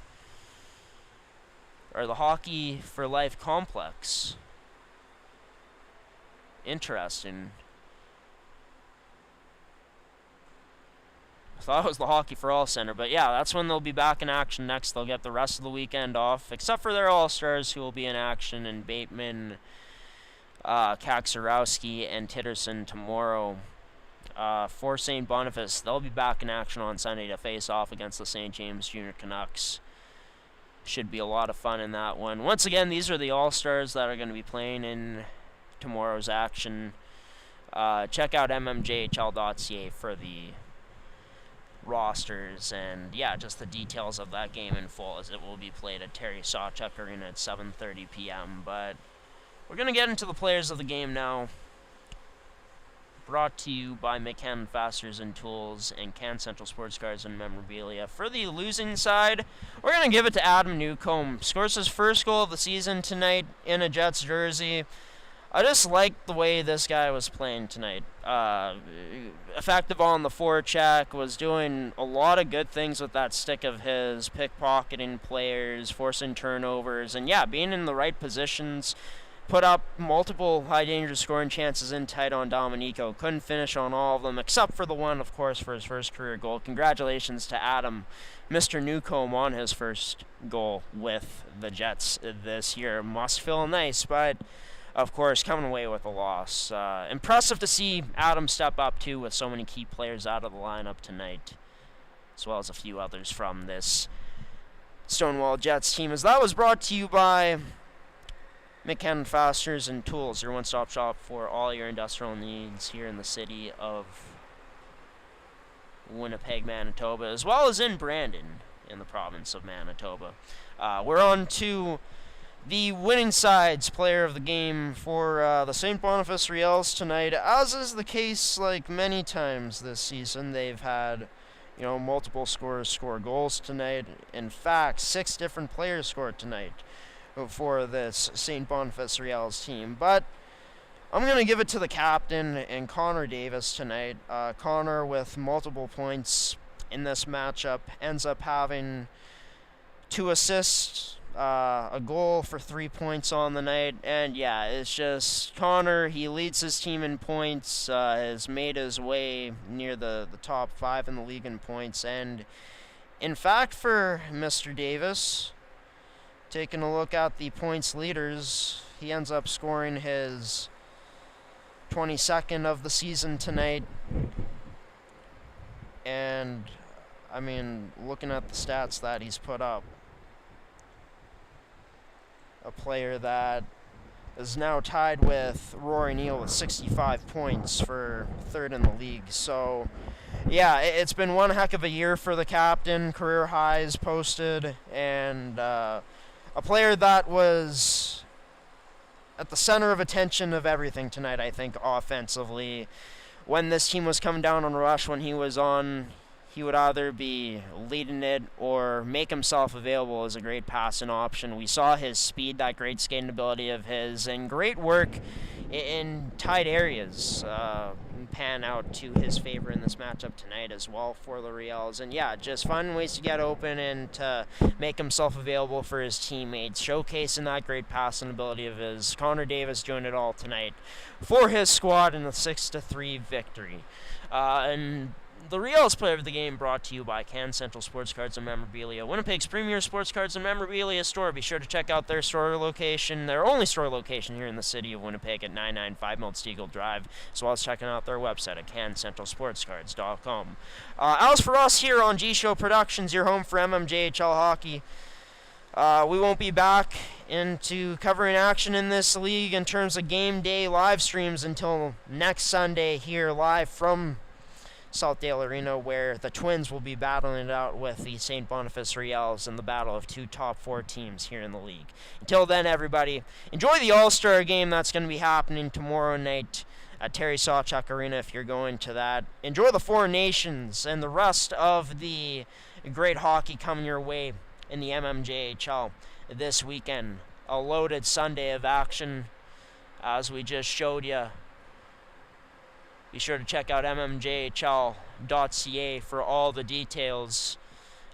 S2: or the Hockey for Life Complex. Interesting. I thought it was the Hockey for All Center, but yeah, that's when they'll be back in action next. They'll get the rest of the weekend off, except for their All-Stars, who will be in action, and Bateman, Kaczorowski, and Titterson tomorrow. For St. Boniface, they'll be back in action on Sunday to face off against the St. James Junior Canucks. Should be a lot of fun in that one. Once again, these are the All-Stars that are going to be playing in tomorrow's action. Check out mmjhl.ca for the rosters and, yeah, just the details of that game in full, as it will be played at Terry Sawchuk Arena at 7:30 p.m. But we're going to get into the players of the game now. Brought to you by McKenna Fasteners and Tools and Can Central Sports Cars and Memorabilia. For the losing side, we're going to give it to Adam Newcomb. Scores his first goal of the season tonight in a Jets jersey. I just liked the way this guy was playing tonight. Effective on the forecheck, was doing a lot of good things with that stick of his, pickpocketing players, forcing turnovers, and yeah, being in the right positions. Put up multiple high danger scoring chances in tight on Dominico. Couldn't finish on all of them, except for the one, of course, for his first career goal. Congratulations to Adam, Mr. Newcomb, on his first goal with the Jets this year. Must feel nice, but of course, coming away with a loss. Impressive to see Adam step up, too, with so many key players out of the lineup tonight, as well as a few others from this Stonewall Jets team. As that was brought to you by McKenna Fasteners and Tools, your one-stop shop for all your industrial needs here in the city of Winnipeg, Manitoba, as well as in Brandon in the province of Manitoba. We're on to the winning side's player of the game for the St. Boniface Riels tonight. As is the case like many times this season, they've had multiple scorers score goals tonight. In fact, 6 different players scored tonight for this St. Boniface Riels team. But I'm going to give it to the captain and Connor Davis tonight. Connor, with multiple points in this matchup, ends up having 2 assists, a goal for 3 points on the night. And yeah, it's just Connor, he leads his team in points, has made his way near the top 5 in the league in points. And in fact, for Mr. Davis, taking a look at the points leaders, he ends up scoring his 22nd of the season tonight. And, I mean, looking at the stats that he's put up, a player that is now tied with Rory Neal with 65 points for 3rd in the league. So, yeah, it's been one heck of a year for the captain. Career highs posted, and a player that was at the center of attention of everything tonight, I think, offensively. When this team was coming down on rush, when he was on, he would either be leading it or make himself available as a great passing option. We saw his speed, that great skating ability of his, and great work in tight areas pan out to his favor in this matchup tonight as well for the Riels. And yeah, just finding ways to get open and to make himself available for his teammates, showcasing that great passing ability of his. Connor Davis doing it all tonight for his squad in a 6-3 victory. And the Riels player of the game brought to you by Can Central Sports Cards and Memorabilia, Winnipeg's premier sports cards and memorabilia store. Be sure to check out their store location, their only store location here in the city of Winnipeg at 995 Miltsteagle Drive, as well as checking out their website at cancentralsportscards.com. As for us here on G Show Productions, your home for mmjhl hockey, we won't be back into covering action in this league in terms of game day live streams until next Sunday here live from Southdale Arena, where the Twins will be battling it out with the St. Boniface Riels in the battle of 2 top 4 teams here in the league. Until then, everybody, enjoy the All-Star game that's going to be happening tomorrow night at Terry Sawchuk Arena if you're going to that. Enjoy the 4 Nations and the rest of the great hockey coming your way in the mmjhl this weekend. A loaded Sunday of action, as we just showed you. Be sure to check out mmjhl.ca for all the details,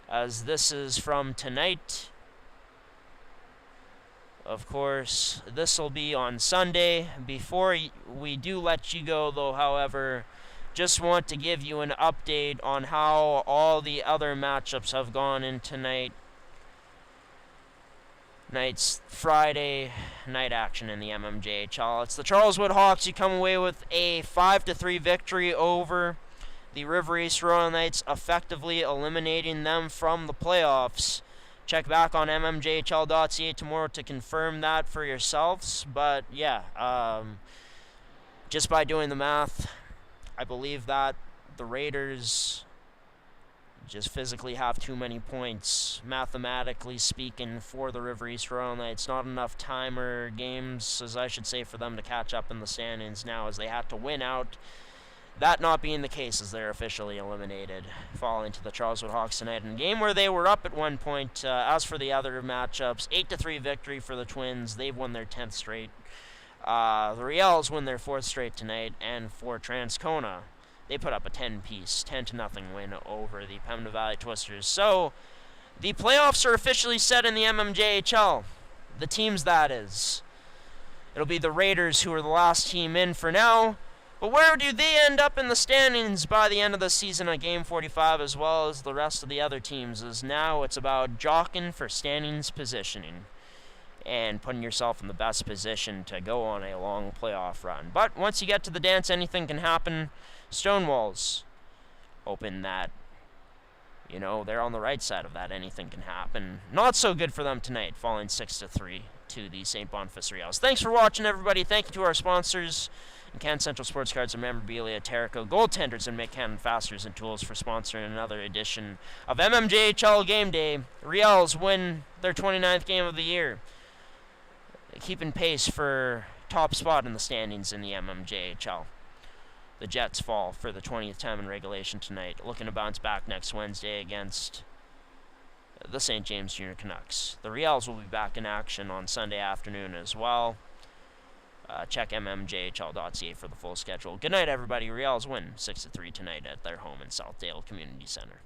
S2: as this is from tonight. Of course, this will be on Sunday. Before we do let you go, though, however, just want to give you an update on how all the other matchups have gone in tonight's Friday night action in the mmjhl. It's the Charleswood Hawks. You come away with a 5-3 victory over the River East Royal Knights, effectively eliminating them from the playoffs. Check back on mmjhl.ca tomorrow to confirm that for yourselves. But yeah, just by doing the math, I believe that the Raiders just physically have too many points, mathematically speaking, for the River East Royal Knights. Not enough time or games, as I should say, for them to catch up in the standings now, as they had to win out. That not being the case, as they're officially eliminated, falling to the Charleswood Hawks tonight in a game where they were up at one point. As for the other matchups, 8-3 victory for the Twins. They've won their 10th straight. The Riels win their 4th straight tonight, and for Transcona, they put up a 10-piece, 10-0 win over the Pembina Valley Twisters. So, the playoffs are officially set in the mmjhl. The teams, that is. It'll be the Raiders who are the last team in for now. But where do they end up in the standings by the end of the season at Game 45, as well as the rest of the other teams, is now it's about jockeying for standings positioning and putting yourself in the best position to go on a long playoff run. But once you get to the dance, anything can happen. Stonewall's hoping that, they're on the right side of that. Anything can happen. Not so good for them tonight, falling 6-3 to the St. Boniface Riels. Thanks for watching, everybody. Thank you to our sponsors, Can Central Sports Cards and Memorabilia, Terrico Goaltenders, and McCann Fasteners and Tools for sponsoring another edition of mmjhl Game Day. Riels win their 29th game of the year, keeping pace for top spot in the standings in the mmjhl. The Jets fall for the 20th time in regulation tonight, looking to bounce back next Wednesday against the St. James Junior Canucks. The Riels will be back in action on Sunday afternoon as well. Check mmjhl.ca for the full schedule. Good night, everybody. Riels win 6-3 tonight at their home in Southdale Community Center.